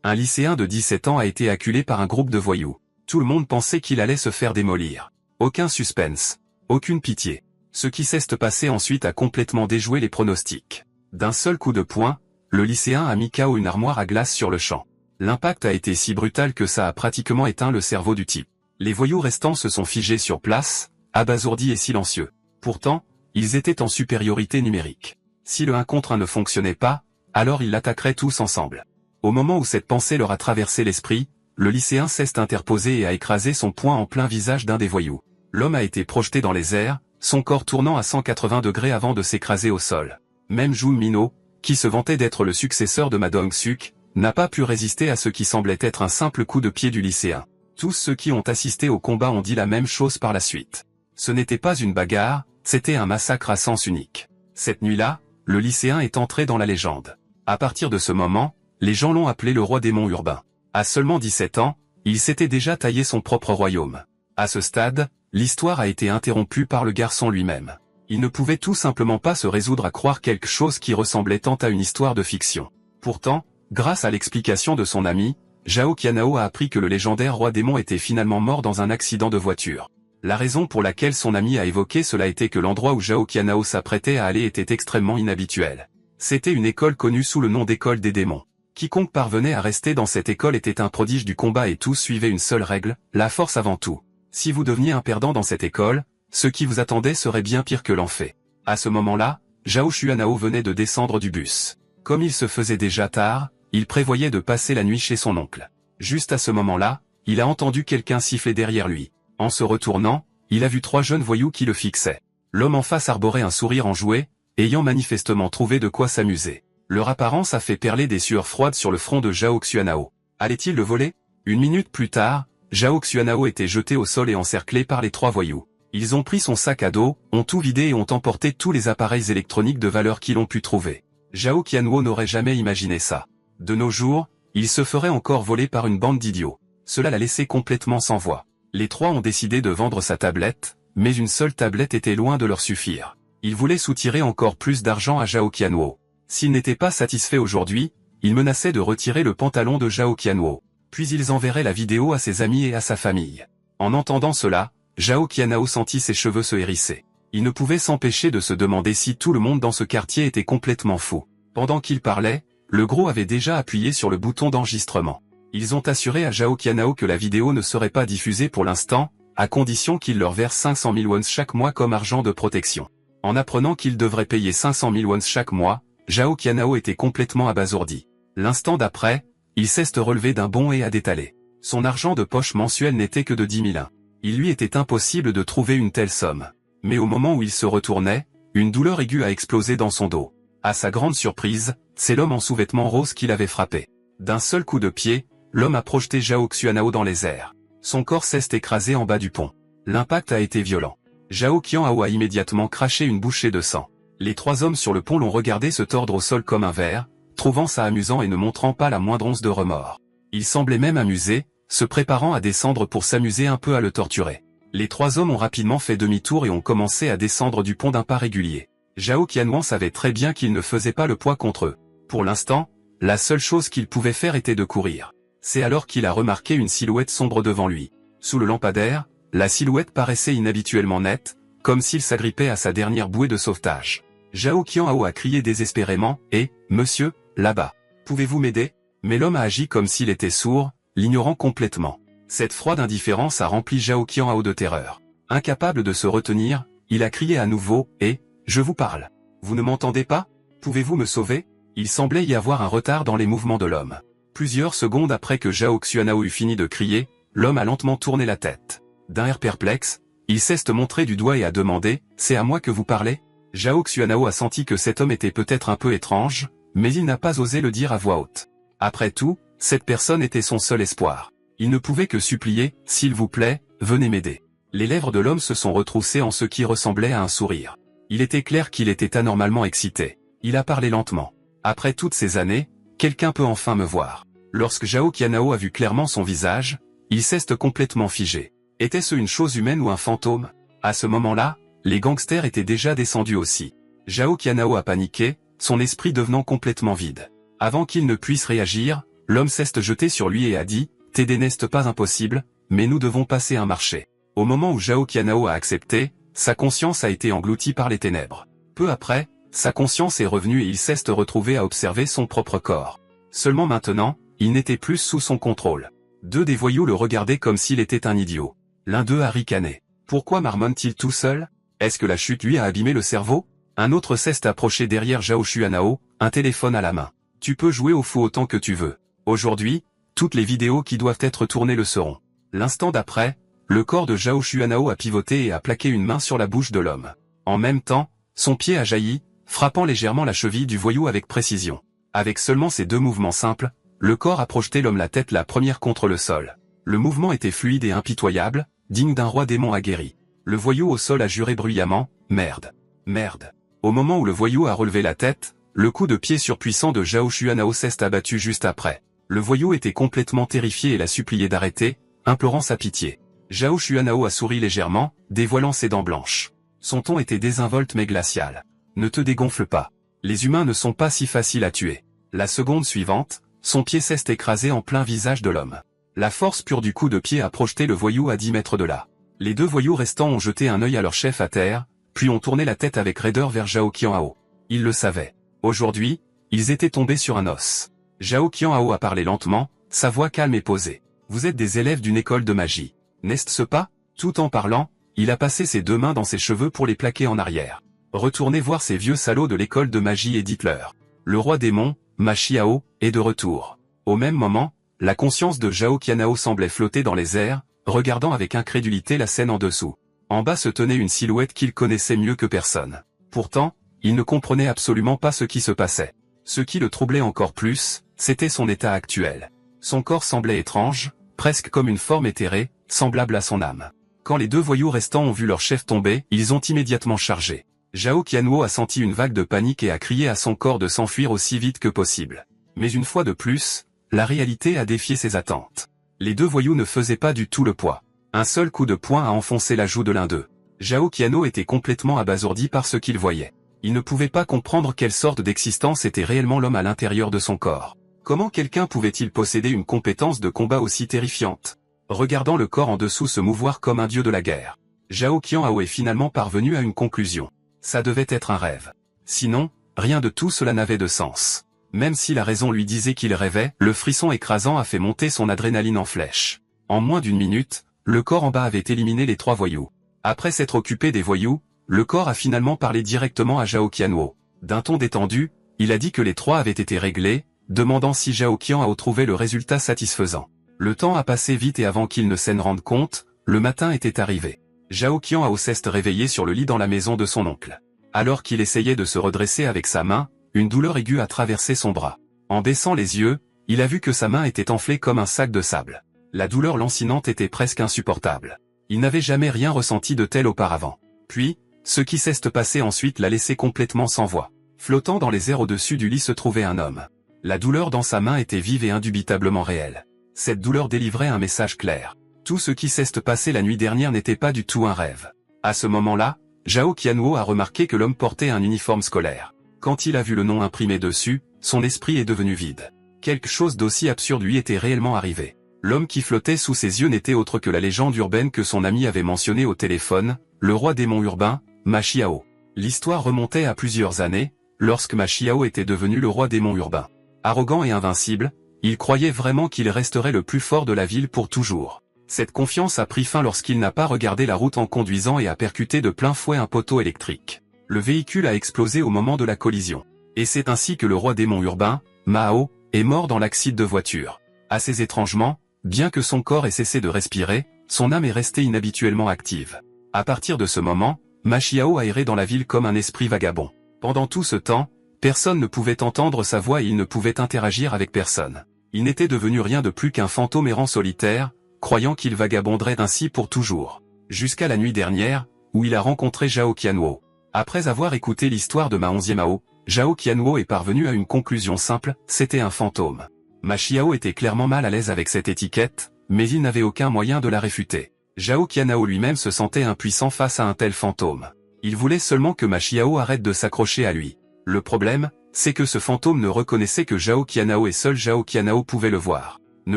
Un lycéen de 17 ans a été acculé par un groupe de voyous. Tout le monde pensait qu'il allait se faire démolir. Aucun suspense. Aucune pitié. Ce qui s'est passé ensuite a complètement déjoué les pronostics. D'un seul coup de poing, le lycéen a mis KO une armoire à glace sur le champ. L'impact a été si brutal que ça a pratiquement éteint le cerveau du type. Les voyous restants se sont figés sur place, abasourdis et silencieux. Pourtant, ils étaient en supériorité numérique. Si le 1 contre 1 ne fonctionnait pas, alors ils l'attaqueraient tous ensemble. Au moment où cette pensée leur a traversé l'esprit, le lycéen s'est interposé et a écrasé son poing en plein visage d'un des voyous. L'homme a été projeté dans les airs, son corps tournant à 180 degrés avant de s'écraser au sol. Même Jun Minho, qui se vantait d'être le successeur de Ma Dong-suk, n'a pas pu résister à ce qui semblait être un simple coup de pied du lycéen. Tous ceux qui ont assisté au combat ont dit la même chose par la suite. Ce n'était pas une bagarre, c'était un massacre à sens unique. Cette nuit-là, le lycéen est entré dans la légende. À partir de ce moment, les gens l'ont appelé le roi démon urbain. À seulement 17 ans, il s'était déjà taillé son propre royaume. À ce stade, l'histoire a été interrompue par le garçon lui-même. Il ne pouvait tout simplement pas se résoudre à croire quelque chose qui ressemblait tant à une histoire de fiction. Pourtant, grâce à l'explication de son ami, Zhao Qianhao a appris que le légendaire roi démon était finalement mort dans un accident de voiture. La raison pour laquelle son ami a évoqué cela était que l'endroit où Zhao Qianhao s'apprêtait à aller était extrêmement inhabituel. C'était une école connue sous le nom d'école des démons. Quiconque parvenait à rester dans cette école était un prodige du combat et tous suivaient une seule règle, la force avant tout. Si vous deveniez un perdant dans cette école, ce qui vous attendait serait bien pire que l'enfer. À ce moment-là, Zhao Xuanhao venait de descendre du bus. Comme il se faisait déjà tard, il prévoyait de passer la nuit chez son oncle. Juste à ce moment-là, il a entendu quelqu'un siffler derrière lui. En se retournant, il a vu 3 jeunes voyous qui le fixaient. L'homme en face arborait un sourire enjoué, ayant manifestement trouvé de quoi s'amuser. Leur apparence a fait perler des sueurs froides sur le front de Zhao Xuanhao. Allait-il le voler? Une minute plus tard, Zhao Xuanhao était jeté au sol et encerclé par les 3 voyous. Ils ont pris son sac à dos, ont tout vidé et ont emporté tous les appareils électroniques de valeur qu'ils ont pu trouver. Zhao Qianhao n'aurait jamais imaginé ça. De nos jours, il se ferait encore voler par une bande d'idiots. Cela l'a laissé complètement sans voix. Les 3 ont décidé de vendre sa tablette, mais une seule tablette était loin de leur suffire. Ils voulaient soutirer encore plus d'argent à Zhao Qianhao. S'ils n'étaient pas satisfaits aujourd'hui, ils menaçaient de retirer le pantalon de Zhao Qianhao. Puis ils enverraient la vidéo à ses amis et à sa famille. En entendant cela, Zhao Qianhao sentit ses cheveux se hérisser. Il ne pouvait s'empêcher de se demander si tout le monde dans ce quartier était complètement fou. Pendant qu'il parlait, le gros avait déjà appuyé sur le bouton d'enregistrement. Ils ont assuré à Zhao Qianhao que la vidéo ne serait pas diffusée pour l'instant, à condition qu'il leur verse 500 000 wons chaque mois comme argent de protection. En apprenant qu'il devrait payer 500 000 wons chaque mois, Zhao Qianhao était complètement abasourdi. L'instant d'après, il s'est relevé d'un bond et a détalé. Son argent de poche mensuel n'était que de 10 000. Il lui était impossible de trouver une telle somme. Mais au moment où il se retournait, une douleur aiguë a explosé dans son dos. À sa grande surprise, c'est l'homme en sous-vêtements roses qui l'avait frappé. D'un seul coup de pied, l'homme a projeté Zhao Xuanhao dans les airs. Son corps s'est écrasé en bas du pont. L'impact a été violent. Zhao Qianhao a immédiatement craché une bouchée de sang. Les 3 hommes sur le pont l'ont regardé se tordre au sol comme un ver, trouvant ça amusant et ne montrant pas la moindre once de remords. Ils semblaient même amusés, se préparant à descendre pour s'amuser un peu à le torturer. Les 3 hommes ont rapidement fait demi-tour et ont commencé à descendre du pont d'un pas régulier. Zhao Qianhao savait très bien qu'il ne faisait pas le poids contre eux. Pour l'instant, la seule chose qu'il pouvait faire était de courir. C'est alors qu'il a remarqué une silhouette sombre devant lui. Sous le lampadaire, la silhouette paraissait inhabituellement nette, comme s'il s'agrippait à sa dernière bouée de sauvetage. Zhao Qianhao a crié désespérément, « Eh, monsieur, là-bas, pouvez-vous m'aider ?» Mais l'homme a agi comme s'il était sourd, l'ignorant complètement. Cette froide indifférence a rempli Zhao Qianhao de terreur. Incapable de se retenir, il a crié à nouveau, « Eh, je vous parle. Vous ne m'entendez pas? Pouvez-vous me sauver ?» Il semblait y avoir un retard dans les mouvements de l'homme. Plusieurs secondes après que Zhao Xuanhao eut fini de crier, l'homme a lentement tourné la tête. D'un air perplexe, il s'est montré du doigt et a demandé, « C'est à moi que vous parlez ?» Zhao Xuanhao a senti que cet homme était peut-être un peu étrange, mais il n'a pas osé le dire à voix haute. Après tout, cette personne était son seul espoir. Il ne pouvait que supplier, « S'il vous plaît, venez m'aider. » Les lèvres de l'homme se sont retroussées en ce qui ressemblait à un sourire. Il était clair qu'il était anormalement excité. Il a parlé lentement. « Après toutes ces années, quelqu'un peut enfin me voir. » Lorsque Zhao Qianhao a vu clairement son visage, il s'est complètement figé. Était-ce une chose humaine ou un fantôme? À ce moment-là, les gangsters étaient déjà descendus aussi. Zhao Qianhao a paniqué, son esprit devenant complètement vide. Avant qu'il ne puisse réagir, L'homme s'est jeté sur lui et a dit, « T'aider n'est pas impossible, mais nous devons passer un marché. » Au moment où Zhao Qianhao a accepté, sa conscience a été engloutie par les ténèbres. Peu après, sa conscience est revenue et il s'est retrouvé à observer son propre corps. Seulement maintenant, il n'était plus sous son contrôle. Deux des voyous le regardaient comme s'il était un idiot. L'un d'eux a ricané. Pourquoi marmonne-t-il tout seul? Est-ce que la chute lui a abîmé le cerveau? Un autre s'est approché derrière Zhao Xuanhao, un téléphone à la main. Tu peux jouer au fou autant que tu veux. Aujourd'hui, toutes les vidéos qui doivent être tournées le seront. L'instant d'après, le corps de Zhao Xuanhao a pivoté et a plaqué une main sur la bouche de l'homme. En même temps, son pied a jailli, frappant légèrement la cheville du voyou avec précision. Avec seulement ces deux mouvements simples, le corps a projeté l'homme la tête la première contre le sol. Le mouvement était fluide et impitoyable, digne d'un roi démon aguerri. Le voyou au sol a juré bruyamment, « Merde. Merde. » Au moment où le voyou a relevé la tête, le coup de pied surpuissant de Zhao Xuanhao s'est abattu juste après. Le voyou était complètement terrifié et l'a supplié d'arrêter, implorant sa pitié. Zhao Xuanhao a souri légèrement, dévoilant ses dents blanches. Son ton était désinvolte mais glacial. « Ne te dégonfle pas. Les humains ne sont pas si faciles à tuer. » La seconde suivante, son pied s'est écrasé en plein visage de l'homme. La force pure du coup de pied a projeté le voyou à 10 mètres de là. Les deux voyous restants ont jeté un œil à leur chef à terre, puis ont tourné la tête avec raideur vers Zhao Qianhao. Ils le savaient. Aujourd'hui, ils étaient tombés sur un os. Zhao Qianhao a parlé lentement, sa voix calme et posée. « Vous êtes des élèves d'une école de magie, n'est-ce pas ?» Tout en parlant, il a passé ses deux mains dans ses cheveux pour les plaquer en arrière. « Retournez voir ces vieux salauds de l'école de magie et dites-leur. Le roi démon, Ma Xiao, est de retour. » Au même moment, la conscience de Zhao Qianhao semblait flotter dans les airs, regardant avec incrédulité la scène en dessous. En bas se tenait une silhouette qu'il connaissait mieux que personne. Pourtant, il ne comprenait absolument pas ce qui se passait. Ce qui le troublait encore plus, c'était son état actuel. Son corps semblait étrange, presque comme une forme éthérée, semblable à son âme. Quand les deux voyous restants ont vu leur chef tomber, ils ont immédiatement chargé. Zhao Qianhao a senti une vague de panique et a crié à son corps de s'enfuir aussi vite que possible. Mais une fois de plus, la réalité a défié ses attentes. Les deux voyous ne faisaient pas du tout le poids. Un seul coup de poing a enfoncé la joue de l'un d'eux. Zhao Qianhao était complètement abasourdi par ce qu'il voyait. Il ne pouvait pas comprendre quelle sorte d'existence était réellement l'homme à l'intérieur de son corps. Comment quelqu'un pouvait-il posséder une compétence de combat aussi terrifiante? Regardant le corps en dessous se mouvoir comme un dieu de la guerre, Zhao Qianhao est finalement parvenu à une conclusion. Ça devait être un rêve. Sinon, rien de tout cela n'avait de sens. Même si la raison lui disait qu'il rêvait, le frisson écrasant a fait monter son adrénaline en flèche. En moins d'une minute, le corps en bas avait éliminé les trois voyous. Après s'être occupé des voyous, le corps a finalement parlé directement à Zhao Qianhao. D'un ton détendu, il a dit que les trois avaient été réglés, demandant si Zhao Qianhao trouvait le résultat satisfaisant. Le temps a passé vite et avant qu'il ne s'en rende compte, le matin était arrivé. Zhao Qianhao s'est réveillé sur le lit dans la maison de son oncle. Alors qu'il essayait de se redresser avec sa main, une douleur aiguë a traversé son bras. En baissant les yeux, il a vu que sa main était enflée comme un sac de sable. La douleur lancinante était presque insupportable. Il n'avait jamais rien ressenti de tel auparavant. Puis, ce qui s'est passé ensuite l'a laissé complètement sans voix. Flottant dans les airs au-dessus du lit se trouvait un homme. La douleur dans sa main était vive et indubitablement réelle. Cette douleur délivrait un message clair. Tout ce qui s'est passé la nuit dernière n'était pas du tout un rêve. À ce moment-là, Zhao Qianhao a remarqué que l'homme portait un uniforme scolaire. Quand il a vu le nom imprimé dessus, son esprit est devenu vide. Quelque chose d'aussi absurde lui était réellement arrivé. L'homme qui flottait sous ses yeux n'était autre que la légende urbaine que son ami avait mentionnée au téléphone, le roi démon urbain, Ma Xiao. L'histoire remontait à plusieurs années, lorsque Ma Xiao était devenu le roi démon urbain. Arrogant et invincible, il croyait vraiment qu'il resterait le plus fort de la ville pour toujours. Cette confiance a pris fin lorsqu'il n'a pas regardé la route en conduisant et a percuté de plein fouet un poteau électrique. Le véhicule a explosé au moment de la collision. Et c'est ainsi que le roi démon urbain, Mao, est mort dans l'accident de voiture. Assez étrangement, bien que son corps ait cessé de respirer, son âme est restée inhabituellement active. À partir de ce moment, Ma Xiao a erré dans la ville comme un esprit vagabond. Pendant tout ce temps, personne ne pouvait entendre sa voix et il ne pouvait interagir avec personne. Il n'était devenu rien de plus qu'un fantôme errant solitaire, croyant qu'il vagabonderait ainsi pour toujours. Jusqu'à la nuit dernière, où il a rencontré Zhao Qianhao. Après avoir écouté l'histoire de Ma 11e Mao, Zhao Qianhao est parvenu à une conclusion simple, c'était un fantôme. Ma Xiao était clairement mal à l'aise avec cette étiquette, mais il n'avait aucun moyen de la réfuter. Zhao Qianhao lui-même se sentait impuissant face à un tel fantôme. Il voulait seulement que Ma Xiao arrête de s'accrocher à lui. Le problème, c'est que ce fantôme ne reconnaissait que Zhao Qianhao et seul Zhao Qianhao pouvait le voir, ne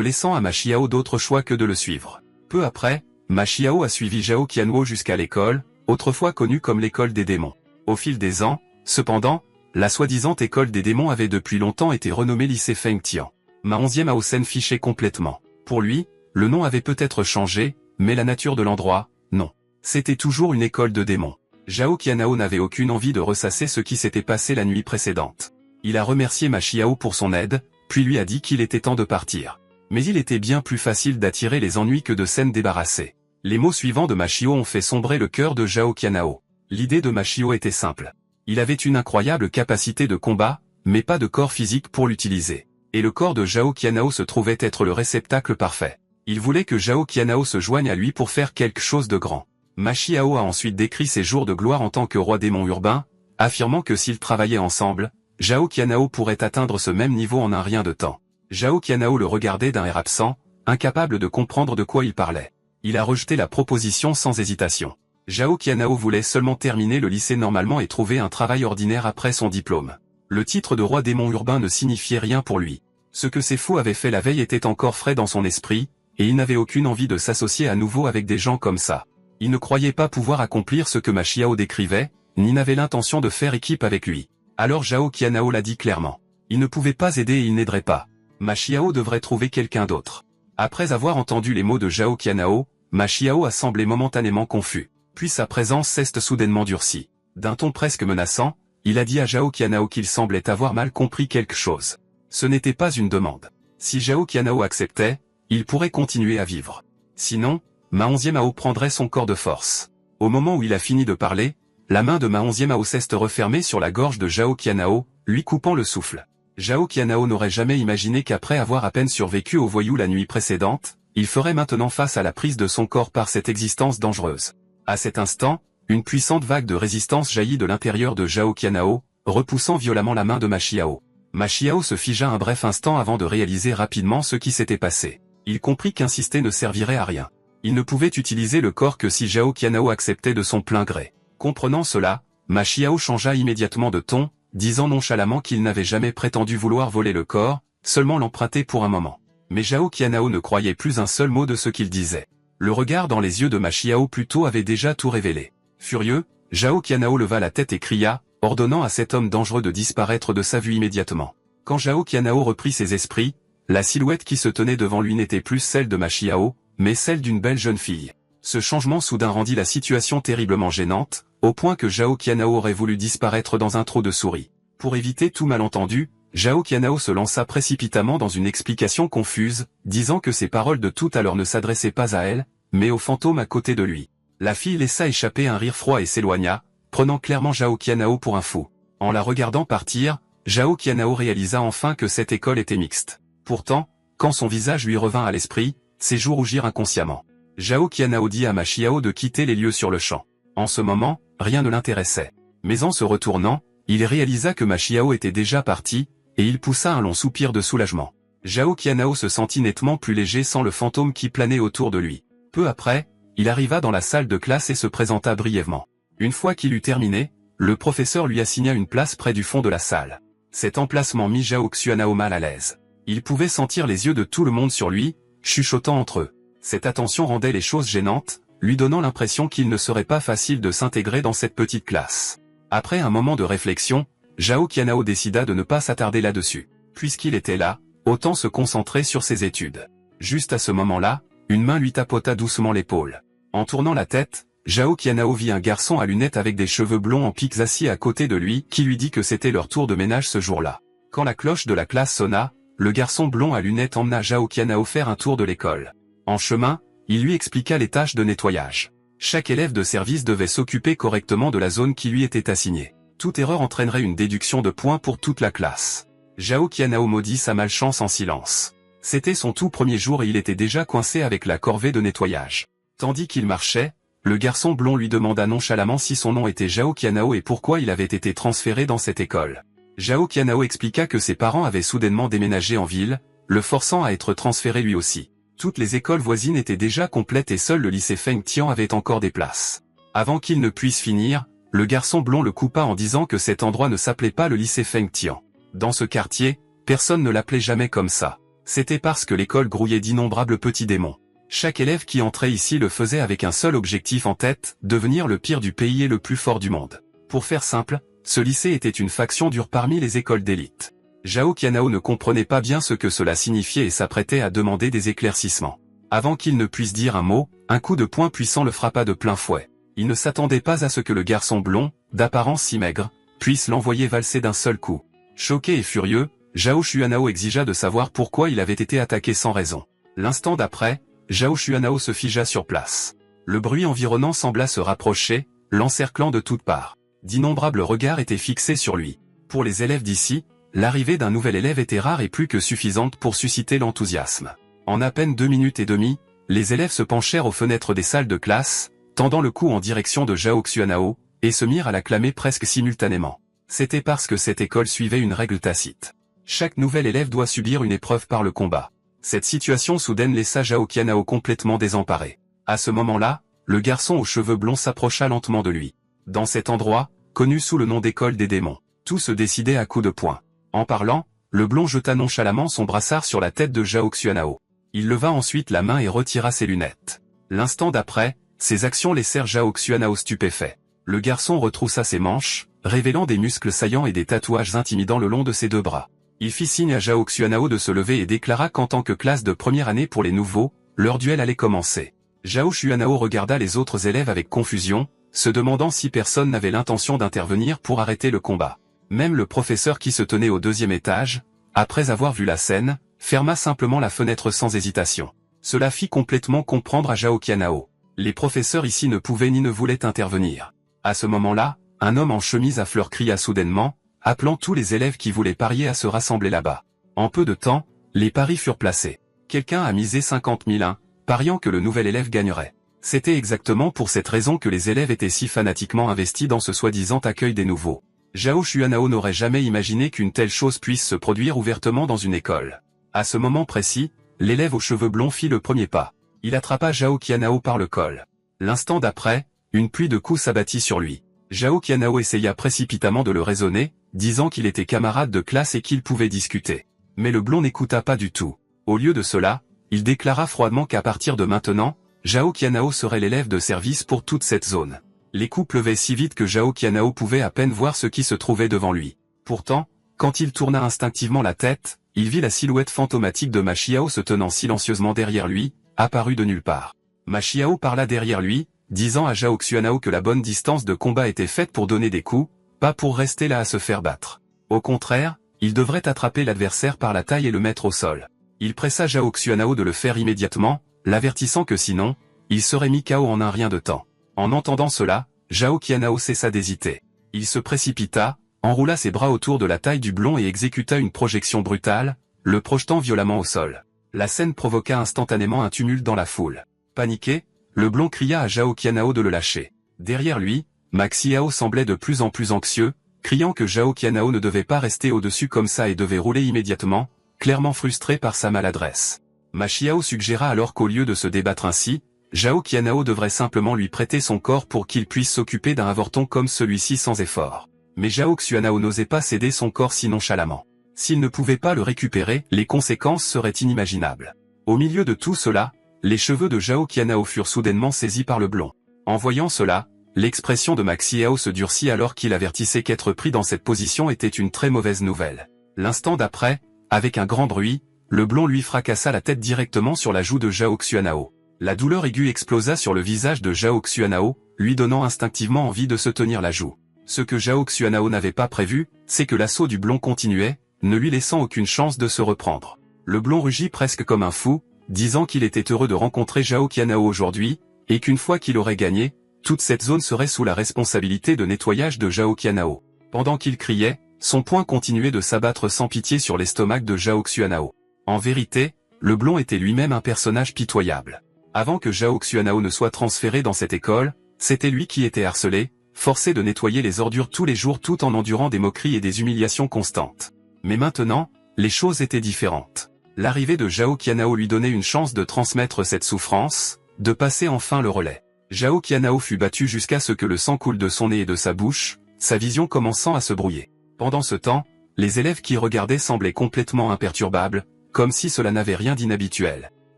laissant à Ma Xiao d'autre choix que de le suivre. Peu après, Ma Xiao a suivi Zhao Qianhao jusqu'à l'école, autrefois connue comme l'école des démons. Au fil des ans, cependant, la soi-disant école des démons avait depuis longtemps été renommée lycée Feng Tian. Ma 11e Hao Sen fichait complètement. Pour lui, le nom avait peut-être changé, mais la nature de l'endroit, non. C'était toujours une école de démons. Zhao Qianhao n'avait aucune envie de ressasser ce qui s'était passé la nuit précédente. Il a remercié Ma Xiao pour son aide, puis lui a dit qu'il était temps de partir. Mais il était bien plus facile d'attirer les ennuis que de s'en débarrasser. Les mots suivants de Ma Xiao ont fait sombrer le cœur de Zhao Qianhao. L'idée de Ma Xiao était simple. Il avait une incroyable capacité de combat, mais pas de corps physique pour l'utiliser. Et le corps de Zhao Qianhao se trouvait être le réceptacle parfait. Il voulait que Zhao Qianhao se joigne à lui pour faire quelque chose de grand. Ma Xiao a ensuite décrit ses jours de gloire en tant que roi démon urbain, affirmant que s'ils travaillaient ensemble, Zhao Qianhao pourrait atteindre ce même niveau en un rien de temps. Zhao Qianhao le regardait d'un air absent, incapable de comprendre de quoi il parlait. Il a rejeté la proposition sans hésitation. Zhao Qianhao voulait seulement terminer le lycée normalement et trouver un travail ordinaire après son diplôme. Le titre de roi démon urbain ne signifiait rien pour lui. Ce que ses fous avaient fait la veille était encore frais dans son esprit, et il n'avait aucune envie de s'associer à nouveau avec des gens comme ça. Il ne croyait pas pouvoir accomplir ce que Ma Xiao décrivait, ni n'avait l'intention de faire équipe avec lui. Alors Zhao Qianhao l'a dit clairement. Il ne pouvait pas aider et il n'aiderait pas. Ma Xiao devrait trouver quelqu'un d'autre. Après avoir entendu les mots de Zhao Qianhao, Ma Xiao a semblé momentanément confus. Puis sa présence s'est soudainement durcie. D'un ton presque menaçant, il a dit à Zhao Qianhao qu'il semblait avoir mal compris quelque chose. Ce n'était pas une demande. Si Zhao Qianhao acceptait, il pourrait continuer à vivre. Sinon, Ma 11e Hao prendrait son corps de force. Au moment où il a fini de parler, la main de Ma 11e Hao s'est refermée sur la gorge de Zhao Qianhao, lui coupant le souffle. Zhao Qianhao n'aurait jamais imaginé qu'après avoir à peine survécu au voyou la nuit précédente, il ferait maintenant face à la prise de son corps par cette existence dangereuse. À cet instant, une puissante vague de résistance jaillit de l'intérieur de Zhao Qianhao, repoussant violemment la main de Ma Xiao. Ma Xiao se figea un bref instant avant de réaliser rapidement ce qui s'était passé. Il comprit qu'insister ne servirait à rien. Il ne pouvait utiliser le corps que si Zhao Qianhao acceptait de son plein gré. Comprenant cela, Ma Xiao changea immédiatement de ton, disant nonchalamment qu'il n'avait jamais prétendu vouloir voler le corps, seulement l'emprunter pour un moment. Mais Zhao Qianhao ne croyait plus un seul mot de ce qu'il disait. Le regard dans les yeux de Ma Xiao plutôt avait déjà tout révélé. Furieux, Zhao Qianhao leva la tête et cria, ordonnant à cet homme dangereux de disparaître de sa vue immédiatement. Quand Zhao Qianhao reprit ses esprits, la silhouette qui se tenait devant lui n'était plus celle de Ma Xiao, mais celle d'une belle jeune fille. Ce changement soudain rendit la situation terriblement gênante, au point que Zhao Qianhao aurait voulu disparaître dans un trou de souris. Pour éviter tout malentendu, Zhao Qianhao se lança précipitamment dans une explication confuse, disant que ses paroles de tout à l'heure ne s'adressaient pas à elle, mais au fantôme à côté de lui. La fille laissa échapper un rire froid et s'éloigna, prenant clairement Zhao Qianhao pour un fou. En la regardant partir, Zhao Qianhao réalisa enfin que cette école était mixte. Pourtant, quand son visage lui revint à l'esprit, ses joues rougirent inconsciemment. Zhao Qianhao dit à Ma Xiao de quitter les lieux sur le champ. En ce moment, rien ne l'intéressait. Mais en se retournant, il réalisa que Ma Xiao était déjà partie, et il poussa un long soupir de soulagement. Zhao Qianhao se sentit nettement plus léger sans le fantôme qui planait autour de lui. Peu après, il arriva dans la salle de classe et se présenta brièvement. Une fois qu'il eut terminé, le professeur lui assigna une place près du fond de la salle. Cet emplacement mit Zhao Qianhao mal à l'aise. Il pouvait sentir les yeux de tout le monde sur lui, chuchotant entre eux. Cette attention rendait les choses gênantes, lui donnant l'impression qu'il ne serait pas facile de s'intégrer dans cette petite classe. Après un moment de réflexion, Zhao Qianhao décida de ne pas s'attarder là-dessus. Puisqu'il était là, autant se concentrer sur ses études. Juste à ce moment-là, une main lui tapota doucement l'épaule. En tournant la tête, Zhao Qianhao vit un garçon à lunettes avec des cheveux blonds en pics assis à côté de lui qui lui dit que c'était leur tour de ménage ce jour-là. Quand la cloche de la classe sonna, le garçon blond à lunettes emmena Zhao Qianhao faire un tour de l'école. En chemin, il lui expliqua les tâches de nettoyage. Chaque élève de service devait s'occuper correctement de la zone qui lui était assignée. Toute erreur entraînerait une déduction de points pour toute la classe. Zhao Qianhao maudit sa malchance en silence. C'était son tout premier jour et il était déjà coincé avec la corvée de nettoyage. Tandis qu'il marchait, le garçon blond lui demanda nonchalamment si son nom était Zhao Qianhao et pourquoi il avait été transféré dans cette école. Zhao Qianhao expliqua que ses parents avaient soudainement déménagé en ville, le forçant à être transféré lui aussi. Toutes les écoles voisines étaient déjà complètes et seul le lycée Feng Tian avait encore des places. Avant qu'il ne puisse finir, le garçon blond le coupa en disant que cet endroit ne s'appelait pas le lycée Feng Tian. Dans ce quartier, personne ne l'appelait jamais comme ça. C'était parce que l'école grouillait d'innombrables petits démons. Chaque élève qui entrait ici le faisait avec un seul objectif en tête, devenir le pire du pays et le plus fort du monde. Pour faire simple, ce lycée était une faction dure parmi les écoles d'élite. Zhao Qianhao ne comprenait pas bien ce que cela signifiait et s'apprêtait à demander des éclaircissements. Avant qu'il ne puisse dire un mot, un coup de poing puissant le frappa de plein fouet. Il ne s'attendait pas à ce que le garçon blond, d'apparence si maigre, puisse l'envoyer valser d'un seul coup. Choqué et furieux, Zhao Xuanhao exigea de savoir pourquoi il avait été attaqué sans raison. L'instant d'après, Zhao Xuanhao se figea sur place. Le bruit environnant sembla se rapprocher, l'encerclant de toutes parts. D'innombrables regards étaient fixés sur lui. Pour les élèves d'ici, l'arrivée d'un nouvel élève était rare et plus que suffisante pour susciter l'enthousiasme. En à peine 2 minutes et demie, les élèves se penchèrent aux fenêtres des salles de classe, tendant le cou en direction de Zhao Xuanhao, et se mirent à l'acclamer presque simultanément. C'était parce que cette école suivait une règle tacite. Chaque nouvel élève doit subir une épreuve par le combat. Cette situation soudaine laissa Zhao Qianhao complètement désemparé. À ce moment-là, le garçon aux cheveux blonds s'approcha lentement de lui. Dans cet endroit, connu sous le nom d'école des démons, tout se décidait à coups de poing. En parlant, le blond jeta nonchalamment son brassard sur la tête de Zhao Xuanhao. Il leva ensuite la main et retira ses lunettes. L'instant d'après, ses actions laissèrent Zhao Xuanhao stupéfait. Le garçon retroussa ses manches, révélant des muscles saillants et des tatouages intimidants le long de ses 2 bras. Il fit signe à Zhao Xuanhao de se lever et déclara qu'en tant que classe de première année pour les nouveaux, leur duel allait commencer. Zhao Xuanhao regarda les autres élèves avec confusion, se demandant si personne n'avait l'intention d'intervenir pour arrêter le combat. Même le professeur qui se tenait au 2e étage, après avoir vu la scène, ferma simplement la fenêtre sans hésitation. Cela fit complètement comprendre à Zhao Qianhao. Les professeurs ici ne pouvaient ni ne voulaient intervenir. À ce moment-là, un homme en chemise à fleurs cria soudainement, appelant tous les élèves qui voulaient parier à se rassembler là-bas. En peu de temps, les paris furent placés. Quelqu'un a misé 50 001, pariant que le nouvel élève gagnerait. C'était exactement pour cette raison que les élèves étaient si fanatiquement investis dans ce soi-disant accueil des nouveaux. Zhao Xuanhao n'aurait jamais imaginé qu'une telle chose puisse se produire ouvertement dans une école. À ce moment précis, l'élève aux cheveux blonds fit le premier pas. Il attrapa Zhao Qianhao par le col. L'instant d'après, une pluie de coups s'abattit sur lui. Zhao Qianhao essaya précipitamment de le raisonner, disant qu'il était camarade de classe et qu'il pouvait discuter. Mais le blond n'écouta pas du tout. Au lieu de cela, il déclara froidement qu'à partir de maintenant, Zhao Qianhao serait l'élève de service pour toute cette zone. Les coups pleuvaient si vite que Zhao Qianhao pouvait à peine voir ce qui se trouvait devant lui. Pourtant, quand il tourna instinctivement la tête, il vit la silhouette fantomatique de Ma Xiao se tenant silencieusement derrière lui, apparue de nulle part. Ma Xiao parla derrière lui, disant à Zhao Xuanhao que la bonne distance de combat était faite pour donner des coups, pas pour rester là à se faire battre. Au contraire, il devrait attraper l'adversaire par la taille et le mettre au sol. Il pressa Zhao Xuanhao de le faire immédiatement, l'avertissant que sinon, il serait mis KO en un rien de temps. En entendant cela, Zhao Qianhao cessa d'hésiter. Il se précipita, enroula ses bras autour de la taille du blond et exécuta une projection brutale, le projetant violemment au sol. La scène provoqua instantanément un tumulte dans la foule. Paniqué, le blond cria à Zhao Qianhao de le lâcher. Derrière lui, Ma Xiao semblait de plus en plus anxieux, criant que Zhao Qianhao ne devait pas rester au-dessus comme ça et devait rouler immédiatement, clairement frustré par sa maladresse. Ma Xiao suggéra alors qu'au lieu de se débattre ainsi, Zhao Qianhao devrait simplement lui prêter son corps pour qu'il puisse s'occuper d'un avorton comme celui-ci sans effort. Mais Zhao Xuanhao n'osait pas céder son corps si nonchalamment. S'il ne pouvait pas le récupérer, les conséquences seraient inimaginables. Au milieu de tout cela, les cheveux de Zhao Qianhao furent soudainement saisis par le blond. En voyant cela, l'expression de Ma Xiao se durcit alors qu'il avertissait qu'être pris dans cette position était une très mauvaise nouvelle. L'instant d'après, avec un grand bruit, le blond lui fracassa la tête directement sur la joue de Zhao Xuanhao. La douleur aiguë explosa sur le visage de Zhao Xuanhao, lui donnant instinctivement envie de se tenir la joue. Ce que Zhao Xuanhao n'avait pas prévu, c'est que l'assaut du blond continuait, ne lui laissant aucune chance de se reprendre. Le blond rugit presque comme un fou, disant qu'il était heureux de rencontrer Zhao Qianhao aujourd'hui, et qu'une fois qu'il aurait gagné, toute cette zone serait sous la responsabilité de nettoyage de Zhao Qianhao. Pendant qu'il criait, son poing continuait de s'abattre sans pitié sur l'estomac de Zhao Xuanhao. En vérité, le blond était lui-même un personnage pitoyable. Avant que Zhao Xuanhao ne soit transféré dans cette école, c'était lui qui était harcelé, forcé de nettoyer les ordures tous les jours tout en endurant des moqueries et des humiliations constantes. Mais maintenant, les choses étaient différentes. L'arrivée de Zhao Qianhao lui donnait une chance de transmettre cette souffrance, de passer enfin le relais. Zhao Qianhao fut battu jusqu'à ce que le sang coule de son nez et de sa bouche, sa vision commençant à se brouiller. Pendant ce temps, les élèves qui regardaient semblaient complètement imperturbables, comme si cela n'avait rien d'inhabituel.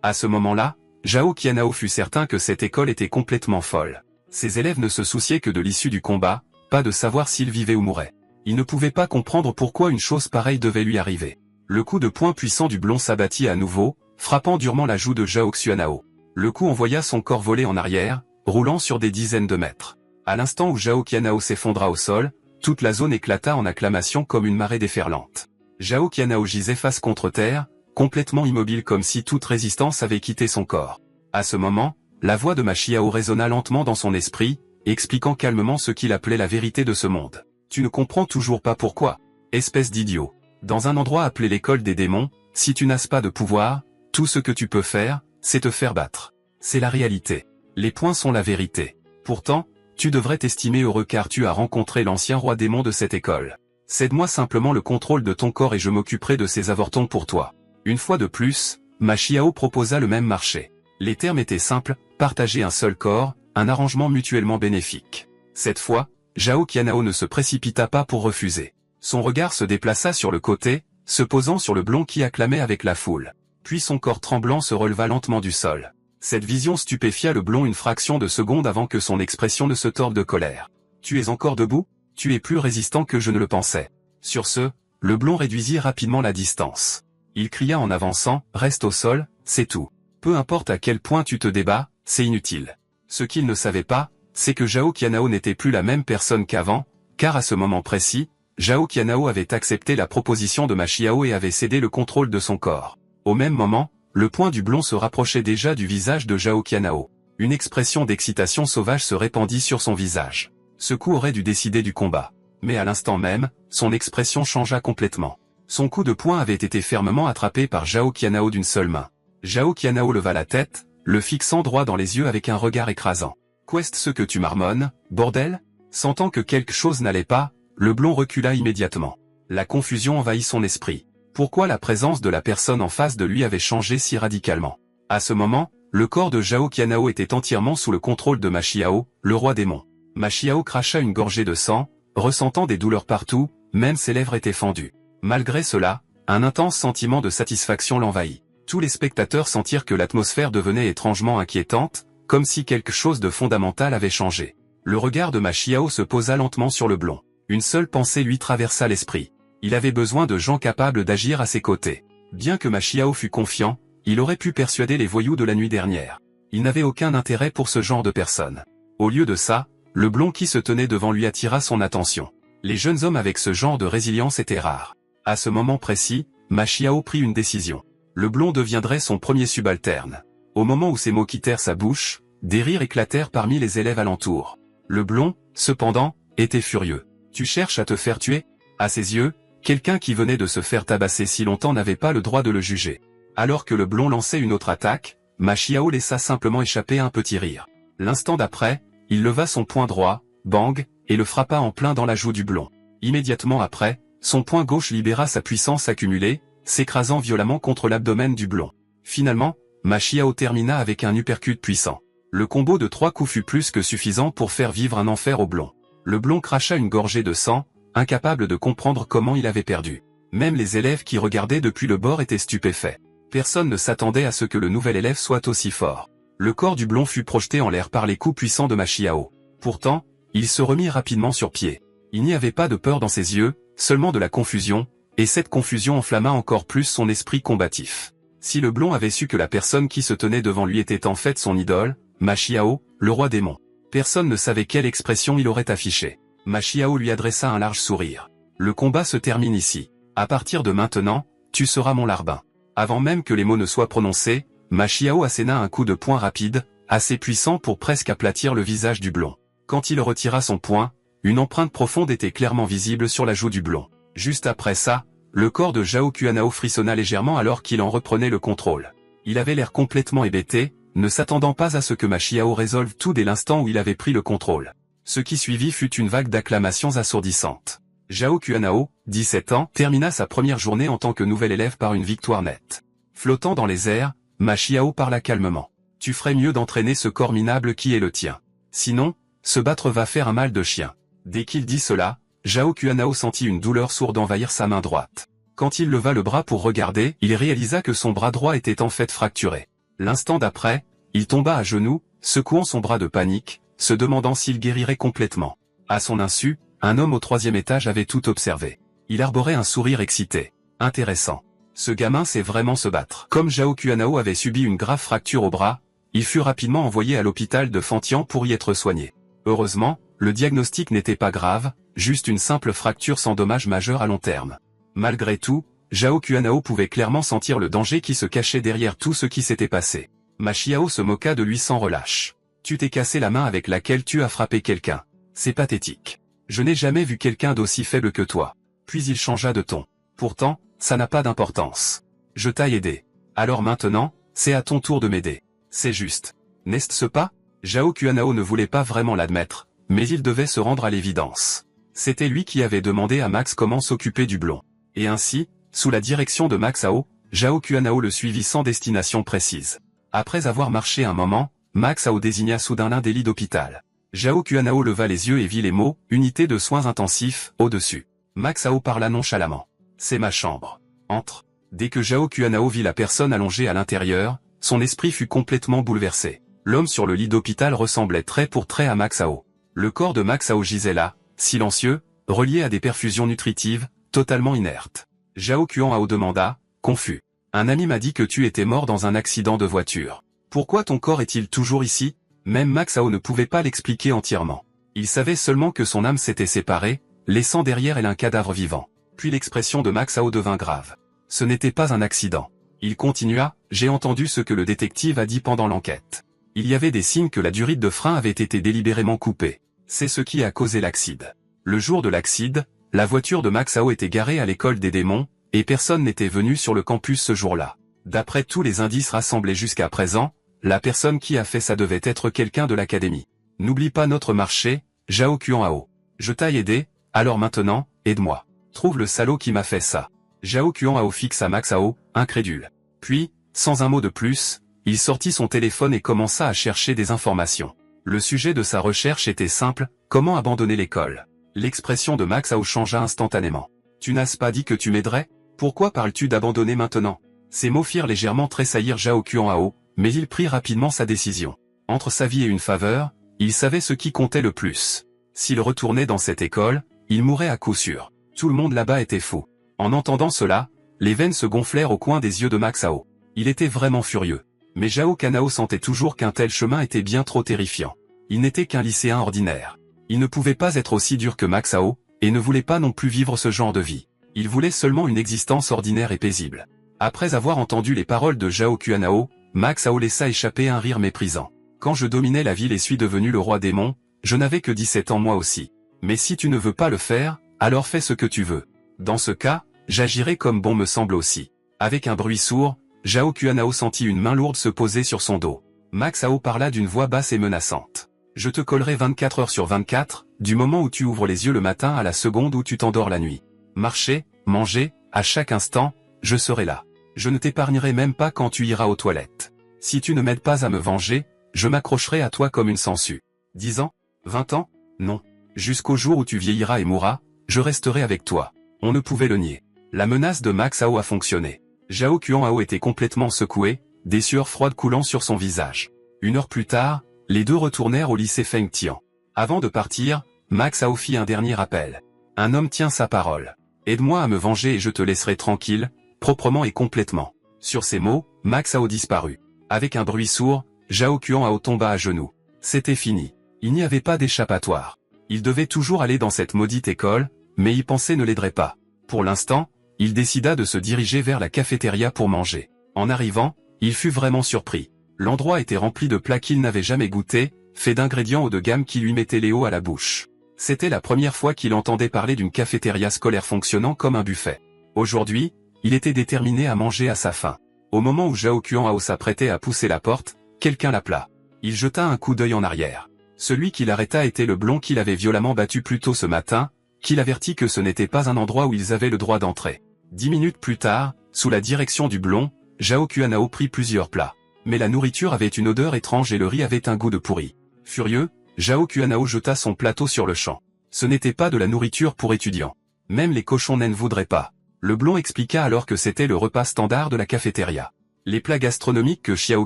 À ce moment-là, Zhao Qianhao fut certain que cette école était complètement folle. Ces élèves ne se souciaient que de l'issue du combat, pas de savoir s'il vivait ou mourait. Il ne pouvait pas comprendre pourquoi une chose pareille devait lui arriver. Le coup de poing puissant du blond s'abattit à nouveau, frappant durement la joue de Zhao Qianhao. Le coup envoya son corps voler en arrière, roulant sur des dizaines de mètres. À l'instant où Zhao Qianhao s'effondra au sol, toute la zone éclata en acclamations comme une marée déferlante. Zhao Qianhao gisait face contre terre, complètement immobile comme si toute résistance avait quitté son corps. À ce moment, la voix de Ma Xiao résonna lentement dans son esprit, expliquant calmement ce qu'il appelait la vérité de ce monde. Tu ne comprends toujours pas pourquoi. Espèce d'idiot. Dans un endroit appelé l'école des démons, si tu n'as pas de pouvoir, tout ce que tu peux faire, c'est te faire battre. C'est la réalité. Les points sont la vérité. Pourtant, tu devrais t'estimer heureux car tu as rencontré l'ancien roi démon de cette école. Cède-moi simplement le contrôle de ton corps et je m'occuperai de ces avortons pour toi. Une fois de plus, Ma Xiao proposa le même marché. Les termes étaient simples, partager un seul corps, un arrangement mutuellement bénéfique. Cette fois, Zhao Qianhao ne se précipita pas pour refuser. Son regard se déplaça sur le côté, se posant sur le blond qui acclamait avec la foule. Puis son corps tremblant se releva lentement du sol. Cette vision stupéfia le blond une fraction de seconde avant que son expression ne se torde de colère. « Tu es encore debout ? Tu es plus résistant que je ne le pensais. » Sur ce, le blond réduisit rapidement la distance. Il cria en avançant, « Reste au sol, c'est tout. Peu importe à quel point tu te débats, c'est inutile. » Ce qu'il ne savait pas, c'est que Zhao Qianhao n'était plus la même personne qu'avant, car à ce moment précis, Zhao Qianhao avait accepté la proposition de Ma Xiao et avait cédé le contrôle de son corps. Au même moment, le poing du blond se rapprochait déjà du visage de Zhao Qianhao. Une expression d'excitation sauvage se répandit sur son visage. Ce coup aurait dû décider du combat. Mais à l'instant même, son expression changea complètement. Son coup de poing avait été fermement attrapé par Zhao Qianhao d'une seule main. Zhao Qianhao leva la tête, le fixant droit dans les yeux avec un regard écrasant. « Qu'est-ce ce que tu marmonnes, bordel ?» Sentant que quelque chose n'allait pas, le blond recula immédiatement. La confusion envahit son esprit. Pourquoi la présence de la personne en face de lui avait changé si radicalement? À ce moment, le corps de Zhao Qianhao était entièrement sous le contrôle de Ma Xiao, le roi démon. Ma Xiao cracha une gorgée de sang, ressentant des douleurs partout, même ses lèvres étaient fendues. Malgré cela, un intense sentiment de satisfaction l'envahit. Tous les spectateurs sentirent que l'atmosphère devenait étrangement inquiétante, comme si quelque chose de fondamental avait changé. Le regard de Ma Xiao se posa lentement sur le blond. Une seule pensée lui traversa l'esprit. Il avait besoin de gens capables d'agir à ses côtés. Bien que Ma Xiao fût confiant, il aurait pu persuader les voyous de la nuit dernière. Il n'avait aucun intérêt pour ce genre de personnes. Au lieu de ça, le blond qui se tenait devant lui attira son attention. Les jeunes hommes avec ce genre de résilience étaient rares. À ce moment précis, Ma Xiao prit une décision. Le blond deviendrait son premier subalterne. Au moment où ces mots quittèrent sa bouche, des rires éclatèrent parmi les élèves alentours. Le blond, cependant, était furieux. « Tu cherches à te faire tuer ?» À ses yeux, quelqu'un qui venait de se faire tabasser si longtemps n'avait pas le droit de le juger. Alors que le blond lançait une autre attaque, Ma Xiao laissa simplement échapper un petit rire. L'instant d'après, il leva son poing droit, bang, et le frappa en plein dans la joue du blond. Immédiatement après, son poing gauche libéra sa puissance accumulée, s'écrasant violemment contre l'abdomen du blond. Finalement, Ma Xiao termina avec un uppercut puissant. Le combo de 3 coups fut plus que suffisant pour faire vivre un enfer au blond. Le blond cracha une gorgée de sang, incapable de comprendre comment il avait perdu. Même les élèves qui regardaient depuis le bord étaient stupéfaits. Personne ne s'attendait à ce que le nouvel élève soit aussi fort. Le corps du blond fut projeté en l'air par les coups puissants de Ma Xiao. Pourtant, il se remit rapidement sur pied. Il n'y avait pas de peur dans ses yeux, seulement de la confusion, et cette confusion enflamma encore plus son esprit combatif. Si le blond avait su que la personne qui se tenait devant lui était en fait son idole, Ma Xiao, le roi démon, personne ne savait quelle expression il aurait affichée. Ma Xiao lui adressa un large sourire. Le combat se termine ici. À partir de maintenant, tu seras mon larbin. Avant même que les mots ne soient prononcés, Ma Xiao asséna un coup de poing rapide, assez puissant pour presque aplatir le visage du blond. Quand il retira son poing, une empreinte profonde était clairement visible sur la joue du blond. Juste après ça, le corps de Zhao Qianhao frissonna légèrement alors qu'il en reprenait le contrôle. Il avait l'air complètement hébété, ne s'attendant pas à ce que Ma Xiao résolve tout dès l'instant où il avait pris le contrôle. Ce qui suivit fut une vague d'acclamations assourdissantes. Zhao Qianhao, 17 ans, termina sa première journée en tant que nouvel élève par une victoire nette. Flottant dans les airs, Ma Xiao parla calmement. « Tu ferais mieux d'entraîner ce corps minable qui est le tien. Sinon, se battre va faire un mal de chien. » Dès qu'il dit cela, Zhao Qianhao sentit une douleur sourde envahir sa main droite. Quand il leva le bras pour regarder, il réalisa que son bras droit était en fait fracturé. L'instant d'après, il tomba à genoux, secouant son bras de panique, se demandant s'il guérirait complètement. À son insu, un homme au 3e étage avait tout observé. Il arborait un sourire excité. Intéressant. Ce gamin sait vraiment se battre. Comme Zhao Qianhao avait subi une grave fracture au bras, il fut rapidement envoyé à l'hôpital de Fantian pour y être soigné. Heureusement, le diagnostic n'était pas grave, juste une simple fracture sans dommage majeur à long terme. Malgré tout, Zhao Qianhao pouvait clairement sentir le danger qui se cachait derrière tout ce qui s'était passé. Ma Xiao se moqua de lui sans relâche. Tu t'es cassé la main avec laquelle tu as frappé quelqu'un. C'est pathétique. Je n'ai jamais vu quelqu'un d'aussi faible que toi. Puis il changea de ton. Pourtant, ça n'a pas d'importance. Je t'ai aidé. Alors maintenant, c'est à ton tour de m'aider. C'est juste. N'est-ce pas? Zhao Qianhao ne voulait pas vraiment l'admettre, mais il devait se rendre à l'évidence. C'était lui qui avait demandé à Max comment s'occuper du blond. Et ainsi, sous la direction de Max Hao, Zhao Qianhao le suivit sans destination précise. Après avoir marché un moment, Max Hao désigna soudain l'un des lits d'hôpital. Zhao Qianhao leva les yeux et vit les mots « Unité de soins intensifs » au-dessus. Max Hao parla nonchalamment. « C'est ma chambre. Entre. » Dès que Zhao Qianhao vit la personne allongée à l'intérieur, son esprit fut complètement bouleversé. L'homme sur le lit d'hôpital ressemblait trait pour trait à Max Hao. Le corps de Max Hao gisait là, silencieux, relié à des perfusions nutritives, totalement inerte. Zhao Qianhao demanda, confus. « Un ami m'a dit que tu étais mort dans un accident de voiture. Pourquoi ton corps est-il toujours ici ?» Même Max Hao ne pouvait pas l'expliquer entièrement. Il savait seulement que son âme s'était séparée, laissant derrière elle un cadavre vivant. Puis l'expression de Max Hao devint grave. Ce n'était pas un accident. Il continua, « J'ai entendu ce que le détective a dit pendant l'enquête. Il y avait des signes que la durite de frein avait été délibérément coupée. C'est ce qui a causé l'accident. Le jour de l'accident, la voiture de Max Hao était garée à l'école des démons, et personne n'était venu sur le campus ce jour-là. D'après tous les indices rassemblés jusqu'à présent, la personne qui a fait ça devait être quelqu'un de l'académie. N'oublie pas notre marché, Zhao Qianhao. Je t'ai aidé, alors maintenant, aide-moi. Trouve le salaud qui m'a fait ça. » Zhao Qianhao fixa Max Hao, incrédule. Puis, sans un mot de plus, il sortit son téléphone et commença à chercher des informations. Le sujet de sa recherche était simple, comment abandonner l'école. L'expression de Max Hao changea instantanément. « Tu n'as pas dit que tu m'aiderais? Pourquoi parles-tu d'abandonner maintenant ?» Ces mots firent légèrement tressaillir Zhao Qianhao, mais il prit rapidement sa décision. Entre sa vie et une faveur, il savait ce qui comptait le plus. S'il retournait dans cette école, il mourrait à coup sûr. Tout le monde là-bas était fou. En entendant cela, les veines se gonflèrent au coin des yeux de Max Hao. Il était vraiment furieux. Mais Zhao Qianhao sentait toujours qu'un tel chemin était bien trop terrifiant. Il n'était qu'un lycéen ordinaire. Il ne pouvait pas être aussi dur que Max Hao, et ne voulait pas non plus vivre ce genre de vie. Il voulait seulement une existence ordinaire et paisible. Après avoir entendu les paroles de Zhao Qianhao, Max Hao laissa échapper un rire méprisant. « Quand je dominais la ville et suis devenu le roi démon, je n'avais que 17 ans moi aussi. Mais si tu ne veux pas le faire, alors fais ce que tu veux. Dans ce cas, j'agirai comme bon me semble aussi. » Avec un bruit sourd, Zhao Qianhao sentit une main lourde se poser sur son dos. Max Hao parla d'une voix basse et menaçante. « Je te collerai 24 heures sur 24, du moment où tu ouvres les yeux le matin à la seconde où tu t'endors la nuit. Marcher, manger, à chaque instant, je serai là. Je ne t'épargnerai même pas quand tu iras aux toilettes. Si tu ne m'aides pas à me venger, je m'accrocherai à toi comme une sangsue. 10 ans? 20 ans? Non. Jusqu'au jour où tu vieilliras et mourras, je resterai avec toi. » On ne pouvait le nier. La menace de Max Hao a fonctionné. Zhao Qianhao était complètement secoué, des sueurs froides coulant sur son visage. 1 heure plus tard, les deux retournèrent au lycée Feng Tian. Avant de partir, Max Hao fit un dernier appel. « Un homme tient sa parole. Aide-moi à me venger et je te laisserai tranquille, proprement et complètement. » Sur ces mots, Max Hao disparut. Avec un bruit sourd, Zhao Qianhao tomba à genoux. C'était fini. Il n'y avait pas d'échappatoire. Il devait toujours aller dans cette maudite école, mais y penser ne l'aiderait pas. Pour l'instant, il décida de se diriger vers la cafétéria pour manger. En arrivant, il fut vraiment surpris. L'endroit était rempli de plats qu'il n'avait jamais goûtés, faits d'ingrédients haut de gamme qui lui mettaient les os à la bouche. C'était la première fois qu'il entendait parler d'une cafétéria scolaire fonctionnant comme un buffet. Aujourd'hui, il était déterminé à manger à sa faim. Au moment où Zhao Qianhao s'apprêtait à pousser la porte, quelqu'un l'appela. Il jeta un coup d'œil en arrière. Celui qui l'arrêta était le blond qu'il avait violemment battu plus tôt ce matin, qui l'avertit que ce n'était pas un endroit où ils avaient le droit d'entrer. 10 minutes plus tard, sous la direction du blond, Zhao Qianhao prit plusieurs plats. Mais la nourriture avait une odeur étrange et le riz avait un goût de pourri. Furieux, Zhao Qianhao jeta son plateau sur le champ. Ce n'était pas de la nourriture pour étudiants. Même les cochons n'en voudraient pas. Le blond expliqua alors que c'était le repas standard de la cafétéria. Les plats gastronomiques que Xiao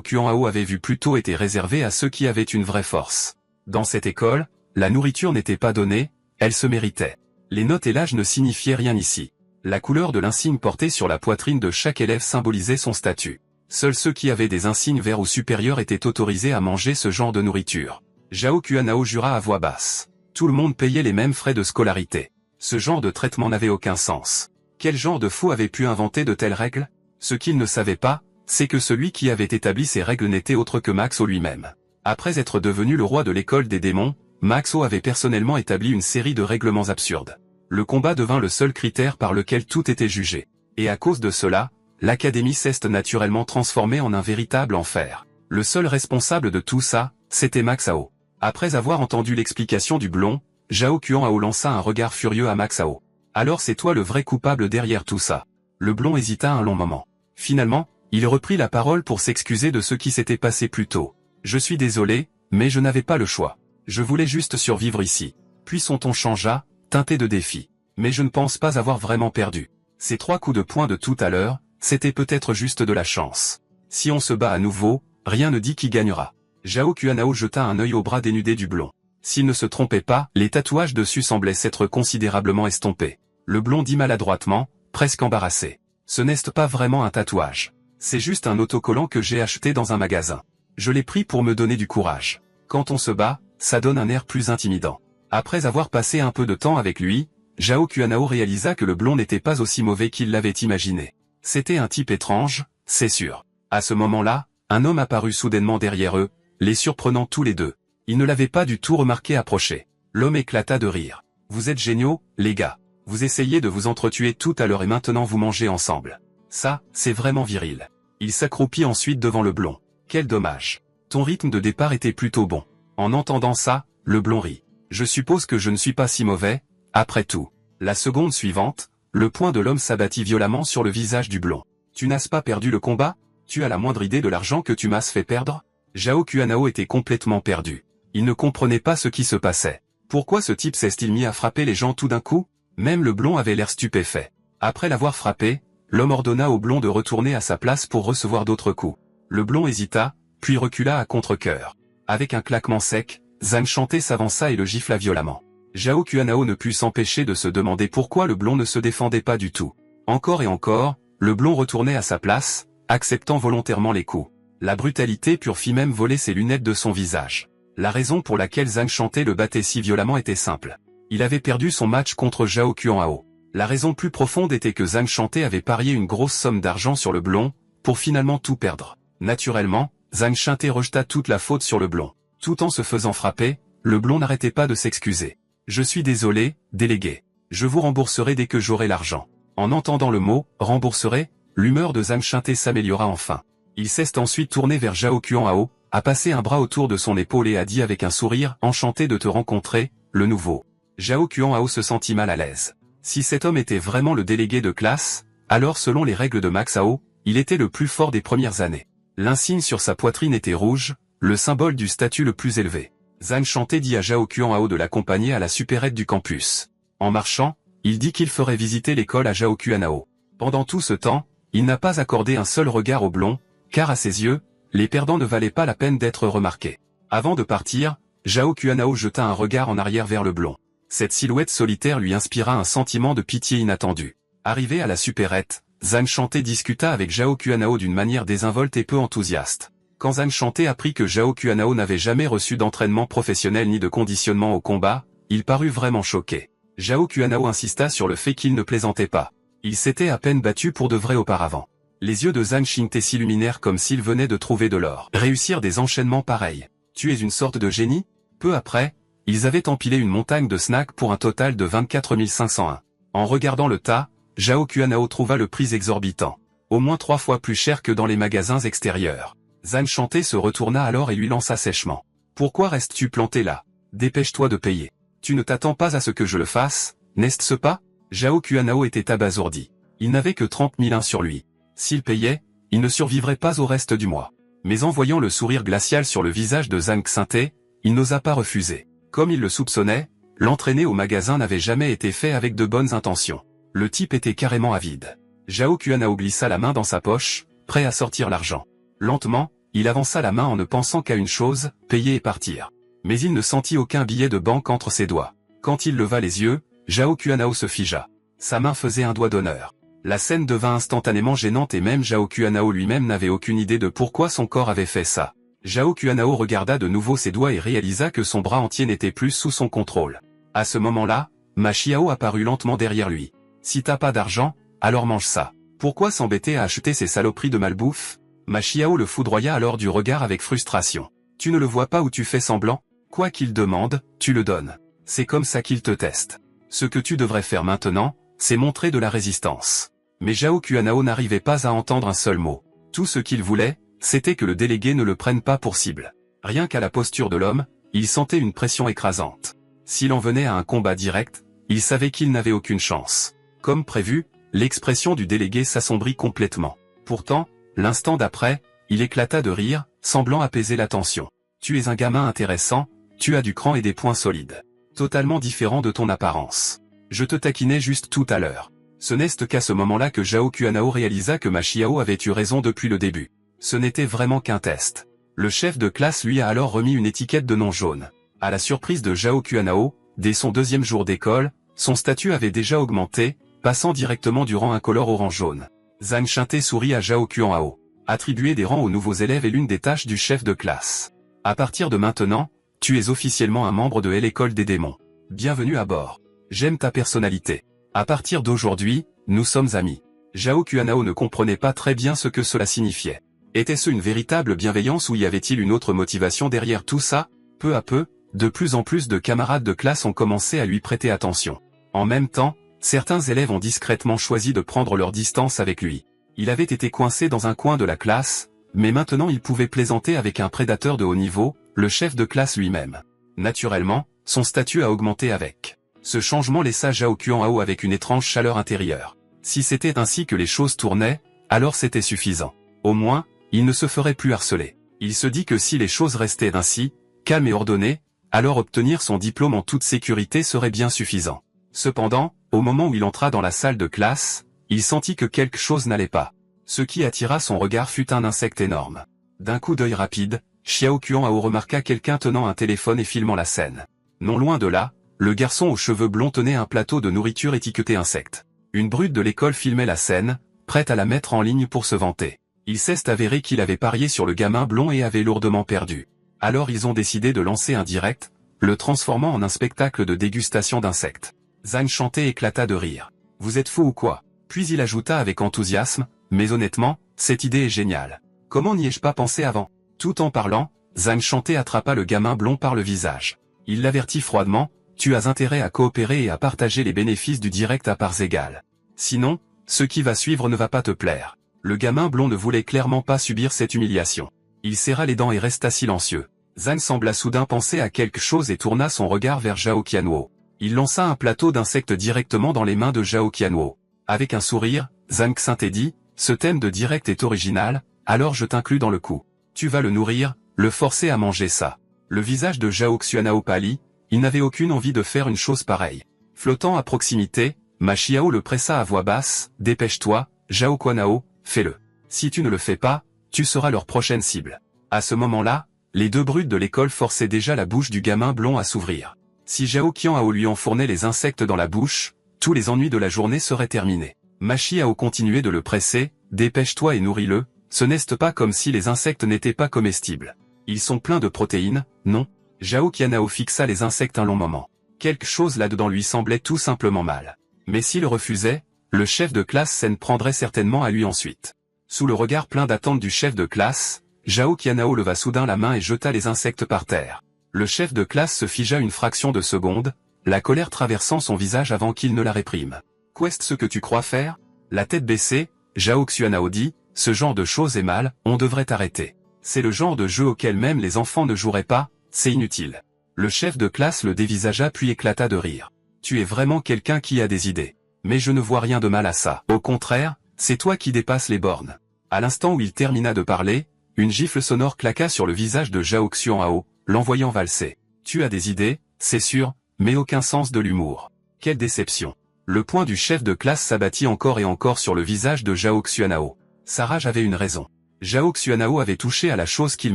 Qianhao avait vus plus tôt étaient réservés à ceux qui avaient une vraie force. Dans cette école, la nourriture n'était pas donnée, elle se méritait. Les notes et l'âge ne signifiaient rien ici. La couleur de l'insigne porté sur la poitrine de chaque élève symbolisait son statut. Seuls ceux qui avaient des insignes verts ou supérieurs étaient autorisés à manger ce genre de nourriture. Zhao Qianhao jura à voix basse. Tout le monde payait les mêmes frais de scolarité. Ce genre de traitement n'avait aucun sens. Quel genre de fou avait pu inventer de telles règles? Ce qu'il ne savait pas, c'est que celui qui avait établi ces règles n'était autre que Maxo lui-même. Après être devenu le roi de l'école des démons, Maxo avait personnellement établi une série de règlements absurdes. Le combat devint le seul critère par lequel tout était jugé. Et à cause de cela, l'académie s'est naturellement transformée en un véritable enfer. Le seul responsable de tout ça, c'était Maxao. Après avoir entendu l'explication du blond, Zhao Qianhao lança un regard furieux à Maxao. Alors c'est toi le vrai coupable derrière tout ça. Le blond hésita un long moment. Finalement, il reprit la parole pour s'excuser de ce qui s'était passé plus tôt. Je suis désolé, mais je n'avais pas le choix. Je voulais juste survivre ici. Puis son ton changea, teinté de défi. Mais je ne pense pas avoir vraiment perdu. Ces 3 coups de poing de tout à l'heure, c'était peut-être juste de la chance. Si on se bat à nouveau, rien ne dit qui gagnera. Zhao Qianhao jeta un œil au bras dénudé du blond. S'il ne se trompait pas, les tatouages dessus semblaient s'être considérablement estompés. Le blond dit maladroitement, presque embarrassé. Ce n'est pas vraiment un tatouage. C'est juste un autocollant que j'ai acheté dans un magasin. Je l'ai pris pour me donner du courage. Quand on se bat, ça donne un air plus intimidant. Après avoir passé un peu de temps avec lui, Zhao Qianhao réalisa que le blond n'était pas aussi mauvais qu'il l'avait imaginé. C'était un type étrange, c'est sûr. À ce moment-là, un homme apparut soudainement derrière eux, les surprenant tous les deux. Ils ne l'avaient pas du tout remarqué approcher. L'homme éclata de rire. Vous êtes géniaux, les gars. Vous essayez de vous entretuer tout à l'heure et maintenant vous mangez ensemble. Ça, c'est vraiment viril. Il s'accroupit ensuite devant le blond. Quel dommage. Ton rythme de départ était plutôt bon. En entendant ça, le blond rit. Je suppose que je ne suis pas si mauvais, après tout. La seconde suivante, le poing de l'homme s'abattit violemment sur le visage du blond. Tu n'as pas perdu le combat? Tu as la moindre idée de l'argent que tu m'as fait perdre? Zhao Qianhao était complètement perdu. Il ne comprenait pas ce qui se passait. Pourquoi ce type s'est-il mis à frapper les gens tout d'un coup? Même le blond avait l'air stupéfait. Après l'avoir frappé, l'homme ordonna au blond de retourner à sa place pour recevoir d'autres coups. Le blond hésita, puis recula à contre-cœur. Avec un claquement sec, Zhang Chanté s'avança et le gifla violemment. Zhao Qianhao ne put s'empêcher de se demander pourquoi le blond ne se défendait pas du tout. Encore et encore, le blond retournait à sa place, acceptant volontairement les coups. La brutalité pure fit même voler ses lunettes de son visage. La raison pour laquelle Zhang Chanté le battait si violemment était simple. Il avait perdu son match contre Zhao Qianhao. La raison plus profonde était que Zhang Chanté avait parié une grosse somme d'argent sur le blond, pour finalement tout perdre. Naturellement, Zhang Chanté rejeta toute la faute sur le blond. Tout en se faisant frapper, le blond n'arrêtait pas de s'excuser. Je suis désolé, délégué. Je vous rembourserai dès que j'aurai l'argent. En entendant le mot « rembourserai », l'humeur de Zhang Chanté s'améliora enfin. Il s'est ensuite tourné vers Zhao Qianhao, a passé un bras autour de son épaule et a dit avec un sourire « Enchanté de te rencontrer, le nouveau ». Zhao Qianhao se sentit mal à l'aise. Si cet homme était vraiment le délégué de classe, alors selon les règles de Maxao, il était le plus fort des premières années. L'insigne sur sa poitrine était rouge, le symbole du statut le plus élevé. Zhang Chanté dit à Zhao Qianhao de l'accompagner à la supérette du campus. En marchant, il dit qu'il ferait visiter l'école à Zhao Qianhao. Pendant tout ce temps, il n'a pas accordé un seul regard au blond, car à ses yeux, les perdants ne valaient pas la peine d'être remarqués. Avant de partir, Zhao Qianhao jeta un regard en arrière vers le blond. Cette silhouette solitaire lui inspira un sentiment de pitié inattendu. Arrivé à la supérette, Zhang Chanté discuta avec Zhao Qianhao d'une manière désinvolte et peu enthousiaste. Quand Zhang Chanté apprit que Zhao Qianhao n'avait jamais reçu d'entraînement professionnel ni de conditionnement au combat, il parut vraiment choqué. Zhao Qianhao insista sur le fait qu'il ne plaisantait pas. Il s'était à peine battu pour de vrai auparavant. Les yeux de Zhang Chanté s'illuminèrent comme s'il venait de trouver de l'or. Réussir des enchaînements pareils. Tu es une sorte de génie? Peu après, ils avaient empilé une montagne de snacks pour un total de 24 501. En regardant le tas, Zhao Qianhao trouva le prix exorbitant. Au moins 3 fois plus cher que dans les magasins extérieurs. Zhang Chanté se retourna alors et lui lança sèchement. Pourquoi restes-tu planté là? Dépêche-toi de payer. Tu ne t'attends pas à ce que je le fasse, n'est-ce pas? Zhao Qianhao était abasourdi. Il n'avait que 30 001 sur lui. S'il payait, il ne survivrait pas au reste du mois. Mais en voyant le sourire glacial sur le visage de Zhang Chanté, il n'osa pas refuser. Comme il le soupçonnait, l'entraîner au magasin n'avait jamais été fait avec de bonnes intentions. Le type était carrément avide. Zhao Qianhao glissa la main dans sa poche, prêt à sortir l'argent. Lentement, il avança la main en ne pensant qu'à une chose, payer et partir. Mais il ne sentit aucun billet de banque entre ses doigts. Quand il leva les yeux, Zhao Qianhao se figea. Sa main faisait un doigt d'honneur. La scène devint instantanément gênante et même Zhao Qianhao lui-même n'avait aucune idée de pourquoi son corps avait fait ça. Zhao Qianhao regarda de nouveau ses doigts et réalisa que son bras entier n'était plus sous son contrôle. À ce moment-là, Ma Xiao apparut lentement derrière lui. Si t'as pas d'argent, alors mange ça. Pourquoi s'embêter à acheter ces saloperies de malbouffe? Ma Xiao le foudroya alors du regard avec frustration. Tu ne le vois pas ou tu fais semblant? Quoi qu'il demande, tu le donnes. C'est comme ça qu'il te teste. Ce que tu devrais faire maintenant, c'est montrer de la résistance. Mais Zhao Qianhao n'arrivait pas à entendre un seul mot. Tout ce qu'il voulait, c'était que le délégué ne le prenne pas pour cible. Rien qu'à la posture de l'homme, il sentait une pression écrasante. S'il en venait à un combat direct, il savait qu'il n'avait aucune chance. Comme prévu, l'expression du délégué s'assombrit complètement. Pourtant, l'instant d'après, il éclata de rire, semblant apaiser la tension. Tu es un gamin intéressant, tu as du cran et des poings solides. Totalement différent de ton apparence. Je te taquinais juste tout à l'heure. Ce n'est qu'à ce moment-là que Zhao Qianhao réalisa que Ma Xiao avait eu raison depuis le début. Ce n'était vraiment qu'un test. Le chef de classe lui a alors remis une étiquette de nom jaune. À la surprise de Zhao Qianhao, dès son deuxième jour d'école, son statut avait déjà augmenté, passant directement du rang incolore au rang jaune. Zhang Shinté sourit à Zhao Qianhao. Attribuer des rangs aux nouveaux élèves est l'une des tâches du chef de classe. À partir de maintenant, tu es officiellement un membre de l'école des démons. Bienvenue à bord. J'aime ta personnalité. À partir d'aujourd'hui, nous sommes amis. Zhao Qianhao ne comprenait pas très bien ce que cela signifiait. Était-ce une véritable bienveillance ou y avait-il une autre motivation derrière tout ça? Peu à peu, de plus en plus de camarades de classe ont commencé à lui prêter attention. En même temps, certains élèves ont discrètement choisi de prendre leur distance avec lui. Il avait été coincé dans un coin de la classe, mais maintenant il pouvait plaisanter avec un prédateur de haut niveau, le chef de classe lui-même. Naturellement, son statut a augmenté avec. Ce changement laissa Zhao Qianhao avec une étrange chaleur intérieure. Si c'était ainsi que les choses tournaient, alors c'était suffisant. Au moins, il ne se ferait plus harceler. Il se dit que si les choses restaient ainsi, calmes et ordonnées, alors obtenir son diplôme en toute sécurité serait bien suffisant. Cependant, au moment où il entra dans la salle de classe, il sentit que quelque chose n'allait pas. Ce qui attira son regard fut un insecte énorme. D'un coup d'œil rapide, Zhao Qianhao remarqua quelqu'un tenant un téléphone et filmant la scène. Non loin de là, le garçon aux cheveux blonds tenait un plateau de nourriture étiqueté insectes. Une brute de l'école filmait la scène, prête à la mettre en ligne pour se vanter. Il s'est avéré qu'il avait parié sur le gamin blond et avait lourdement perdu. Alors ils ont décidé de lancer un direct, le transformant en un spectacle de dégustation d'insectes. Zhang Shinté éclata de rire. Vous êtes fou ou quoi? Puis il ajouta avec enthousiasme, mais honnêtement, cette idée est géniale. Comment n'y ai-je pas pensé avant? Tout en parlant, Zhang Shinté attrapa le gamin blond par le visage. Il l'avertit froidement, tu as intérêt à coopérer et à partager les bénéfices du direct à parts égales. Sinon, ce qui va suivre ne va pas te plaire. Le gamin blond ne voulait clairement pas subir cette humiliation. Il serra les dents et resta silencieux. Zhang sembla soudain penser à quelque chose et tourna son regard vers Zhao Qianhao. Il lança un plateau d'insectes directement dans les mains de Zhao Qianhao. Avec un sourire, Zhang Shinté dit, ce thème de direct est original, alors je t'inclus dans le coup. Tu vas le nourrir, le forcer à manger ça. Le visage de Zhao Qianhao pâlit, il n'avait aucune envie de faire une chose pareille. Flottant à proximité, Ma Xiao le pressa à voix basse, dépêche-toi, Zhao Qianhao, fais-le. Si tu ne le fais pas, tu seras leur prochaine cible. À ce moment-là, les deux brutes de l'école forçaient déjà la bouche du gamin blond à s'ouvrir. Si Zhao Qianhao lui enfournait les insectes dans la bouche, tous les ennuis de la journée seraient terminés. Ma Xiao continuait de le presser, dépêche-toi et nourris-le, ce n'est pas comme si les insectes n'étaient pas comestibles. Ils sont pleins de protéines, non? Zhao Qianhao fixa les insectes un long moment. Quelque chose là-dedans lui semblait tout simplement mal. Mais s'il refusait, le chef de classe s'en prendrait certainement à lui ensuite. Sous le regard plein d'attente du chef de classe, Zhao Qianhao leva soudain la main et jeta les insectes par terre. Le chef de classe se figea une fraction de seconde, la colère traversant son visage avant qu'il ne la réprime. Qu'est-ce ce que tu crois faire? La tête baissée, Zhao Qianhao dit, ce genre de choses est mal, on devrait arrêter. C'est le genre de jeu auquel même les enfants ne joueraient pas, c'est inutile. Le chef de classe le dévisagea puis éclata de rire. Tu es vraiment quelqu'un qui a des idées. Mais je ne vois rien de mal à ça. Au contraire, c'est toi qui dépasses les bornes. À l'instant où il termina de parler, une gifle sonore claqua sur le visage de Zhao Qianhao, l'envoyant valser. Tu as des idées, c'est sûr, mais aucun sens de l'humour. Quelle déception. Le poing du chef de classe s'abattit encore et encore sur le visage de Zhao Xuanao. Sa rage avait une raison. Zhao Xuanao avait touché à la chose qu'il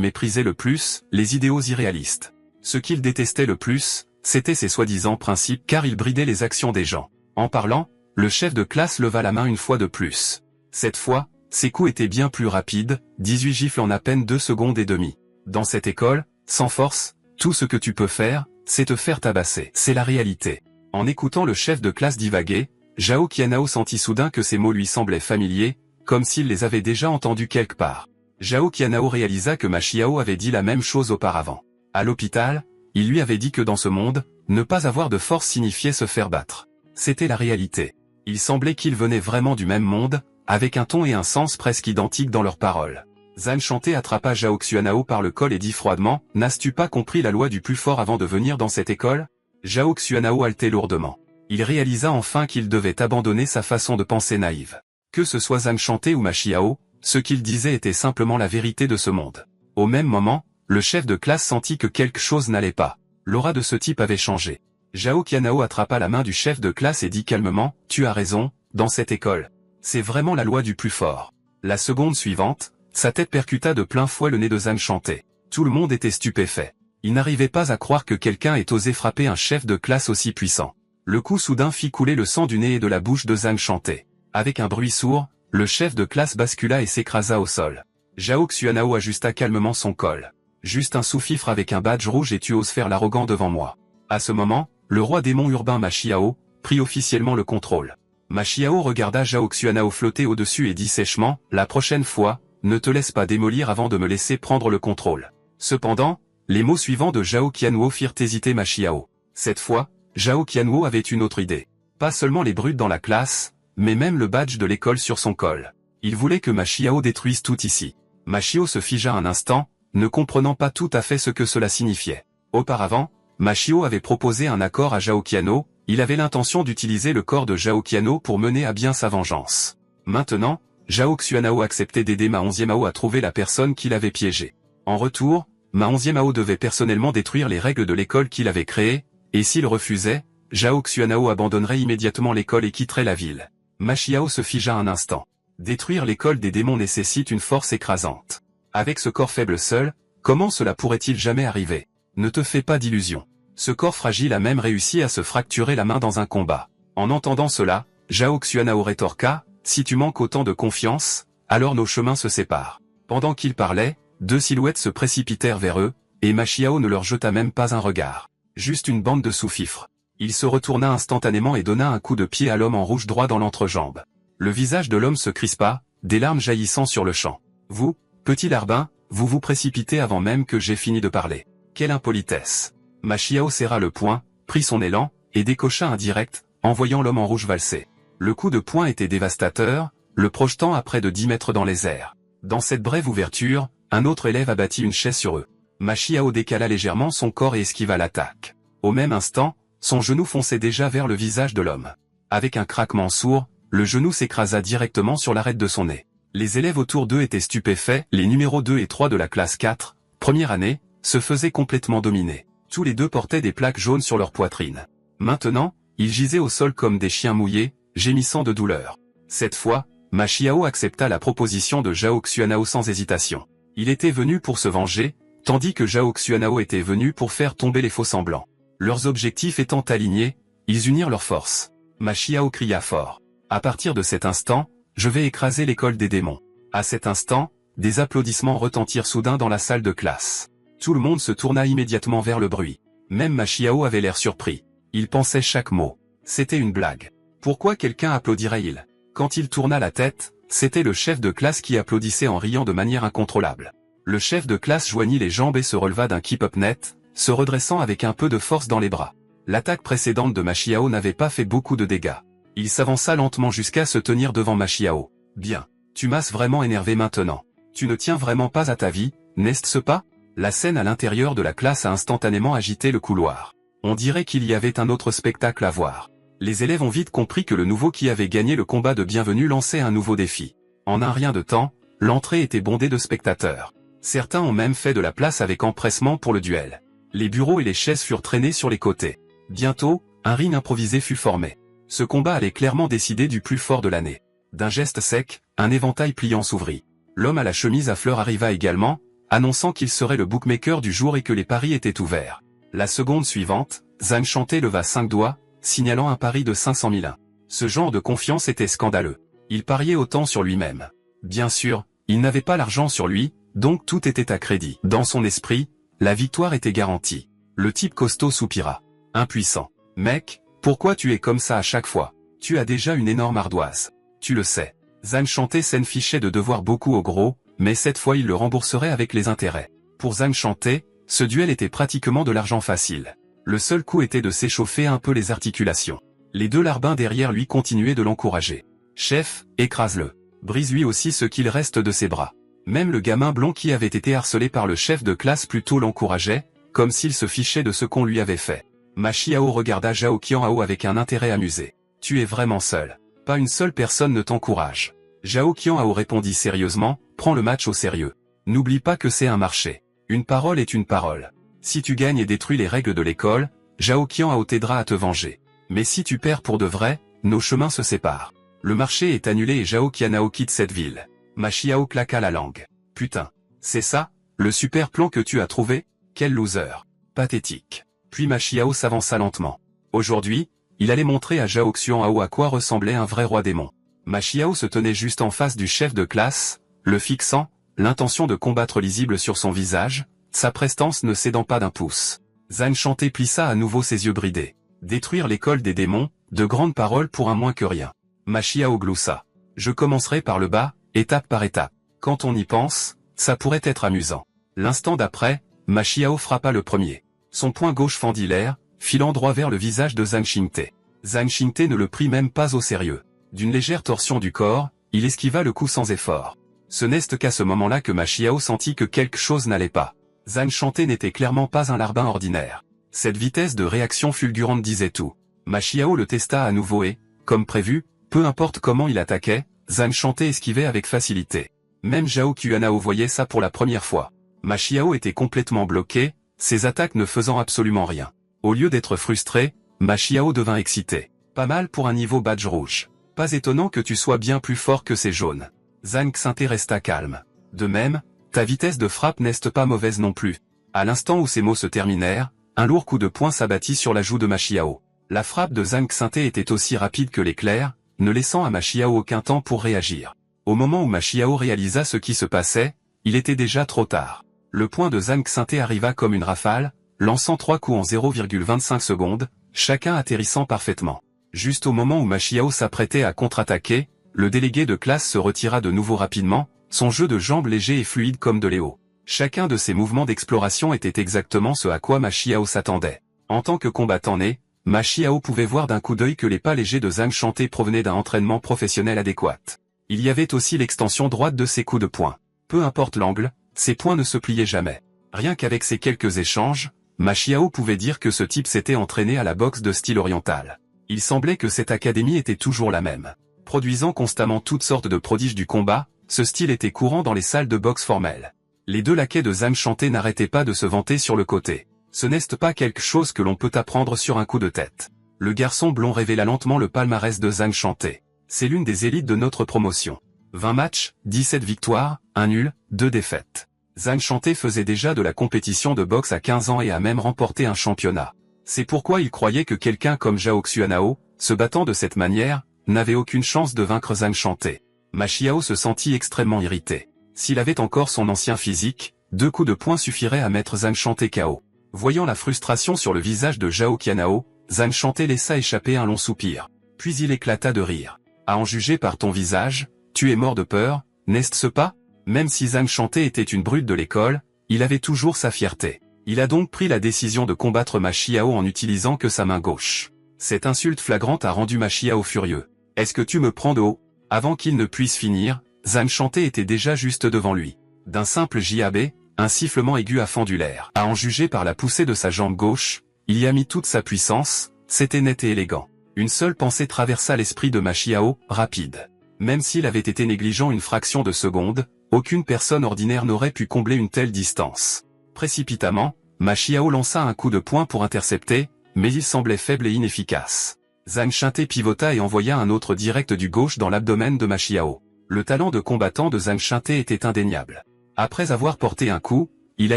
méprisait le plus, les idéaux irréalistes. Ce qu'il détestait le plus, c'était ses soi-disant principes car il bridait les actions des gens. En parlant, le chef de classe leva la main une fois de plus. Cette fois, ses coups étaient bien plus rapides, 18 gifles en à peine 2 secondes et demie. Dans cette école, sans force, tout ce que tu peux faire, c'est te faire tabasser. C'est la réalité. En écoutant le chef de classe divaguer, Zhao Qianao sentit soudain que ces mots lui semblaient familiers, comme s'il les avait déjà entendus quelque part. Zhao Qianao réalisa que Ma Xiao avait dit la même chose auparavant. À l'hôpital, il lui avait dit que dans ce monde, ne pas avoir de force signifiait se faire battre. C'était la réalité. Il semblait qu'ils venaient vraiment du même monde, avec un ton et un sens presque identiques dans leurs paroles. Zhang Shanté attrapa Zhao Xuanao par le col et dit froidement, « N'as-tu pas compris la loi du plus fort avant de venir dans cette école ?» Zhao Xuanao haletait lourdement. Il réalisa enfin qu'il devait abandonner sa façon de penser naïve. Que ce soit Zhang Shanté ou Ma Xiao, ce qu'il disait était simplement la vérité de ce monde. Au même moment, le chef de classe sentit que quelque chose n'allait pas. L'aura de ce type avait changé. Zhao Qianao attrapa la main du chef de classe et dit calmement, « Tu as raison, dans cette école. C'est vraiment la loi du plus fort. » La seconde suivante, sa tête percuta de plein fouet le nez de Zhang Shanté. Tout le monde était stupéfait. Il n'arrivait pas à croire que quelqu'un ait osé frapper un chef de classe aussi puissant. Le coup soudain fit couler le sang du nez et de la bouche de Zhang Shanté. Avec un bruit sourd, le chef de classe bascula et s'écrasa au sol. Zhao Xuanao ajusta calmement son col. Juste un sous-fifre avec un badge rouge et tu oses faire l'arrogant devant moi. À ce moment, le roi démon urbain Ma Xiao prit officiellement le contrôle. Ma Xiao regarda Zhao Xuanao flotter au-dessus et dit sèchement, « La prochaine fois, ne te laisse pas démolir avant de me laisser prendre le contrôle. » Cependant, les mots suivants de Zhao Qianwo firent hésiter Ma Xiao. Cette fois, Zhao Qianwo avait une autre idée. Pas seulement les brutes dans la classe, mais même le badge de l'école sur son col. Il voulait que Ma Xiao détruise tout ici. Ma Xiao se figea un instant, ne comprenant pas tout à fait ce que cela signifiait. Auparavant, Ma Xiao avait proposé un accord à Zhao Qianwo, il avait l'intention d'utiliser le corps de Zhao Qianwo pour mener à bien sa vengeance. Maintenant, Zhao Xuanao acceptait d'aider Ma 11e Ao à trouver la personne qui l'avait piégé. En retour, Ma 11e Ao devait personnellement détruire les règles de l'école qu'il avait créée, et s'il refusait, Zhao Xuanao abandonnerait immédiatement l'école et quitterait la ville. Ma Xiao se figea un instant. Détruire l'école des démons nécessite une force écrasante. Avec ce corps faible seul, comment cela pourrait-il jamais arriver? Ne te fais pas d'illusions. Ce corps fragile a même réussi à se fracturer la main dans un combat. En entendant cela, Zhao Xuanao rétorqua, « Si tu manques autant de confiance, alors nos chemins se séparent. » Pendant qu'il parlait, 2 silhouettes se précipitèrent vers eux, et Ma Xiao ne leur jeta même pas un regard. Juste une bande de sous-fifres. Il se retourna instantanément et donna un coup de pied à l'homme en rouge droit dans l'entrejambe. Le visage de l'homme se crispa, des larmes jaillissant sur le champ. « Vous, petit larbin, vous vous précipitez avant même que j'aie fini de parler. Quelle impolitesse !» Ma Xiao serra le poing, prit son élan, et décocha un direct, envoyant l'homme en rouge valser. Le coup de poing était dévastateur, le projetant à près de 10 mètres dans les airs. Dans cette brève ouverture, un autre élève abattit une chaise sur eux. Ma Xiao décala légèrement son corps et esquiva l'attaque. Au même instant, son genou fonçait déjà vers le visage de l'homme. Avec un craquement sourd, le genou s'écrasa directement sur l'arête de son nez. Les élèves autour d'eux étaient stupéfaits, les numéros 2 et 3 de la classe 4, première année, se faisaient complètement dominer. Tous les deux portaient des plaques jaunes sur leur poitrine. Maintenant, ils gisaient au sol comme des chiens mouillés, gémissant de douleur. Cette fois, Ma Xiao accepta la proposition de Zhao Xuanao sans hésitation. Il était venu pour se venger, tandis que Zhao Xuanao était venu pour faire tomber les faux-semblants. Leurs objectifs étant alignés, ils unirent leurs forces. Ma Xiao cria fort. À partir de cet instant, je vais écraser l'école des démons. À cet instant, des applaudissements retentirent soudain dans la salle de classe. Tout le monde se tourna immédiatement vers le bruit. Même Ma Xiao avait l'air surpris. Il pensait chaque mot. C'était une blague. Pourquoi quelqu'un applaudirait-il? Quand il tourna la tête, c'était le chef de classe qui applaudissait en riant de manière incontrôlable. Le chef de classe joignit les jambes et se releva d'un keep-up net, se redressant avec un peu de force dans les bras. L'attaque précédente de Ma Xiao n'avait pas fait beaucoup de dégâts. Il s'avança lentement jusqu'à se tenir devant Ma Xiao. « Bien. Tu m'as vraiment énervé maintenant. Tu ne tiens vraiment pas à ta vie, n'est-ce pas ?» La scène à l'intérieur de la classe a instantanément agité le couloir. On dirait qu'il y avait un autre spectacle à voir. Les élèves ont vite compris que le nouveau qui avait gagné le combat de bienvenue lançait un nouveau défi. En un rien de temps, l'entrée était bondée de spectateurs. Certains ont même fait de la place avec empressement pour le duel. Les bureaux et les chaises furent traînés sur les côtés. Bientôt, un ring improvisé fut formé. Ce combat allait clairement décider du plus fort de l'année. D'un geste sec, un éventail pliant s'ouvrit. L'homme à la chemise à fleurs arriva également, annonçant qu'il serait le bookmaker du jour et que les paris étaient ouverts. La seconde suivante, Zhang Shanté leva 5 doigts, signalant un pari de 500 000 1. Ce genre de confiance était scandaleux. Il pariait autant sur lui-même. Bien sûr, il n'avait pas l'argent sur lui, donc tout était à crédit. Dans son esprit, la victoire était garantie. Le type costaud soupira. Impuissant. Mec, pourquoi tu es comme ça à chaque fois? Tu as déjà une énorme ardoise. Tu le sais. Zhang Shanté s'en fichait de devoir beaucoup au gros, mais cette fois il le rembourserait avec les intérêts. Pour Zhang Shanté, ce duel était pratiquement de l'argent facile. Le seul coup était de s'échauffer un peu les articulations. Les deux larbins derrière lui continuaient de l'encourager. Chef, écrase-le. Brise lui aussi ce qu'il reste de ses bras. Même le gamin blond qui avait été harcelé par le chef de classe plus tôt l'encourageait, comme s'il se fichait de ce qu'on lui avait fait. Ma Xiao regarda Zhao Qianhao avec un intérêt amusé. Tu es vraiment seul. Pas une seule personne ne t'encourage. Zhao Qianhao répondit sérieusement, prends le match au sérieux. N'oublie pas que c'est un marché. Une parole est une parole. Si tu gagnes et détruis les règles de l'école, Zhao Qianhao t'aidera à te venger. Mais si tu perds pour de vrai, nos chemins se séparent. Le marché est annulé et Zhao Qianhao quitte cette ville. Ma Xiao claqua la langue. Putain. C'est ça, le super plan que tu as trouvé? Quel loser. Pathétique. Puis Ma Xiao s'avança lentement. Aujourd'hui, il allait montrer à Zhao Qianhao à quoi ressemblait un vrai roi démon. Ma Xiao se tenait juste en face du chef de classe, le fixant, l'intention de combattre lisible sur son visage, sa prestance ne cédant pas d'un pouce. Zhang Shanté plissa à nouveau ses yeux bridés. Détruire l'école des démons, de grandes paroles pour un moins que rien. Ma Xiao gloussa. Je commencerai par le bas, étape par étape. Quand on y pense, ça pourrait être amusant. L'instant d'après, Ma Xiao frappa le premier. Son poing gauche fendit l'air, filant droit vers le visage de Zhang Xingté. Zhang Xingté ne le prit même pas au sérieux. D'une légère torsion du corps, il esquiva le coup sans effort. Ce n'est qu'à ce moment-là que Ma Xiao sentit que quelque chose n'allait pas. Zhang Shanté n'était clairement pas un larbin ordinaire. Cette vitesse de réaction fulgurante disait tout. Ma Xiao le testa à nouveau et, comme prévu, peu importe comment il attaquait, Zhang Shanté esquivait avec facilité. Même Zhao Qianhao voyait ça pour la première fois. Ma Xiao était complètement bloqué, ses attaques ne faisant absolument rien. Au lieu d'être frustré, Ma Xiao devint excité. Pas mal pour un niveau badge rouge. Pas étonnant que tu sois bien plus fort que ces jaunes. Zhang Xingté resta calme. De même, ta vitesse de frappe n'est pas mauvaise non plus. À l'instant où ces mots se terminèrent, un lourd coup de poing s'abattit sur la joue de Ma Xiao. La frappe de Zhang Xingté était aussi rapide que l'éclair, ne laissant à Ma Xiao aucun temps pour réagir. Au moment où Ma Xiao réalisa ce qui se passait, il était déjà trop tard. Le poing de Zhang Xingté arriva comme une rafale, lançant 3 coups en 0,25 secondes, chacun atterrissant parfaitement. Juste au moment où Ma Xiao s'apprêtait à contre-attaquer, le délégué de classe se retira de nouveau rapidement, son jeu de jambes léger et fluide comme de Léo. Chacun de ces mouvements d'exploration était exactement ce à quoi Ma Xiao s'attendait. En tant que combattant né, Ma Xiao pouvait voir d'un coup d'œil que les pas légers de Zhang Shanté provenaient d'un entraînement professionnel adéquat. Il y avait aussi l'extension droite de ses coups de poing. Peu importe l'angle, ses poings ne se pliaient jamais. Rien qu'avec ces quelques échanges, Ma Xiao pouvait dire que ce type s'était entraîné à la boxe de style oriental. Il semblait que cette académie était toujours la même. Produisant constamment toutes sortes de prodiges du combat, ce style était courant dans les salles de boxe formelles. Les deux laquais de Zhang Shanté n'arrêtaient pas de se vanter sur le côté. Ce n'est pas quelque chose que l'on peut apprendre sur un coup de tête. Le garçon blond révéla lentement le palmarès de Zhang Shanté. C'est l'une des élites de notre promotion. 20 matchs, 17 victoires, 1 nul, 2 défaites. Zhang Shanté faisait déjà de la compétition de boxe à 15 ans et a même remporté un championnat. C'est pourquoi il croyait que quelqu'un comme Zhao Qianhao, se battant de cette manière, n'avait aucune chance de vaincre Zhang Shanté. Ma Xiao se sentit extrêmement irrité. S'il avait encore son ancien physique, 2 coups de poing suffiraient à mettre Zhang Shanté KO. Voyant la frustration sur le visage de Zhao Qianhao, Zhang Shanté laissa échapper un long soupir. Puis il éclata de rire. À en juger par ton visage, tu es mort de peur, n'est-ce pas? Même si Zhang Shanté était une brute de l'école, il avait toujours sa fierté. Il a donc pris la décision de combattre Ma Xiao en n'utilisant que sa main gauche. Cette insulte flagrante a rendu Ma Xiao furieux. Est-ce que tu me prends de haut? Avant qu'il ne puisse finir, Zhang Shanté était déjà juste devant lui. D'un simple jab, un sifflement aigu a fendu l'air. À en juger par la poussée de sa jambe gauche, il y a mis toute sa puissance, c'était net et élégant. Une seule pensée traversa l'esprit de Ma Xiao, rapide. Même s'il avait été négligent une fraction de seconde, aucune personne ordinaire n'aurait pu combler une telle distance. Précipitamment, Ma Xiao lança un coup de poing pour intercepter, mais il semblait faible et inefficace. Zhang Shinté pivota et envoya un autre direct du gauche dans l'abdomen de Ma Xiao. Le talent de combattant de Zhang Shinté était indéniable. Après avoir porté un coup, il a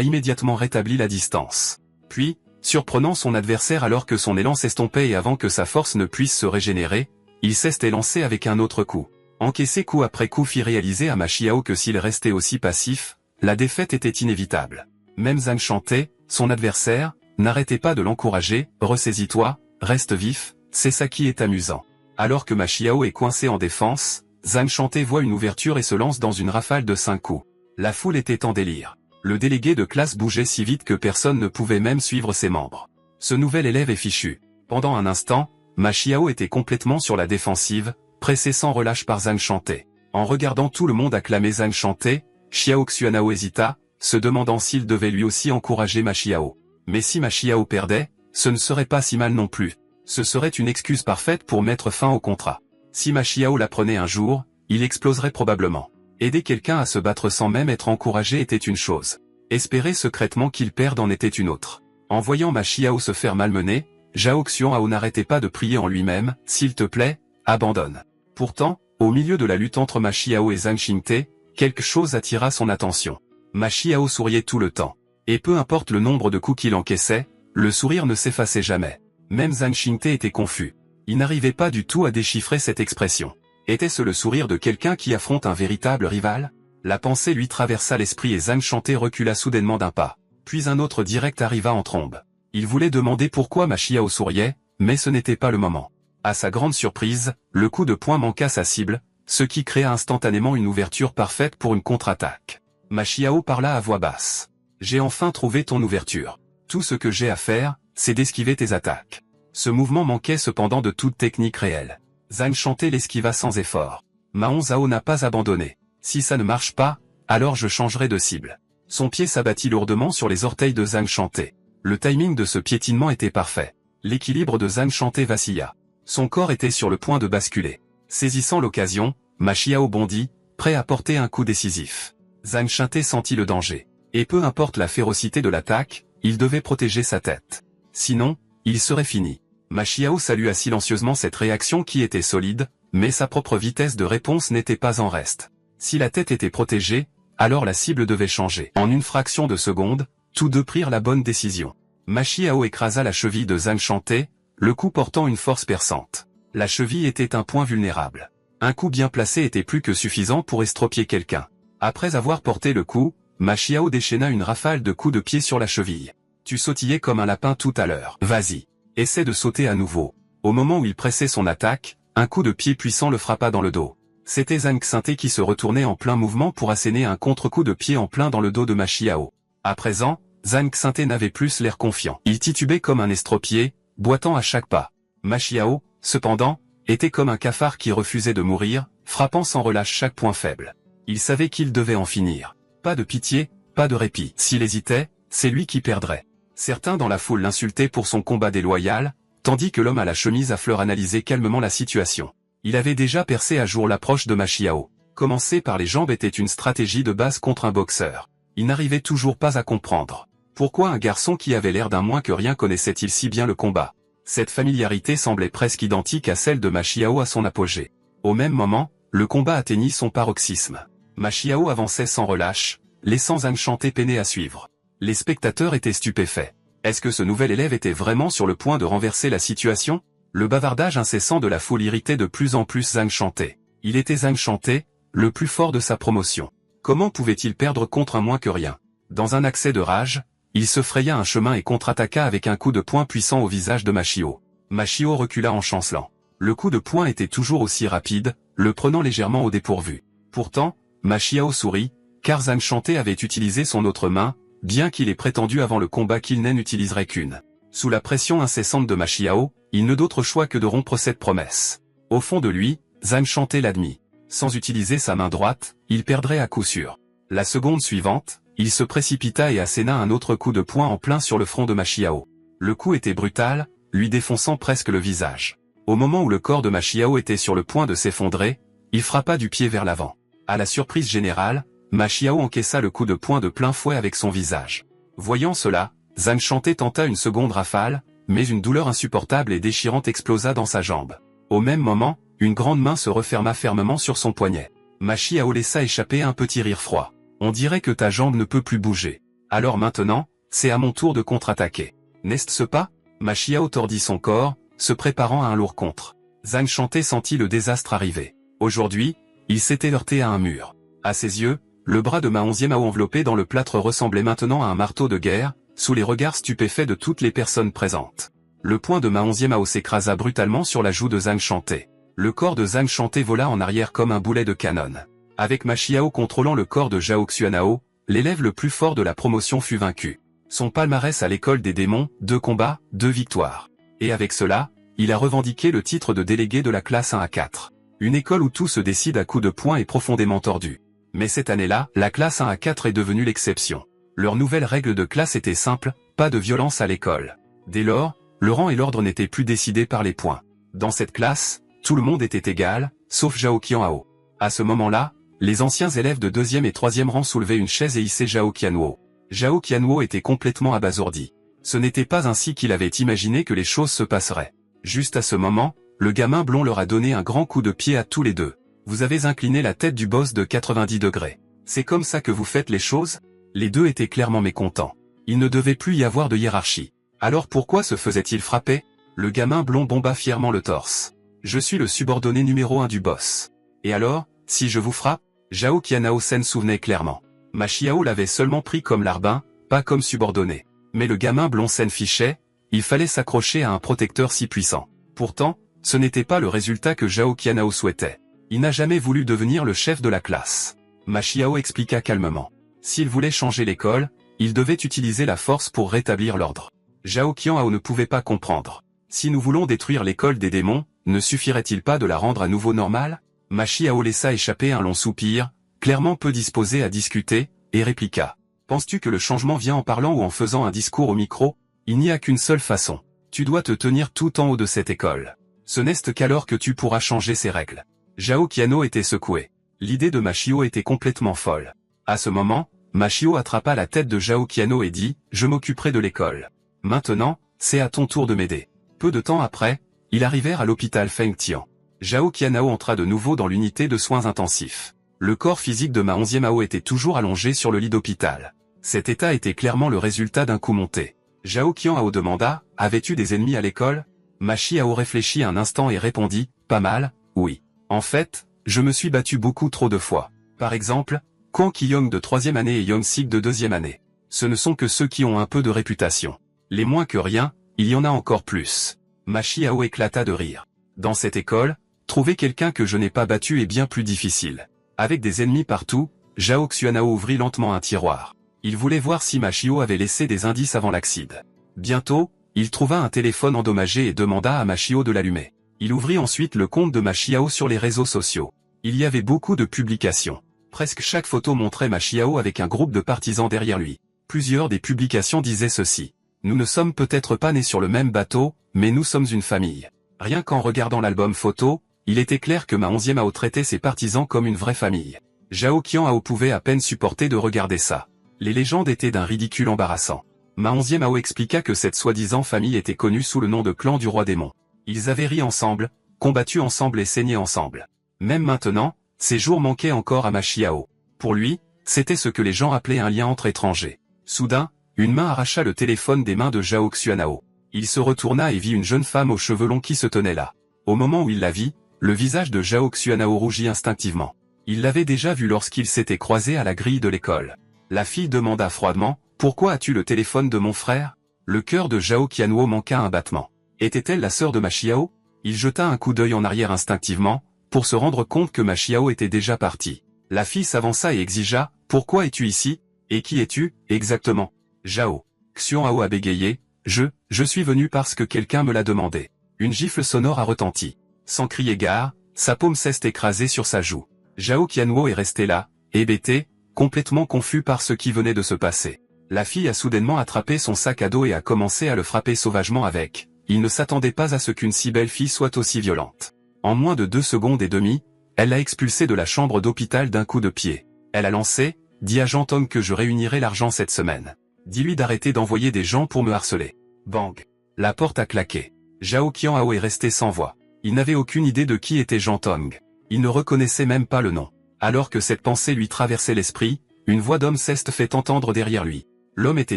immédiatement rétabli la distance. Puis, surprenant son adversaire alors que son élan s'estompait et avant que sa force ne puisse se régénérer, il s'est élancé avec un autre coup. Encaissé coup après coup fit réaliser à Ma Xiao que s'il restait aussi passif, la défaite était inévitable. Même Zhang Shinté, son adversaire, n'arrêtait pas de l'encourager, « Ressaisis-toi, reste vif, c'est ça qui est amusant ». Alors que Ma Xiao est coincé en défense, Zhang Shinté voit une ouverture et se lance dans une rafale de 5 coups. La foule était en délire. Le délégué de classe bougeait si vite que personne ne pouvait même suivre ses membres. Ce nouvel élève est fichu. Pendant un instant, Ma Xiao était complètement sur la défensive, pressé sans relâche par Zhang Shinté. En regardant tout le monde acclamer Zhang Shinté, Xiao Xuanao hésita, se demandant s'il devait lui aussi encourager Ma Xiao. Mais si Ma Xiao perdait, ce ne serait pas si mal non plus. Ce serait une excuse parfaite pour mettre fin au contrat. Si Ma Xiao l'apprenait un jour, il exploserait probablement. Aider quelqu'un à se battre sans même être encouragé était une chose. Espérer secrètement qu'il perde en était une autre. En voyant Ma Xiao se faire malmener, Zhao Xuanao n'arrêtait pas de prier en lui-même, « S'il te plaît, abandonne ». Pourtant, au milieu de la lutte entre Ma Xiao et Zhang Shinté, quelque chose attira son attention. Ma Xiao souriait tout le temps. Et peu importe le nombre de coups qu'il encaissait, le sourire ne s'effaçait jamais. Même Zhang Shinté était confus. Il n'arrivait pas du tout à déchiffrer cette expression. Était-ce le sourire de quelqu'un qui affronte un véritable rival? La pensée lui traversa l'esprit et Zhang Shinté recula soudainement d'un pas. Puis un autre direct arriva en trombe. Il voulait demander pourquoi Ma Xiao souriait, mais ce n'était pas le moment. À sa grande surprise, le coup de poing manqua sa cible, ce qui créa instantanément une ouverture parfaite pour une contre-attaque. Ma Xiao parla à voix basse. « J'ai enfin trouvé ton ouverture. Tout ce que j'ai à faire, c'est d'esquiver tes attaques. » Ce mouvement manquait cependant de toute technique réelle. Zhang Shinté l'esquiva sans effort. Ma Zhao n'a pas abandonné. Si ça ne marche pas, alors je changerai de cible. Son pied s'abattit lourdement sur les orteils de Zhang Shinté. Le timing de ce piétinement était parfait. L'équilibre de Zhang Shinté vacilla. Son corps était sur le point de basculer. Saisissant l'occasion, Ma Xiao bondit, prêt à porter un coup décisif. Zhang Shinté sentit le danger. Et peu importe la férocité de l'attaque, il devait protéger sa tête. Sinon, il serait fini. Ma Xiao salua silencieusement cette réaction qui était solide, mais sa propre vitesse de réponse n'était pas en reste. Si la tête était protégée, alors la cible devait changer. En une fraction de seconde, tous deux prirent la bonne décision. Ma Xiao écrasa la cheville de Zhang Shinté, le coup portant une force perçante. La cheville était un point vulnérable. Un coup bien placé était plus que suffisant pour estropier quelqu'un. Après avoir porté le coup, Ma Xiao déchaîna une rafale de coups de pied sur la cheville. Tu sautillais comme un lapin tout à l'heure. Vas-y. Essaie de sauter à nouveau. Au moment où il pressait son attaque, un coup de pied puissant le frappa dans le dos. C'était Zhang Shinté qui se retournait en plein mouvement pour asséner un contre-coup de pied en plein dans le dos de Ma Xiao. À présent, Zhang Shinté n'avait plus l'air confiant. Il titubait comme un estropié, boitant à chaque pas. Ma Xiao, cependant, était comme un cafard qui refusait de mourir, frappant sans relâche chaque point faible. Il savait qu'il devait en finir. Pas de pitié, pas de répit. S'il hésitait, c'est lui qui perdrait. Certains dans la foule l'insultaient pour son combat déloyal, tandis que l'homme à la chemise à fleurs analysait calmement la situation. Il avait déjà percé à jour l'approche de Ma Xiao. Commencer par les jambes était une stratégie de base contre un boxeur. Il n'arrivait toujours pas à comprendre. Pourquoi un garçon qui avait l'air d'un moins que rien connaissait-il si bien le combat? Cette familiarité semblait presque identique à celle de Ma Xiao à son apogée. Au même moment, le combat atteignit son paroxysme. Ma Xiao avançait sans relâche, laissant Zhang Shinté peiner à suivre. Les spectateurs étaient stupéfaits. Est-ce que ce nouvel élève était vraiment sur le point de renverser la situation? Le bavardage incessant de la foule irritait de plus en plus Zhang Shinté. Il était Zhang Shinté, le plus fort de sa promotion. Comment pouvait-il perdre contre un moins que rien? Dans un accès de rage, il se fraya un chemin et contre-attaqua avec un coup de poing puissant au visage de Ma Xiao. Ma Xiao recula en chancelant. Le coup de poing était toujours aussi rapide, le prenant légèrement au dépourvu. Pourtant, Ma Xiao sourit, car Zhang Shinté avait utilisé son autre main, bien qu'il ait prétendu avant le combat qu'il n'utiliserait qu'une. Sous la pression incessante de Ma Xiao, il n'eut d'autre choix que de rompre cette promesse. Au fond de lui, Zhang Shinté l'admit. Sans utiliser sa main droite, il perdrait à coup sûr. La seconde suivante, il se précipita et asséna un autre coup de poing en plein sur le front de Ma Xiao. Le coup était brutal, lui défonçant presque le visage. Au moment où le corps de Ma Xiao était sur le point de s'effondrer, il frappa du pied vers l'avant. À la surprise générale, Ma Xiao encaissa le coup de poing de plein fouet avec son visage. Voyant cela, Zhang Shinté tenta une seconde rafale, mais une douleur insupportable et déchirante explosa dans sa jambe. Au même moment, une grande main se referma fermement sur son poignet. Ma Chiao laissa échapper un petit rire froid. On dirait que ta jambe ne peut plus bouger. Alors maintenant, c'est à mon tour de contre-attaquer. N'est-ce pas? Ma Chiao tordit son corps, se préparant à un lourd contre. Zhang Shanté sentit le désastre arriver. Aujourd'hui, il s'était heurté à un mur. À ses yeux, le bras de Ma 11e Mao enveloppé dans le plâtre ressemblait maintenant à un marteau de guerre, sous les regards stupéfaits de toutes les personnes présentes. Le poing de Ma 11e Mao s'écrasa brutalement sur la joue de Zhang Shanté. Le corps de Zhang Shanté vola en arrière comme un boulet de canon. Avec Ma Chiao contrôlant le corps de Zhao Xuanao, l'élève le plus fort de la promotion fut vaincu. Son palmarès à l'école des démons, 2 combats, 2 victoires. Et avec cela, il a revendiqué le titre de délégué de la classe 1 à 4. Une école où tout se décide à coups de poing est profondément tordu. Mais cette année-là, la classe 1 à 4 est devenue l'exception. Leur nouvelle règle de classe était simple, pas de violence à l'école. Dès lors, le rang et l'ordre n'étaient plus décidés par les points. Dans cette classe, tout le monde était égal, sauf Zhao Qianhao. À ce moment-là, les anciens élèves de 2e et 3e rang soulevaient une chaise et hissaient Zhao Qianhao. Zhao Qianhao était complètement abasourdi. Ce n'était pas ainsi qu'il avait imaginé que les choses se passeraient. Juste à ce moment, le gamin blond leur a donné un grand coup de pied à tous les deux. Vous avez incliné la tête du boss de 90 degrés. C'est comme ça que vous faites les choses? Les deux étaient clairement mécontents. Il ne devait plus y avoir de hiérarchie. Alors pourquoi se faisait-il frapper? Le gamin blond bomba fièrement le torse. Je suis le subordonné numéro 1 du boss. Et alors, si je vous frappe? Zhao Qianhao s'en souvenait clairement. Ma Chiao l'avait seulement pris comme larbin, pas comme subordonné. Mais le gamin blond s'en fichait, il fallait s'accrocher à un protecteur si puissant. Pourtant, ce n'était pas le résultat que Zhao Qianhao souhaitait. Il n'a jamais voulu devenir le chef de la classe. Ma Chiao expliqua calmement. S'il voulait changer l'école, il devait utiliser la force pour rétablir l'ordre. Zhao Qianhao ne pouvait pas comprendre. Si nous voulons détruire l'école des démons, ne suffirait-il pas de la rendre à nouveau normale? Ma Chiao laissa échapper un long soupir, clairement peu disposé à discuter, et répliqua. Penses-tu que le changement vient en parlant ou en faisant un discours au micro? Il n'y a qu'une seule façon. Tu dois te tenir tout en haut de cette école. Ce n'est qu'alors que tu pourras changer ces règles. Zhao Qianhao était secoué. L'idée de Ma Chiao était complètement folle. À ce moment, Ma Chiao attrapa la tête de Zhao Qianhao et dit, je m'occuperai de l'école. Maintenant, c'est à ton tour de m'aider. Peu de temps après, ils arrivèrent à l'hôpital Fengtian. Zhao Qianhao entra de nouveau dans l'unité de soins intensifs. Le corps physique de Ma 11e Mao était toujours allongé sur le lit d'hôpital. Cet état était clairement le résultat d'un coup monté. Zhao Qianhao demanda, avais-tu des ennemis à l'école? Ma Chiao réfléchit un instant et répondit, pas mal, oui. En fait, je me suis battu beaucoup trop de fois. Par exemple, Kwang Qiyong de 3e année et Yong Sik de 2e année. Ce ne sont que ceux qui ont un peu de réputation. Les moins que rien, il y en a encore plus. Ma Chiao éclata de rire. Dans cette école, trouver quelqu'un que je n'ai pas battu est bien plus difficile. Avec des ennemis partout, Zhao Xuanao ouvrit lentement un tiroir. Il voulait voir si Ma Chiao avait laissé des indices avant l'accident. Bientôt, il trouva un téléphone endommagé et demanda à Ma Chiao de l'allumer. Il ouvrit ensuite le compte de Ma Chiao sur les réseaux sociaux. Il y avait beaucoup de publications. Presque chaque photo montrait Ma Chiao avec un groupe de partisans derrière lui. Plusieurs des publications disaient ceci. Nous ne sommes peut-être pas nés sur le même bateau, mais nous sommes une famille. Rien qu'en regardant l'album photo, il était clair que Ma 11e Mao traitait ses partisans comme une vraie famille. Zhao Qianhao pouvait à peine supporter de regarder ça. Les légendes étaient d'un ridicule embarrassant. Ma 11e Mao expliqua que cette soi-disant famille était connue sous le nom de clan du roi démon. Ils avaient ri ensemble, combattu ensemble et saigné ensemble. Même maintenant, ces jours manquaient encore à Ma Chiao. Pour lui, c'était ce que les gens appelaient un lien entre étrangers. Soudain, une main arracha le téléphone des mains de Zhao Xuanao. Il se retourna et vit une jeune femme aux cheveux longs qui se tenait là. Au moment où il la vit, le visage de Zhao Xuanao rougit instinctivement. Il l'avait déjà vu lorsqu'il s'était croisé à la grille de l'école. La fille demanda froidement, « Pourquoi as-tu le téléphone de mon frère ?» Le cœur de Zhao Qianhao manqua un battement. Était-elle la sœur de Ma Chiao? Il jeta un coup d'œil en arrière instinctivement, pour se rendre compte que Ma Chiao était déjà partie. La fille s'avança et exigea, « Pourquoi es-tu ici? Et qui es-tu, exactement ?» Zhao Xuanao a bégayé, « Je suis venu parce que quelqu'un me l'a demandé. » Une gifle sonore a retenti. Sans crier gare, sa paume s'est écrasée sur sa joue. Zhao Qianhao est resté là, hébété, complètement confus par ce qui venait de se passer. La fille a soudainement attrapé son sac à dos et a commencé à le frapper sauvagement avec. Il ne s'attendait pas à ce qu'une si belle fille soit aussi violente. En moins de 2 secondes et demie, elle l'a expulsé de la chambre d'hôpital d'un coup de pied. Elle a lancé, « Dis à Jean Tong que je réunirai l'argent cette semaine. Dis-lui d'arrêter d'envoyer des gens pour me harceler. » Bang. La porte a claqué. Zhao Qianhao est resté sans voix. Il n'avait aucune idée de qui était Zhang Tong. Il ne reconnaissait même pas le nom. Alors que cette pensée lui traversait l'esprit, une voix d'homme s'est fait entendre derrière lui. L'homme était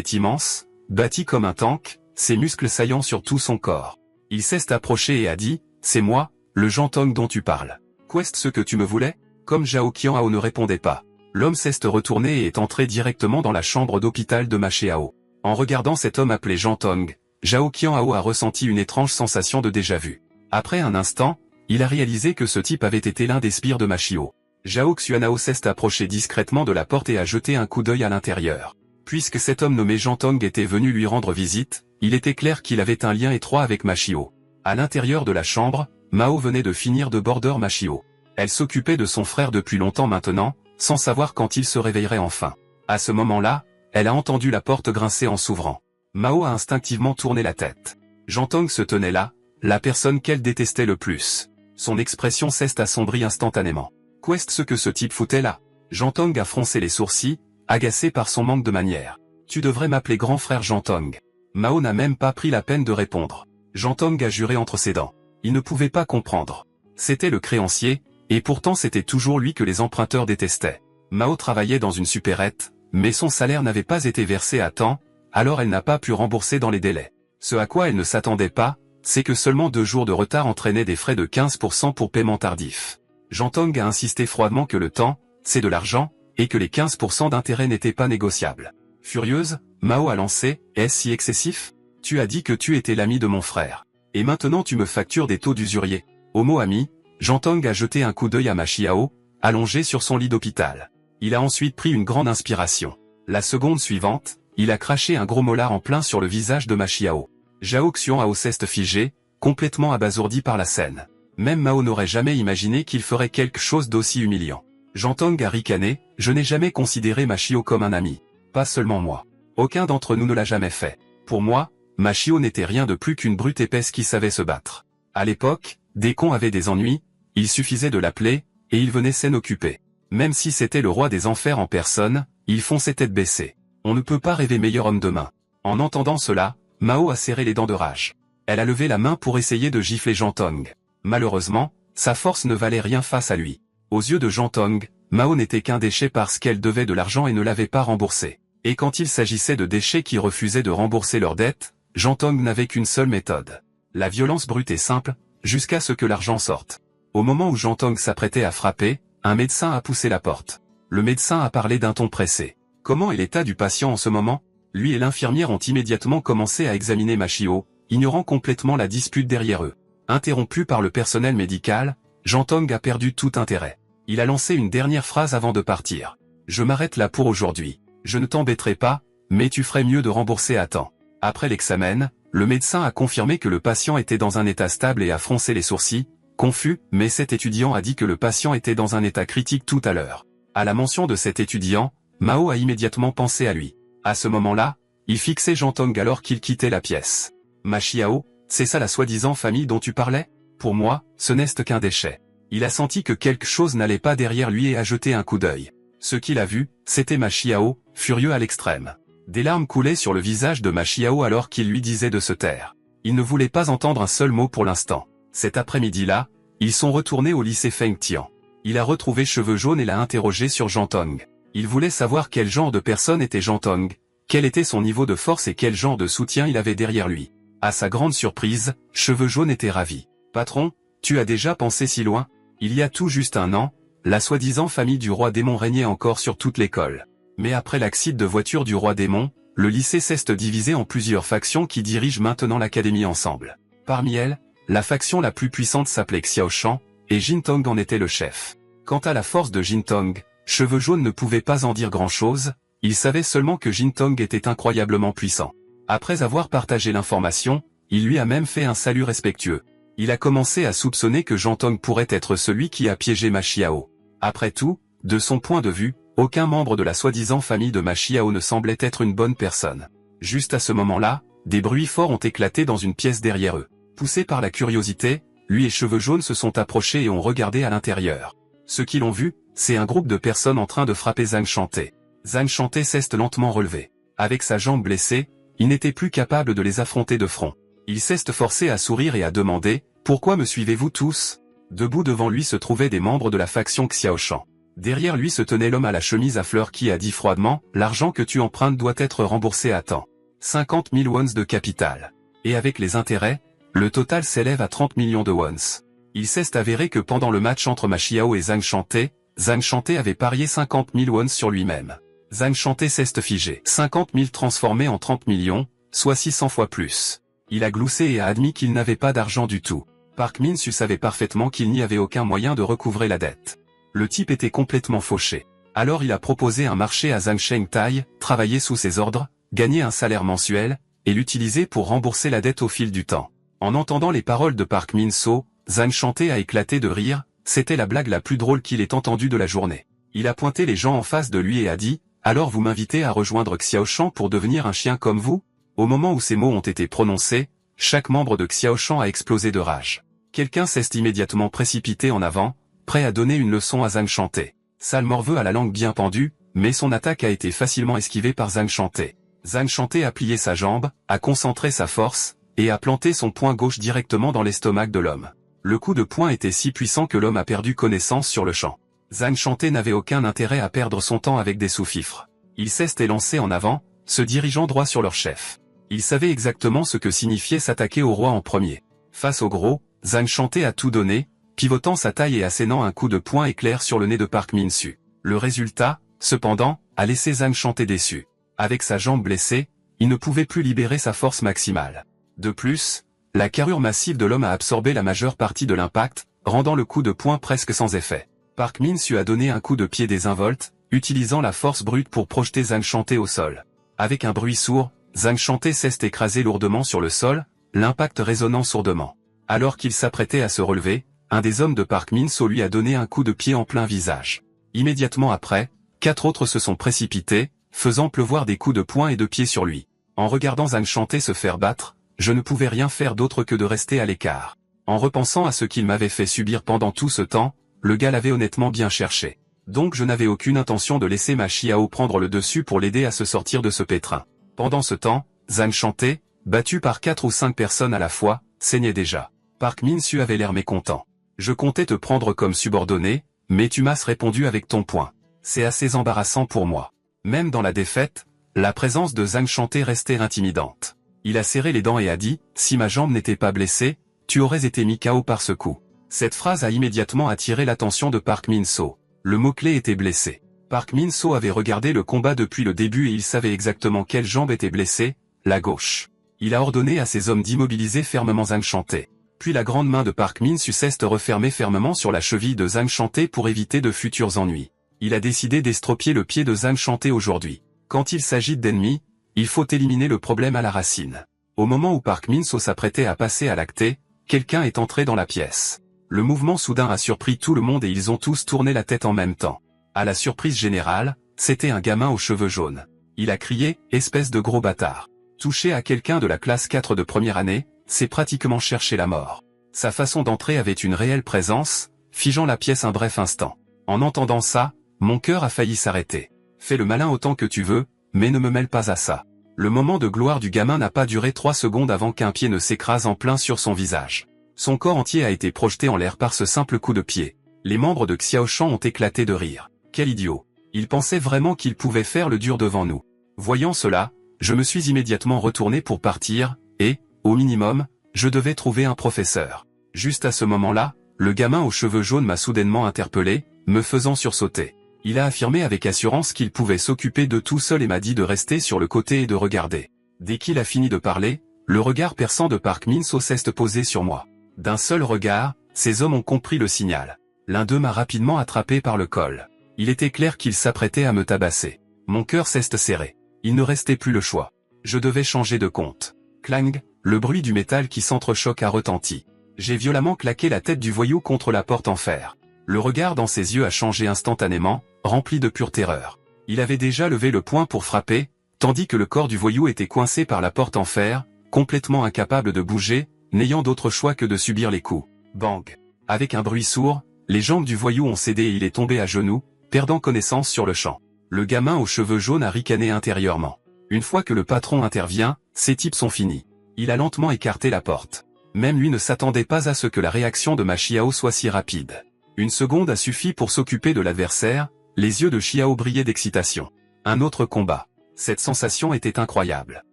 immense, bâti comme un tank, ses muscles saillants sur tout son corps. Il s'est approché et a dit, « C'est moi, le Zhang Tong dont tu parles. Qu'est-ce ce que tu me voulais ?» Comme Zhao Qianhao ne répondait pas, l'homme s'est retourné et est entré directement dans la chambre d'hôpital de Ma Xiao. En regardant cet homme appelé Zhang Tong, Zhao Qianhao a ressenti une étrange sensation de déjà-vu. Après un instant, il a réalisé que ce type avait été l'un des sbires de Ma Xiao. Zhao Qianhao s'est approché discrètement de la porte et a jeté un coup d'œil à l'intérieur. Puisque cet homme nommé Zhang Tong était venu lui rendre visite, il était clair qu'il avait un lien étroit avec Ma Xiao. À l'intérieur de la chambre, Mao venait de finir de border Ma Xiao. Elle s'occupait de son frère depuis longtemps maintenant, sans savoir quand il se réveillerait enfin. À ce moment-là, elle a entendu la porte grincer en s'ouvrant. Mao a instinctivement tourné la tête. Zhang Tong se tenait là, la personne qu'elle détestait le plus. Son expression s'est assombrie instantanément. Qu'est-ce ce que ce type foutait là? Zhang Tong a froncé les sourcils, agacé par son manque de manière. Tu devrais m'appeler grand frère Zhang Tong. Mao n'a même pas pris la peine de répondre. Zhang Tong a juré entre ses dents. Il ne pouvait pas comprendre. C'était le créancier, et pourtant c'était toujours lui que les emprunteurs détestaient. Mao travaillait dans une supérette, mais son salaire n'avait pas été versé à temps, alors elle n'a pas pu rembourser dans les délais. Ce à quoi elle ne s'attendait pas, c'est que seulement 2 jours de retard entraînaient des frais de 15% pour paiement tardif. Zhang Tong a insisté froidement que le temps, c'est de l'argent, et que les 15% d'intérêt n'étaient pas négociables. Furieuse, Mao a lancé, « Est-ce si excessif? Tu as dit que tu étais l'ami de mon frère. Et maintenant tu me factures des taux d'usurier. » Au mot ami, Zhang Tong a jeté un coup d'œil à Ma Xiao, allongé sur son lit d'hôpital. Il a ensuite pris une grande inspiration. La seconde suivante, il a craché un gros molar en plein sur le visage de Ma Xiao. Zhao Qianhao s'est figé, complètement abasourdi par la scène. Même Mao n'aurait jamais imaginé qu'il ferait quelque chose d'aussi humiliant. Zhang Tong a ricané, « Je n'ai jamais considéré Ma Xiao comme un ami. Pas seulement moi. Aucun d'entre nous ne l'a jamais fait. Pour moi, Ma Xiao n'était rien de plus qu'une brute épaisse qui savait se battre. À l'époque, dès qu'on avait des ennuis, il suffisait de l'appeler, et il venait s'en occuper. Même si c'était le roi des enfers en personne, il fonçait tête baissée. On ne peut pas rêver meilleur homme de main. » En entendant cela, Mao a serré les dents de rage. Elle a levé la main pour essayer de gifler Zhang Tong. Malheureusement, sa force ne valait rien face à lui. Aux yeux de Zhang Tong, Mao n'était qu'un déchet parce qu'elle devait de l'argent et ne l'avait pas remboursé. Et quand il s'agissait de déchets qui refusaient de rembourser leurs dettes, Zhang Tong n'avait qu'une seule méthode. La violence brute et simple, jusqu'à ce que l'argent sorte. Au moment où Zhang Tong s'apprêtait à frapper, un médecin a poussé la porte. Le médecin a parlé d'un ton pressé. Comment est l'état du patient en ce moment? Lui et l'infirmière ont immédiatement commencé à examiner Ma Xiao, ignorant complètement la dispute derrière eux. Interrompu par le personnel médical, Zhang Tong a perdu tout intérêt. Il a lancé une dernière phrase avant de partir. « Je m'arrête là pour aujourd'hui. Je ne t'embêterai pas, mais tu ferais mieux de rembourser à temps. » Après l'examen, le médecin a confirmé que le patient était dans un état stable et a froncé les sourcils, confus, mais cet étudiant a dit que le patient était dans un état critique tout à l'heure. À la mention de cet étudiant, Mao a immédiatement pensé à lui. À ce moment-là, il fixait Zhang Tong alors qu'il quittait la pièce. « Ma Xiao, c'est ça la soi-disant famille dont tu parlais? Pour moi, ce n'est qu'un déchet. » Il a senti que quelque chose n'allait pas derrière lui et a jeté un coup d'œil. Ce qu'il a vu, c'était Ma Xiao, furieux à l'extrême. Des larmes coulaient sur le visage de Ma Xiao alors qu'il lui disait de se taire. Il ne voulait pas entendre un seul mot pour l'instant. Cet après-midi-là, ils sont retournés au lycée Feng Tian. Il a retrouvé Cheveux Jaunes et l'a interrogé sur Zhang Tong. Il voulait savoir quel genre de personne était Zhang Tong, quel était son niveau de force et quel genre de soutien il avait derrière lui. À sa grande surprise, Cheveux Jaunes était ravi. « Patron, tu as déjà pensé si loin? Il y a tout juste un an, la soi-disant famille du roi démon régnait encore sur toute l'école. Mais après l'accident de voiture du roi démon, le lycée s'est divisé en plusieurs factions qui dirigent maintenant l'académie ensemble. Parmi elles, la faction la plus puissante s'appelait Xiao Shan, et Jin Tong en était le chef. Quant à la force de Jin Tong, Cheveux Jaunes ne pouvait pas en dire grand-chose, il savait seulement que Jin Tong était incroyablement puissant. Après avoir partagé l'information, il lui a même fait un salut respectueux. Il a commencé à soupçonner que Zhang Tong pourrait être celui qui a piégé Ma Xiao. Après tout, de son point de vue, aucun membre de la soi-disant famille de Ma Xiao ne semblait être une bonne personne. Juste à ce moment-là, des bruits forts ont éclaté dans une pièce derrière eux. Poussés par la curiosité, lui et Cheveux Jaunes se sont approchés et ont regardé à l'intérieur. Ceux qui l'ont vu, c'est un groupe de personnes en train de frapper Zhang Shanté. Zhang Shanté s'est lentement relevé. Avec sa jambe blessée, il n'était plus capable de les affronter de front. Il s'est forcé à sourire et à demander « Pourquoi me suivez-vous tous ?» Debout devant lui se trouvaient des membres de la faction Xiaoshan. Derrière lui se tenait l'homme à la chemise à fleurs qui a dit froidement « L'argent que tu empruntes doit être remboursé à temps. 50 000 wons de capital. Et avec les intérêts, le total s'élève à 30 millions de wons. » Il s'est avéré que pendant le match entre Ma Xiao et Zhang Shanté avait parié 50 000 wons sur lui-même. Zhang Shanté s'est figé. 50 000 transformés en 30 millions, soit 600 fois plus. Il a gloussé et a admis qu'il n'avait pas d'argent du tout. Park Min-soo savait parfaitement qu'il n'y avait aucun moyen de recouvrer la dette. Le type était complètement fauché. Alors il a proposé un marché à Zhang Shengtai, travailler sous ses ordres, gagner un salaire mensuel, et l'utiliser pour rembourser la dette au fil du temps. En entendant les paroles de Park Min-soo, Zhang Shanté a éclaté de rire, c'était la blague la plus drôle qu'il ait entendue de la journée. Il a pointé les gens en face de lui et a dit « Alors vous m'invitez à rejoindre Xiaoshan pour devenir un chien comme vous ?» Au moment où ces mots ont été prononcés, chaque membre de Xiaoshan a explosé de rage. Quelqu'un s'est immédiatement précipité en avant, prêt à donner une leçon à Zhang Shanté. Sale morveux à la langue bien pendue, mais son attaque a été facilement esquivée par Zhang Shanté. Zhang Shanté a plié sa jambe, a concentré sa force, et a planté son poing gauche directement dans l'estomac de l'homme. Le coup de poing était si puissant que l'homme a perdu connaissance sur le champ. Zhang Shanté n'avait aucun intérêt à perdre son temps avec des sous-fifres. Il s'est élancé en avant, se dirigeant droit sur leur chef. Il savait exactement ce que signifiait s'attaquer au roi en premier. Face au gros, Zhang Shanté a tout donné, pivotant sa taille et assénant un coup de poing éclair sur le nez de Park Min-soo. Le résultat, cependant, a laissé Zhang Shanté déçu. Avec sa jambe blessée, il ne pouvait plus libérer sa force maximale. De plus, la carrure massive de l'homme a absorbé la majeure partie de l'impact, rendant le coup de poing presque sans effet. Park Min-soo a donné un coup de pied désinvolte, utilisant la force brute pour projeter Zhang Shanté au sol. Avec un bruit sourd, Zhang Shanté s'est écrasé lourdement sur le sol, l'impact résonnant sourdement. Alors qu'il s'apprêtait à se relever, un des hommes de Park Min-soo lui a donné un coup de pied en plein visage. Immédiatement après, 4 autres se sont précipités, faisant pleuvoir des coups de poing et de pied sur lui. En regardant Zhang Shanté se faire battre, je ne pouvais rien faire d'autre que de rester à l'écart. En repensant à ce qu'il m'avait fait subir pendant tout ce temps, le gars l'avait honnêtement bien cherché. Donc je n'avais aucune intention de laisser Ma Xiao prendre le dessus pour l'aider à se sortir de ce pétrin. Pendant ce temps, Zhang Shanté, battu par 4 ou 5 personnes à la fois, saignait déjà. Park Min-soo avait l'air mécontent. Je comptais te prendre comme subordonné, mais tu m'as répondu avec ton poing. C'est assez embarrassant pour moi. Même dans la défaite, la présence de Zhang Shanté restait intimidante. Il a serré les dents et a dit « Si ma jambe n'était pas blessée, tu aurais été mis KO par ce coup. » Cette phrase a immédiatement attiré l'attention de Park Min-soo. Le mot-clé était blessé. Park Min-soo avait regardé le combat depuis le début et il savait exactement quelle jambe était blessée, la gauche. Il a ordonné à ses hommes d'immobiliser fermement Zhang Shanté. Puis la grande main de Park Min-soo s'est refermée fermement sur la cheville de Zhang Shanté pour éviter de futurs ennuis. Il a décidé d'estropier le pied de Zhang Shanté aujourd'hui. Quand il s'agit d'ennemis, il faut éliminer le problème à la racine. Au moment où Park Min-soo s'apprêtait à passer à l'acte, quelqu'un est entré dans la pièce. Le mouvement soudain a surpris tout le monde et ils ont tous tourné la tête en même temps. À la surprise générale, c'était un gamin aux cheveux jaunes. Il a crié « Espèce de gros bâtard ». Toucher à quelqu'un de la classe 4 de première année, c'est pratiquement chercher la mort. Sa façon d'entrer avait une réelle présence, figeant la pièce un bref instant. En entendant ça, mon cœur a failli s'arrêter. Fais le malin autant que tu veux, mais ne me mêle pas à ça. Le moment de gloire du gamin n'a pas duré 3 secondes avant qu'un pied ne s'écrase en plein sur son visage. Son corps entier a été projeté en l'air par ce simple coup de pied. Les membres de Xiaoshan ont éclaté de rire. Quel idiot! Il pensait vraiment qu'il pouvait faire le dur devant nous. Voyant cela, je me suis immédiatement retourné pour partir, et, au minimum, je devais trouver un professeur. Juste à ce moment-là, le gamin aux cheveux jaunes m'a soudainement interpellé, me faisant sursauter. Il a affirmé avec assurance qu'il pouvait s'occuper de tout seul et m'a dit de rester sur le côté et de regarder. Dès qu'il a fini de parler, le regard perçant de Park Min-soo s'est posé sur moi. D'un seul regard, ces hommes ont compris le signal. L'un d'eux m'a rapidement attrapé par le col. Il était clair qu'il s'apprêtait à me tabasser. Mon cœur s'est serré. Il ne restait plus le choix. Je devais changer de compte. Clang, le bruit du métal qui s'entrechoque a retenti. J'ai violemment claqué la tête du voyou contre la porte en fer. Le regard dans ses yeux a changé instantanément, rempli de pure terreur. Il avait déjà levé le poing pour frapper, tandis que le corps du voyou était coincé par la porte en fer, complètement incapable de bouger, n'ayant d'autre choix que de subir les coups. Bang! Avec un bruit sourd, les jambes du voyou ont cédé et il est tombé à genoux, perdant connaissance sur le champ. Le gamin aux cheveux jaunes a ricané intérieurement. Une fois que le patron intervient, ces types sont finis. Il a lentement écarté la porte. Même lui ne s'attendait pas à ce que la réaction de Ma Xiao soit si rapide. Une seconde a suffi pour s'occuper de l'adversaire, les yeux de Xiao brillaient d'excitation. Un autre combat. Cette sensation était incroyable.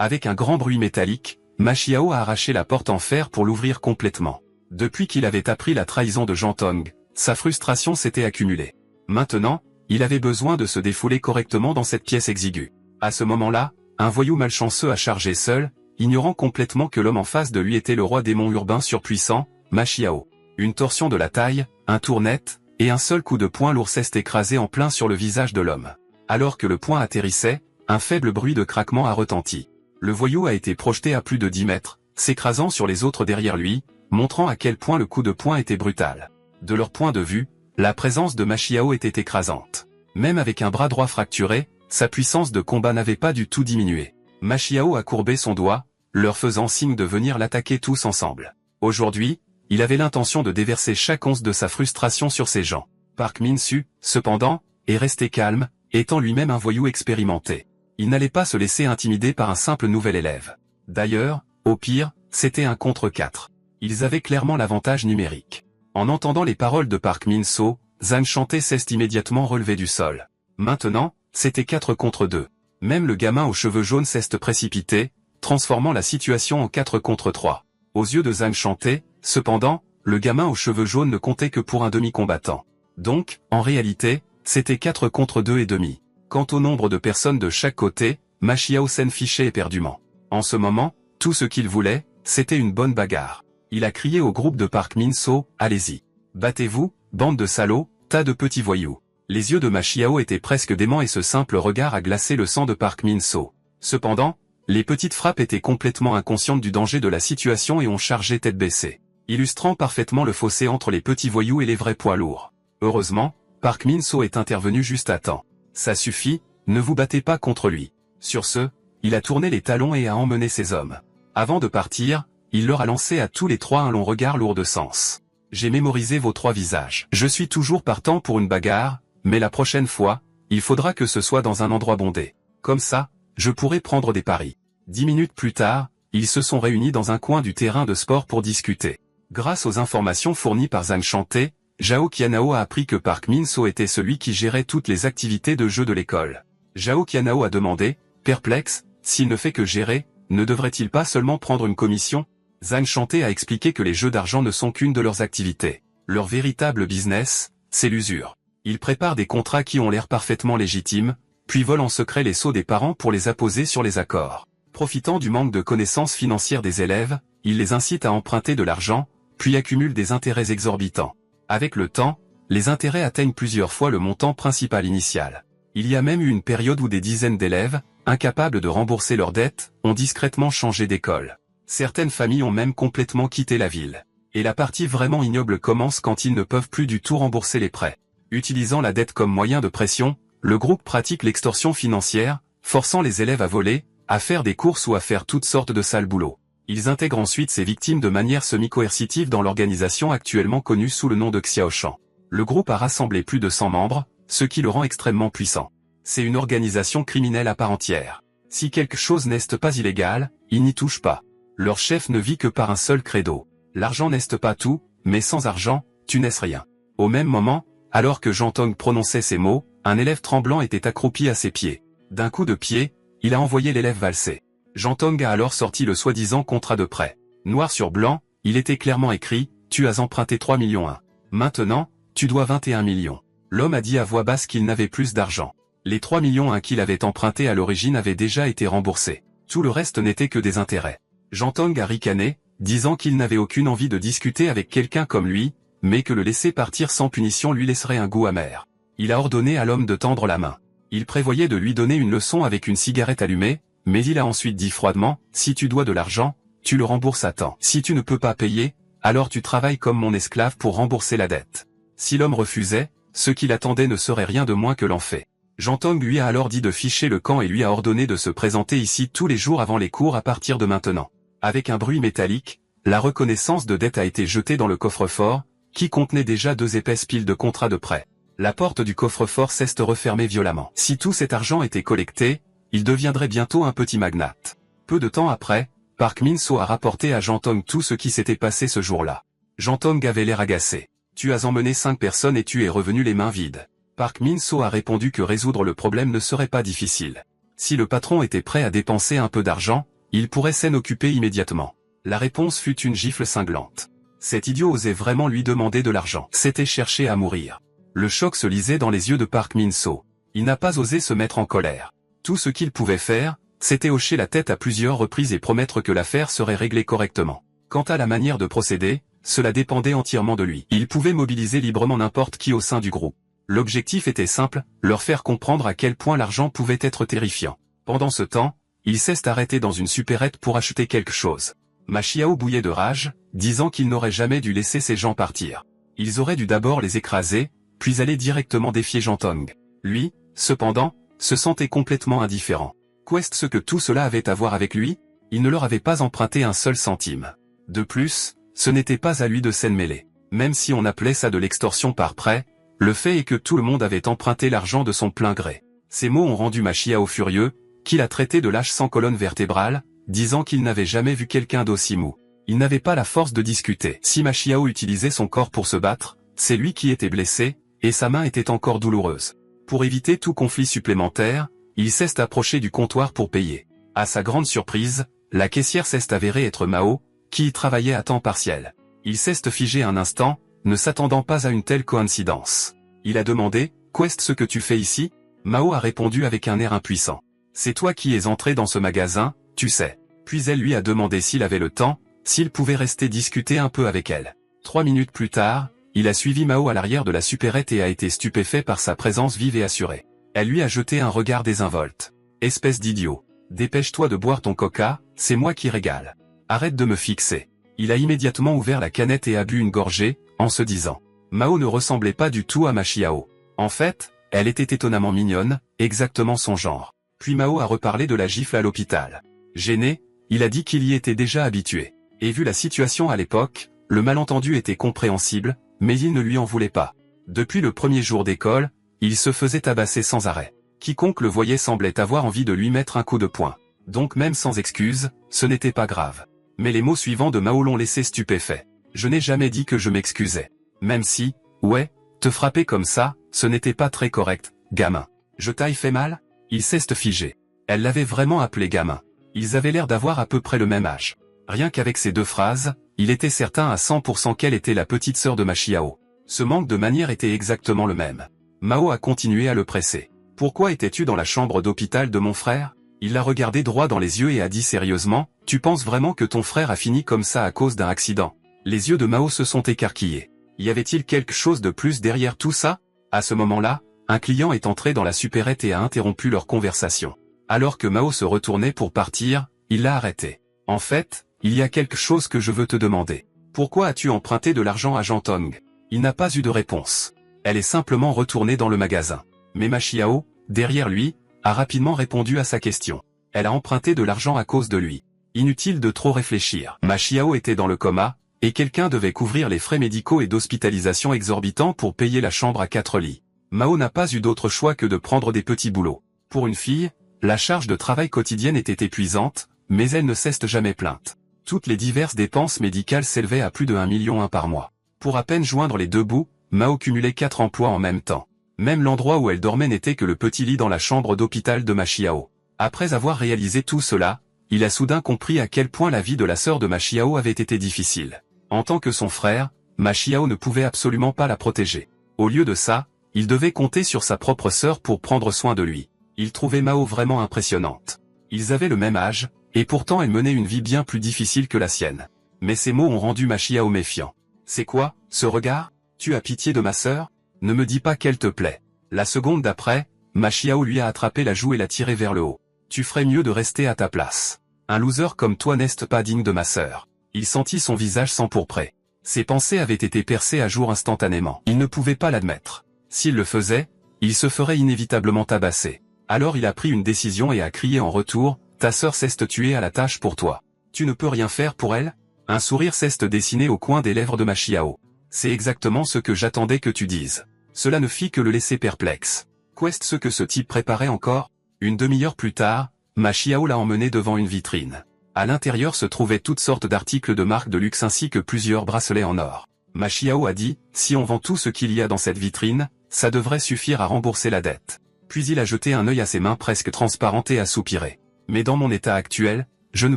Avec un grand bruit métallique, Ma Xiao a arraché la porte en fer pour l'ouvrir complètement. Depuis qu'il avait appris la trahison de Zhang Tong, sa frustration s'était accumulée. Maintenant, il avait besoin de se défouler correctement dans cette pièce exiguë. À ce moment-là, un voyou malchanceux a chargé seul, ignorant complètement que l'homme en face de lui était le roi démon urbain surpuissant, Ma Xiao. Une torsion de la taille, un tour net, et un seul coup de poing lourd s'est écrasé en plein sur le visage de l'homme. Alors que le poing atterrissait, un faible bruit de craquement a retenti. Le voyou a été projeté à plus de 10 mètres, s'écrasant sur les autres derrière lui, montrant à quel point le coup de poing était brutal. De leur point de vue, la présence de Ma Xiao était écrasante. Même avec un bras droit fracturé, sa puissance de combat n'avait pas du tout diminué. Ma Xiao a courbé son doigt, leur faisant signe de venir l'attaquer tous ensemble. Aujourd'hui, il avait l'intention de déverser chaque once de sa frustration sur ces gens. Park Min-su, cependant, est resté calme, étant lui-même un voyou expérimenté. Il n'allait pas se laisser intimider par un simple nouvel élève. D'ailleurs, au pire, c'était un contre 4. Ils avaient clairement l'avantage numérique. En entendant les paroles de Park Min-so, Zhang Chanté s'est immédiatement relevé du sol. Maintenant, c'était 4 contre 2. Même le gamin aux cheveux jaunes s'est précipité, transformant la situation en 4 contre 3. Aux yeux de Zhang Chanté, cependant, le gamin aux cheveux jaunes ne comptait que pour un demi-combattant. Donc, en réalité, c'était 4 contre 2 et demi. Quant au nombre de personnes de chaque côté, Ma Xiao s'en fichait éperdument. En ce moment, tout ce qu'il voulait, c'était une bonne bagarre. Il a crié au groupe de Park Min-so, « Allez-y. Battez-vous, bande de salauds, tas de petits voyous. » Les yeux de Ma Xiao étaient presque déments et ce simple regard a glacé le sang de Park Min-so. Cependant, les petites frappes étaient complètement inconscientes du danger de la situation et ont chargé tête baissée, illustrant parfaitement le fossé entre les petits voyous et les vrais poids lourds. Heureusement, Park Min-so est intervenu juste à temps. Ça suffit, ne vous battez pas contre lui. Sur ce, il a tourné les talons et a emmené ses hommes. Avant de partir, il leur a lancé à tous les trois un long regard lourd de sens. J'ai mémorisé vos 3 visages. Je suis toujours partant pour une bagarre, mais la prochaine fois, il faudra que ce soit dans un endroit bondé. Comme ça, je pourrai prendre des paris. 10 minutes plus tard, ils se sont réunis dans un coin du terrain de sport pour discuter. Grâce aux informations fournies par Zhang Chanté, Zhao Qianao a appris que Park Min-so était celui qui gérait toutes les activités de jeu de l'école. Zhao Qianao a demandé, perplexe, s'il ne fait que gérer, ne devrait-il pas seulement prendre une commission? Zhang Chanté a expliqué que les jeux d'argent ne sont qu'une de leurs activités. Leur véritable business, c'est l'usure. Ils préparent des contrats qui ont l'air parfaitement légitimes, puis volent en secret les sceaux des parents pour les apposer sur les accords. Profitant du manque de connaissances financières des élèves, ils les incitent à emprunter de l'argent, puis accumulent des intérêts exorbitants. Avec le temps, les intérêts atteignent plusieurs fois le montant principal initial. Il y a même eu une période où des dizaines d'élèves, incapables de rembourser leurs dettes, ont discrètement changé d'école. Certaines familles ont même complètement quitté la ville. Et la partie vraiment ignoble commence quand ils ne peuvent plus du tout rembourser les prêts. Utilisant la dette comme moyen de pression, le groupe pratique l'extorsion financière, forçant les élèves à voler, à faire des courses ou à faire toutes sortes de sales boulots. Ils intègrent ensuite ces victimes de manière semi-coercitive dans l'organisation actuellement connue sous le nom de Xiaoshan. Le groupe a rassemblé plus de 100 membres, ce qui le rend extrêmement puissant. C'est une organisation criminelle à part entière. Si quelque chose n'est pas illégal, ils n'y touchent pas. Leur chef ne vit que par un seul credo. L'argent n'est pas tout, mais sans argent, tu n'es rien. Au même moment, alors que Zhang Tong prononçait ces mots, un élève tremblant était accroupi à ses pieds. D'un coup de pied, il a envoyé l'élève valser. Zhang Tong a alors sorti le soi-disant contrat de prêt. Noir sur blanc, il était clairement écrit, tu as emprunté 3 millions 1. Maintenant, tu dois 21 millions. L'homme a dit à voix basse qu'il n'avait plus d'argent. Les 3 millions 1 qu'il avait empruntés à l'origine avaient déjà été remboursés. Tout le reste n'était que des intérêts. Zhang Tong a ricané, disant qu'il n'avait aucune envie de discuter avec quelqu'un comme lui, mais que le laisser partir sans punition lui laisserait un goût amer. Il a ordonné à l'homme de tendre la main. Il prévoyait de lui donner une leçon avec une cigarette allumée, mais il a ensuite dit froidement, si tu dois de l'argent, tu le rembourses à temps. Si tu ne peux pas payer, alors tu travailles comme mon esclave pour rembourser la dette. Si l'homme refusait, ce qu'il attendait ne serait rien de moins que l'enfer. Zhang Tong lui a alors dit de ficher le camp et lui a ordonné de se présenter ici tous les jours avant les cours à partir de maintenant. Avec un bruit métallique, la reconnaissance de dette a été jetée dans le coffre-fort, qui contenait déjà 2 épaisses piles de contrats de prêt. La porte du coffre-fort s'est refermée violemment. Si tout cet argent était collecté, il deviendrait bientôt un petit magnate. Peu de temps après, Park Min-soo a rapporté à Jang-tong tout ce qui s'était passé ce jour-là. Jang-tong avait l'air agacé. Tu as emmené 5 personnes et tu es revenu les mains vides. Park Min-soo a répondu que résoudre le problème ne serait pas difficile. Si le patron était prêt à dépenser un peu d'argent, il pourrait s'en occuper immédiatement. La réponse fut une gifle cinglante. Cet idiot osait vraiment lui demander de l'argent. C'était chercher à mourir. Le choc se lisait dans les yeux de Park Min-soo. Il n'a pas osé se mettre en colère. Tout ce qu'il pouvait faire, c'était hocher la tête à plusieurs reprises et promettre que l'affaire serait réglée correctement. Quant à la manière de procéder, cela dépendait entièrement de lui. Il pouvait mobiliser librement n'importe qui au sein du groupe. L'objectif était simple, leur faire comprendre à quel point l'argent pouvait être terrifiant. Pendant ce temps, il s'est arrêté dans une supérette pour acheter quelque chose. Ma Xiao bouillait de rage, disant qu'il n'aurait jamais dû laisser ces gens partir. Ils auraient dû d'abord les écraser, puis aller directement défier Jang-tong. Lui, cependant, se sentait complètement indifférent. Qu'est-ce ce que tout cela avait à voir avec lui? Il ne leur avait pas emprunté un seul centime. De plus, ce n'était pas à lui de s'en mêler. Même si on appelait ça de l'extorsion par prêt, le fait est que tout le monde avait emprunté l'argent de son plein gré. Ces mots ont rendu Ma Xiao furieux, qu'il a traité de lâche sans colonne vertébrale, disant qu'il n'avait jamais vu quelqu'un d'aussi mou. Il n'avait pas la force de discuter. Si Ma Xiao utilisait son corps pour se battre, c'est lui qui était blessé, et sa main était encore douloureuse. Pour éviter tout conflit supplémentaire, il s'est approché du comptoir pour payer. À sa grande surprise, la caissière s'est avérée être Mao, qui y travaillait à temps partiel. Il s'est figé un instant, ne s'attendant pas à une telle coïncidence. Il a demandé, « Qu'est-ce ce que tu fais ici ?» Mao a répondu avec un air impuissant. « C'est toi qui es entré dans ce magasin, tu sais. » Puis elle lui a demandé s'il avait le temps, s'il pouvait rester discuter un peu avec elle. 3 minutes plus tard, il a suivi Mao à l'arrière de la supérette et a été stupéfait par sa présence vive et assurée. Elle lui a jeté un regard désinvolte. « Espèce d'idiot. Dépêche-toi de boire ton coca, c'est moi qui régale. Arrête de me fixer. » Il a immédiatement ouvert la canette et a bu une gorgée, en se disant. Mao ne ressemblait pas du tout à Ma Xiao. En fait, elle était étonnamment mignonne, exactement son genre. Puis Mao a reparlé de la gifle à l'hôpital. Gêné, il a dit qu'il y était déjà habitué. Et vu la situation à l'époque, le malentendu était compréhensible, mais il ne lui en voulait pas. Depuis le premier jour d'école, il se faisait tabasser sans arrêt. Quiconque le voyait semblait avoir envie de lui mettre un coup de poing. Donc même sans excuse, ce n'était pas grave. Mais les mots suivants de Mao l'ont laissé stupéfait. Je n'ai jamais dit que je m'excusais. Même si, ouais, te frapper comme ça, ce n'était pas très correct, gamin. Je t'aille fait mal? Il s'est figé. Elle l'avait vraiment appelé gamin. Ils avaient l'air d'avoir à peu près le même âge. Rien qu'avec ces deux phrases, il était certain à 100% qu'elle était la petite sœur de Ma Xiao. Ce manque de manière était exactement le même. Mao a continué à le presser. Pourquoi étais-tu dans la chambre d'hôpital de mon frère? Il l'a regardé droit dans les yeux et a dit sérieusement, « Tu penses vraiment que ton frère a fini comme ça à cause d'un accident ?» Les yeux de Mao se sont écarquillés. Y avait-il quelque chose de plus derrière tout ça? À ce moment-là, un client est entré dans la supérette et a interrompu leur conversation. Alors que Mao se retournait pour partir, il l'a arrêté. « En fait, il y a quelque chose que je veux te demander. Pourquoi as-tu emprunté de l'argent à Jang-tong ?» Il n'a pas eu de réponse. Elle est simplement retournée dans le magasin. Mais Ma Xiao, derrière lui, a rapidement répondu à sa question. Elle a emprunté de l'argent à cause de lui. Inutile de trop réfléchir. Ma Xiao était dans le coma, et quelqu'un devait couvrir les frais médicaux et d'hospitalisation exorbitants pour payer la chambre à 4 lits. Mao n'a pas eu d'autre choix que de prendre des petits boulots. Pour une fille, la charge de travail quotidienne était épuisante, mais elle ne s'est jamais plainte. Toutes les diverses dépenses médicales s'élevaient à plus de 1,1 million par mois. Pour à peine joindre les deux bouts, Mao cumulait 4 emplois en même temps. Même l'endroit où elle dormait n'était que le petit lit dans la chambre d'hôpital de Ma Xiao. Après avoir réalisé tout cela, il a soudain compris à quel point la vie de la sœur de Ma Xiao avait été difficile. En tant que son frère, Ma Xiao ne pouvait absolument pas la protéger. Au lieu de ça, il devait compter sur sa propre sœur pour prendre soin de lui. Il trouvait Mao vraiment impressionnante. Ils avaient le même âge, et pourtant elle menait une vie bien plus difficile que la sienne. Mais ces mots ont rendu Ma Xiao méfiant. « C'est quoi, ce regard? Tu as pitié de ma sœur? Ne me dis pas qu'elle te plaît. » La seconde d'après, Ma Xiao lui a attrapé la joue et l'a tiré vers le haut. « Tu ferais mieux de rester à ta place. Un loser comme toi n'est pas digne de ma sœur. » Il sentit son visage s'empourprer. Ses pensées avaient été percées à jour instantanément. Il ne pouvait pas l'admettre. S'il le faisait, il se ferait inévitablement tabasser. Alors il a pris une décision et a crié en retour, « Ta sœur s'est tuée à la tâche pour toi. Tu ne peux rien faire pour elle ?» Un sourire s'est dessiné au coin des lèvres de Ma Xiao. « C'est exactement ce que j'attendais que tu dises. » Cela ne fit que le laisser perplexe. Qu'est-ce ce que ce type préparait encore? Une demi-heure plus tard, Ma Xiao l'a emmené devant une vitrine. À l'intérieur se trouvaient toutes sortes d'articles de marque de luxe ainsi que plusieurs bracelets en or. Ma Xiao a dit, si on vend tout ce qu'il y a dans cette vitrine, ça devrait suffire à rembourser la dette. Puis il a jeté un œil à ses mains presque transparentes et a soupiré. Mais dans mon état actuel, je ne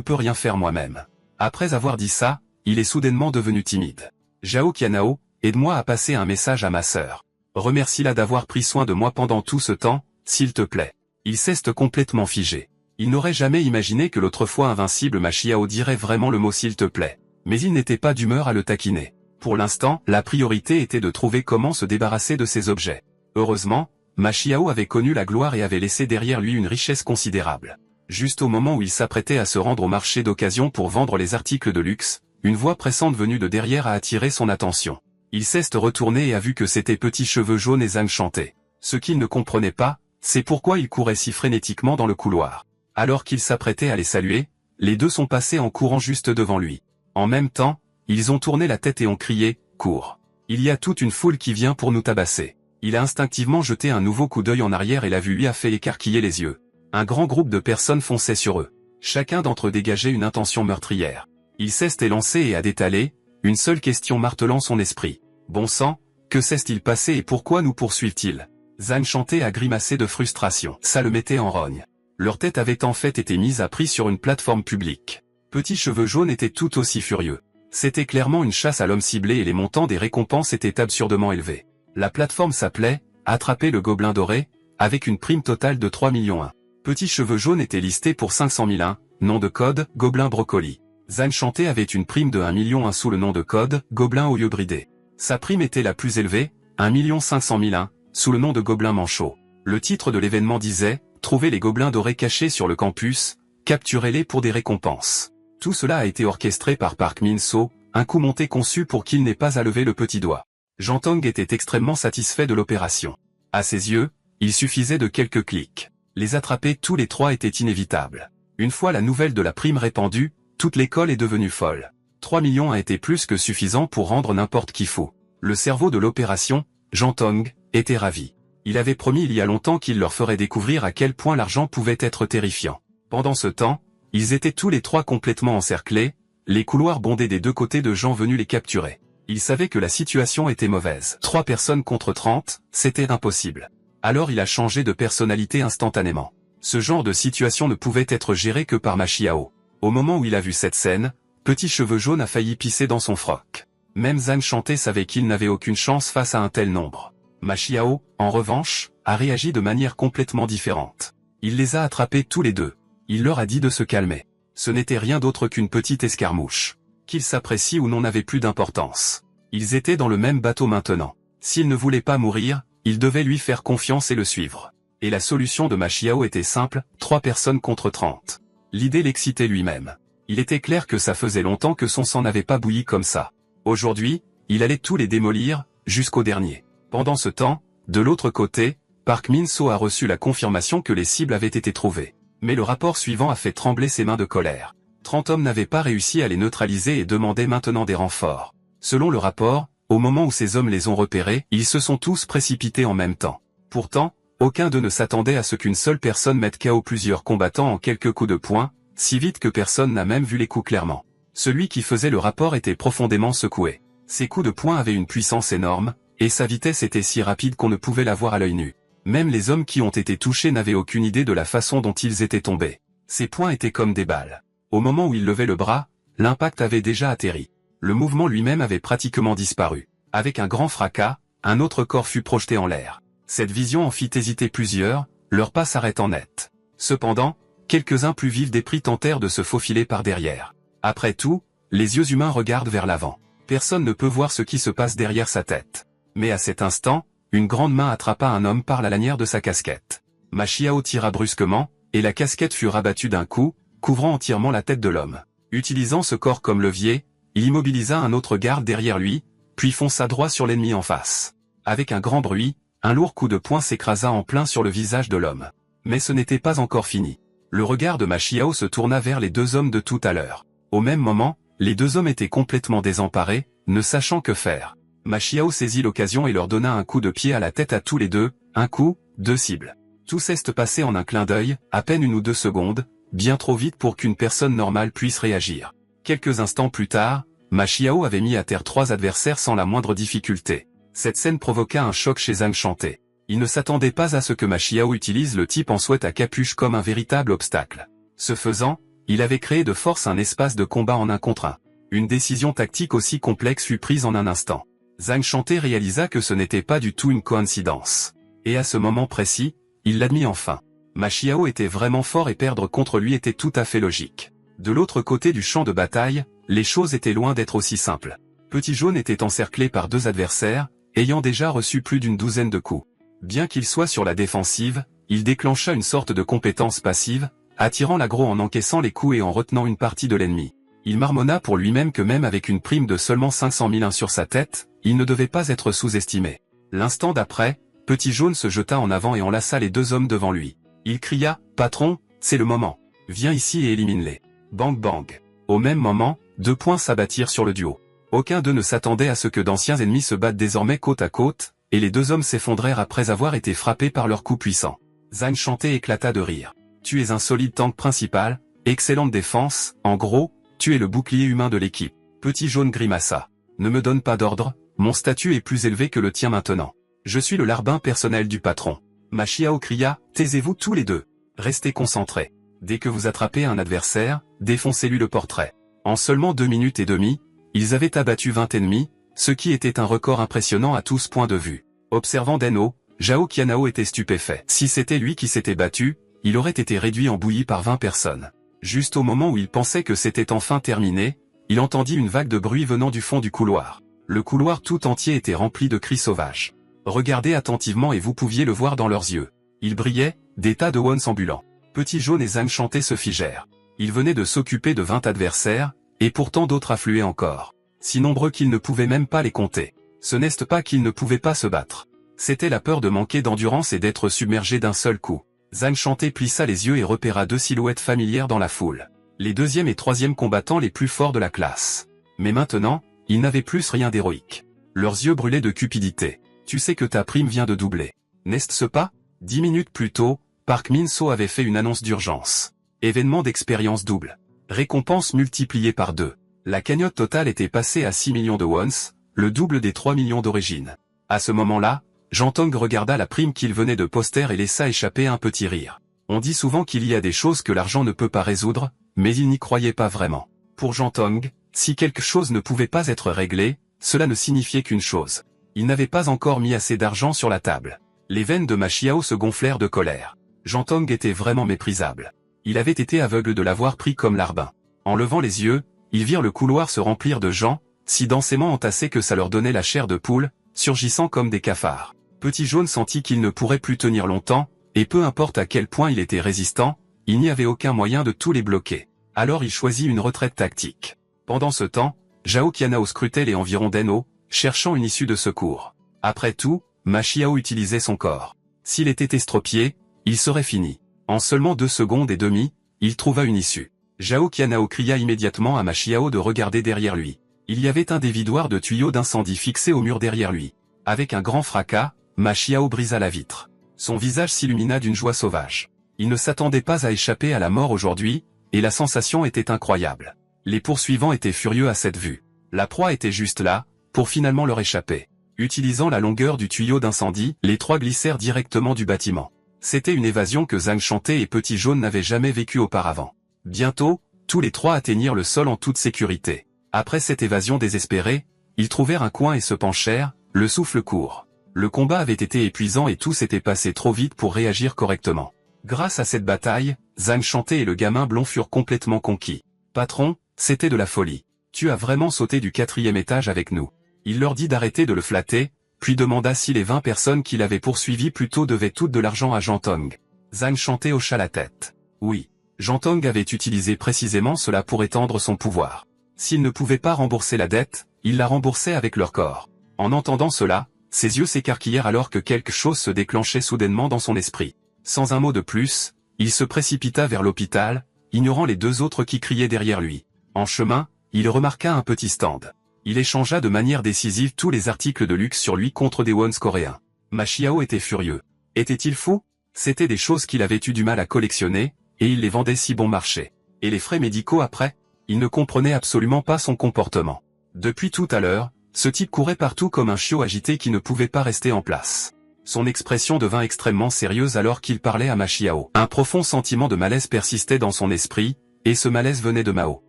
peux rien faire moi-même. Après avoir dit ça, il est soudainement devenu timide. Zhao Qianao, aide-moi à passer un message à ma sœur. Remercie-la d'avoir pris soin de moi pendant tout ce temps, s'il te plaît. Il s'est complètement figé. Il n'aurait jamais imaginé que l'autrefois invincible Ma Xiao dirait vraiment le mot s'il te plaît. Mais il n'était pas d'humeur à le taquiner. Pour l'instant, la priorité était de trouver comment se débarrasser de ces objets. Heureusement, Ma Xiao avait connu la gloire et avait laissé derrière lui une richesse considérable. Juste au moment où il s'apprêtait à se rendre au marché d'occasion pour vendre les articles de luxe, une voix pressante venue de derrière a attiré son attention. Il s'est retourné et a vu que c'était Petit Cheveux Jaune et Zhang Chanté. Ce qu'il ne comprenait pas, c'est pourquoi il courait si frénétiquement dans le couloir. Alors qu'il s'apprêtait à les saluer, les deux sont passés en courant juste devant lui. En même temps, ils ont tourné la tête et ont crié « Cours !» Il y a toute une foule qui vient pour nous tabasser. Il a instinctivement jeté un nouveau coup d'œil en arrière et la vue lui a fait écarquiller les yeux. Un grand groupe de personnes fonçait sur eux. Chacun d'entre eux dégageait une intention meurtrière. Il s'est élancé et a détalé, une seule question martelant son esprit. Bon sang, que s'est-il passé et pourquoi nous poursuivent-ils? Zhang Chanté a grimacé de frustration. Ça le mettait en rogne. Leur tête avait en fait été mise à prix sur une plateforme publique. Petit Cheveux Jaune était tout aussi furieux. C'était clairement une chasse à l'homme ciblé et les montants des récompenses étaient absurdement élevés. La plateforme s'appelait « Attraper le gobelin doré » avec une prime totale de 3 millions 1. Petit Cheveux Jaune était listé pour 500 001, nom de code « Gobelin Brocoli ». Zhang Chanté avait une prime de 1 million 1 sous le nom de code « Gobelin aux yeux bridés ». Sa prime était la plus élevée, 1 500 001, sous le nom de Gobelin Manchot. Le titre de l'événement disait « Trouvez les gobelins dorés cachés sur le campus, capturez-les pour des récompenses ». Tout cela a été orchestré par Park Min-soo, un coup monté conçu pour qu'il n'ait pas à lever le petit doigt. Jean Tong était extrêmement satisfait de l'opération. À ses yeux, il suffisait de quelques clics. Les attraper tous les trois était inévitable. Une fois la nouvelle de la prime répandue, toute l'école est devenue folle. 3 millions a été plus que suffisant pour rendre n'importe qui fou. Le cerveau de l'opération, Jean Tong, était ravi. Il avait promis il y a longtemps qu'il leur ferait découvrir à quel point l'argent pouvait être terrifiant. Pendant ce temps, ils étaient tous les trois complètement encerclés, les couloirs bondés des deux côtés de gens venus les capturer. Ils savaient que la situation était mauvaise. 3 personnes contre 30, c'était impossible. Alors il a changé de personnalité instantanément. Ce genre de situation ne pouvait être géré que par Ma Xiao. Au moment où il a vu cette scène, Petit Cheveux Jaune a failli pisser dans son froc. Même Zhang Chanté savait qu'il n'avait aucune chance face à un tel nombre. Ma Xiao, en revanche, a réagi de manière complètement différente. Il les a attrapés tous les deux. Il leur a dit de se calmer. Ce n'était rien d'autre qu'une petite escarmouche. Qu'ils s'apprécient ou non n'avait plus d'importance. Ils étaient dans le même bateau maintenant. S'il ne voulait pas mourir, il devait lui faire confiance et le suivre. Et la solution de Ma Xiao était simple, 3 personnes contre 30. L'idée l'excitait lui-même. Il était clair que ça faisait longtemps que son sang n'avait pas bouilli comme ça. Aujourd'hui, il allait tous les démolir, jusqu'au dernier. Pendant ce temps, de l'autre côté, Park Min-soo a reçu la confirmation que les cibles avaient été trouvées. Mais le rapport suivant a fait trembler ses mains de colère. 30 hommes n'avaient pas réussi à les neutraliser et demandaient maintenant des renforts. Selon le rapport, au moment où ces hommes les ont repérés, ils se sont tous précipités en même temps. Pourtant, aucun d'eux ne s'attendait à ce qu'une seule personne mette KO plusieurs combattants en quelques coups de poing, si vite que personne n'a même vu les coups clairement. Celui qui faisait le rapport était profondément secoué. Ses coups de poing avaient une puissance énorme, et sa vitesse était si rapide qu'on ne pouvait la voir à l'œil nu. Même les hommes qui ont été touchés n'avaient aucune idée de la façon dont ils étaient tombés. Ses poings étaient comme des balles. Au moment où il levait le bras, l'impact avait déjà atterri. Le mouvement lui-même avait pratiquement disparu. Avec un grand fracas, un autre corps fut projeté en l'air. Cette vision en fit hésiter plusieurs, leur pas s'arrêtant net. Cependant, quelques-uns plus vifs d'esprit tentèrent de se faufiler par derrière. Après tout, les yeux humains regardent vers l'avant. Personne ne peut voir ce qui se passe derrière sa tête. Mais à cet instant, une grande main attrapa un homme par la lanière de sa casquette. Ma Xiao tira brusquement, et la casquette fut rabattue d'un coup, couvrant entièrement la tête de l'homme. Utilisant ce corps comme levier, il immobilisa un autre garde derrière lui, puis fonça droit sur l'ennemi en face. Avec un grand bruit, un lourd coup de poing s'écrasa en plein sur le visage de l'homme. Mais ce n'était pas encore fini. Le regard de Ma Xiao se tourna vers les 2 hommes de tout à l'heure. Au même moment, les 2 hommes étaient complètement désemparés, ne sachant que faire. Ma Xiao saisit l'occasion et leur donna un coup de pied à la tête à tous les deux, un coup, 2 cibles. Tout s'est passé en un clin d'œil, à peine 1 ou 2 secondes, bien trop vite pour qu'une personne normale puisse réagir. Quelques instants plus tard, Ma Xiao avait mis à terre 3 adversaires sans la moindre difficulté. Cette scène provoqua un choc chez Zhang Shanté. Il ne s'attendait pas à ce que Ma Xiao utilise le type en sweat à capuche comme un véritable obstacle. Ce faisant, il avait créé de force un espace de combat en 1 contre 1. Une décision tactique aussi complexe fut prise en un instant. Zhang Shanté réalisa que ce n'était pas du tout une coïncidence. Et à ce moment précis, il l'admit enfin. Ma Xiao était vraiment fort et perdre contre lui était tout à fait logique. De l'autre côté du champ de bataille, les choses étaient loin d'être aussi simples. Petit Jaune était encerclé par 2 adversaires, ayant déjà reçu plus d'une douzaine de coups. Bien qu'il soit sur la défensive, il déclencha une sorte de compétence passive, attirant l'aggro en encaissant les coups et en retenant une partie de l'ennemi. Il marmonna pour lui-même que même avec une prime de seulement 500 001 sur sa tête, il ne devait pas être sous-estimé. L'instant d'après, Petit Jaune se jeta en avant et enlaça les 2 hommes devant lui. Il cria « Patron, c'est le moment. Viens ici et élimine-les. » Bang bang. Au même moment, 2 poings s'abattirent sur le duo. Aucun d'eux ne s'attendait à ce que d'anciens ennemis se battent désormais côte à côte, et les 2 hommes s'effondrèrent après avoir été frappés par leurs coups puissants. Zhang Shanté éclata de rire. « Tu es un solide tank principal, excellente défense, en gros, tu es le bouclier humain de l'équipe. » Petit Jaune grimaça. « Ne me donne pas d'ordre, mon statut est plus élevé que le tien maintenant. Je suis le larbin personnel du patron. » Ma Xiao cria, « Taisez-vous tous les deux. Restez concentrés. Dès que vous attrapez un adversaire, défoncez-lui le portrait. » En seulement 2 minutes et demie, ils avaient abattu 20 ennemis, ce qui était un record impressionnant à tous points de vue. Observant Deno, Zhao Qianao était stupéfait. Si c'était lui qui s'était battu, il aurait été réduit en bouillie par 20 personnes. Juste au moment où il pensait que c'était enfin terminé, il entendit une vague de bruit venant du fond du couloir. Le couloir tout entier était rempli de cris sauvages. Regardez attentivement et vous pouviez le voir dans leurs yeux. Ils brillaient, des tas de wons ambulants. Petit Jaune et Zhang Shanté se figèrent. Ils venaient de s'occuper de 20 adversaires, et pourtant d'autres affluaient encore. Si nombreux qu'ils ne pouvaient même pas les compter. Ce n'est pas qu'ils ne pouvaient pas se battre. C'était la peur de manquer d'endurance et d'être submergé d'un seul coup. Zhang Shanté plissa les yeux et repéra 2 silhouettes familières dans la foule. Les 2e et 3e combattants les plus forts de la classe. Mais maintenant, ils n'avaient plus rien d'héroïque. Leurs yeux brûlaient de cupidité. Tu sais que ta prime vient de doubler. N'est-ce pas? 10 minutes plus tôt, Park Min-soo avait fait une annonce d'urgence. Événement d'expérience double. Récompense multipliée par 2. La cagnotte totale était passée à 6 millions de wons, le double des 3 millions d'origine. À ce moment-là, Jean Tong regarda la prime qu'il venait de poster et laissa échapper un petit rire. On dit souvent qu'il y a des choses que l'argent ne peut pas résoudre, mais il n'y croyait pas vraiment. Pour Jean Tong, si quelque chose ne pouvait pas être réglé, cela ne signifiait qu'une chose. Il n'avait pas encore mis assez d'argent sur la table. Les veines de Ma Xiao se gonflèrent de colère. Jean Tong était vraiment méprisable. Il avait été aveugle de l'avoir pris comme larbin. En levant les yeux, ils virent le couloir se remplir de gens, si densément entassés que ça leur donnait la chair de poule, surgissant comme des cafards. Petit Jaune sentit qu'il ne pourrait plus tenir longtemps, et peu importe à quel point il était résistant, il n'y avait aucun moyen de tous les bloquer. Alors il choisit une retraite tactique. Pendant ce temps, Zhao Qianao scrutait les environs d'Eno, cherchant une issue de secours. Après tout, Ma Xiao utilisait son corps. S'il était estropié, il serait fini. En seulement 2 secondes et demie, il trouva une issue. Zhao Qianao cria immédiatement à Ma Xiao de regarder derrière lui. Il y avait un dévidoir de tuyaux d'incendie fixé au mur derrière lui. Avec un grand fracas, Ma Xiao brisa la vitre. Son visage s'illumina d'une joie sauvage. Il ne s'attendait pas à échapper à la mort aujourd'hui, et la sensation était incroyable. Les poursuivants étaient furieux à cette vue. La proie était juste là, pour finalement leur échapper. Utilisant la longueur du tuyau d'incendie, les 3 glissèrent directement du bâtiment. C'était une évasion que Zhang Shanté et Petit Jaune n'avaient jamais vécue auparavant. Bientôt, tous les 3 atteignirent le sol en toute sécurité. Après cette évasion désespérée, ils trouvèrent un coin et se penchèrent, le souffle court. Le combat avait été épuisant et tout s'était passé trop vite pour réagir correctement. Grâce à cette bataille, Zhang Shanté et le gamin blond furent complètement conquis. « Patron, c'était de la folie. Tu as vraiment sauté du 4e étage avec nous. » Il leur dit d'arrêter de le flatter, puis demanda si les 20 personnes qu'il avait poursuivies plus tôt devaient toutes de l'argent à Jean Tong. Zhang Shanté hocha la tête. Oui. Jean Tong avait utilisé précisément cela pour étendre son pouvoir. S'il ne pouvait pas rembourser la dette, il la remboursait avec leur corps. En entendant cela, ses yeux s'écarquillèrent alors que quelque chose se déclenchait soudainement dans son esprit. Sans un mot de plus, il se précipita vers l'hôpital, ignorant les 2 autres qui criaient derrière lui. En chemin, il remarqua un petit stand. Il échangea de manière décisive tous les articles de luxe sur lui contre des wons coréens. Ma Xiao était furieux. Était-il fou? C'étaient des choses qu'il avait eu du mal à collectionner, et il les vendait si bon marché. Et les frais médicaux après? Il ne comprenait absolument pas son comportement. Depuis tout à l'heure, ce type courait partout comme un chiot agité qui ne pouvait pas rester en place. Son expression devint extrêmement sérieuse alors qu'il parlait à Ma Xiao. Un profond sentiment de malaise persistait dans son esprit, et ce malaise venait de Mao.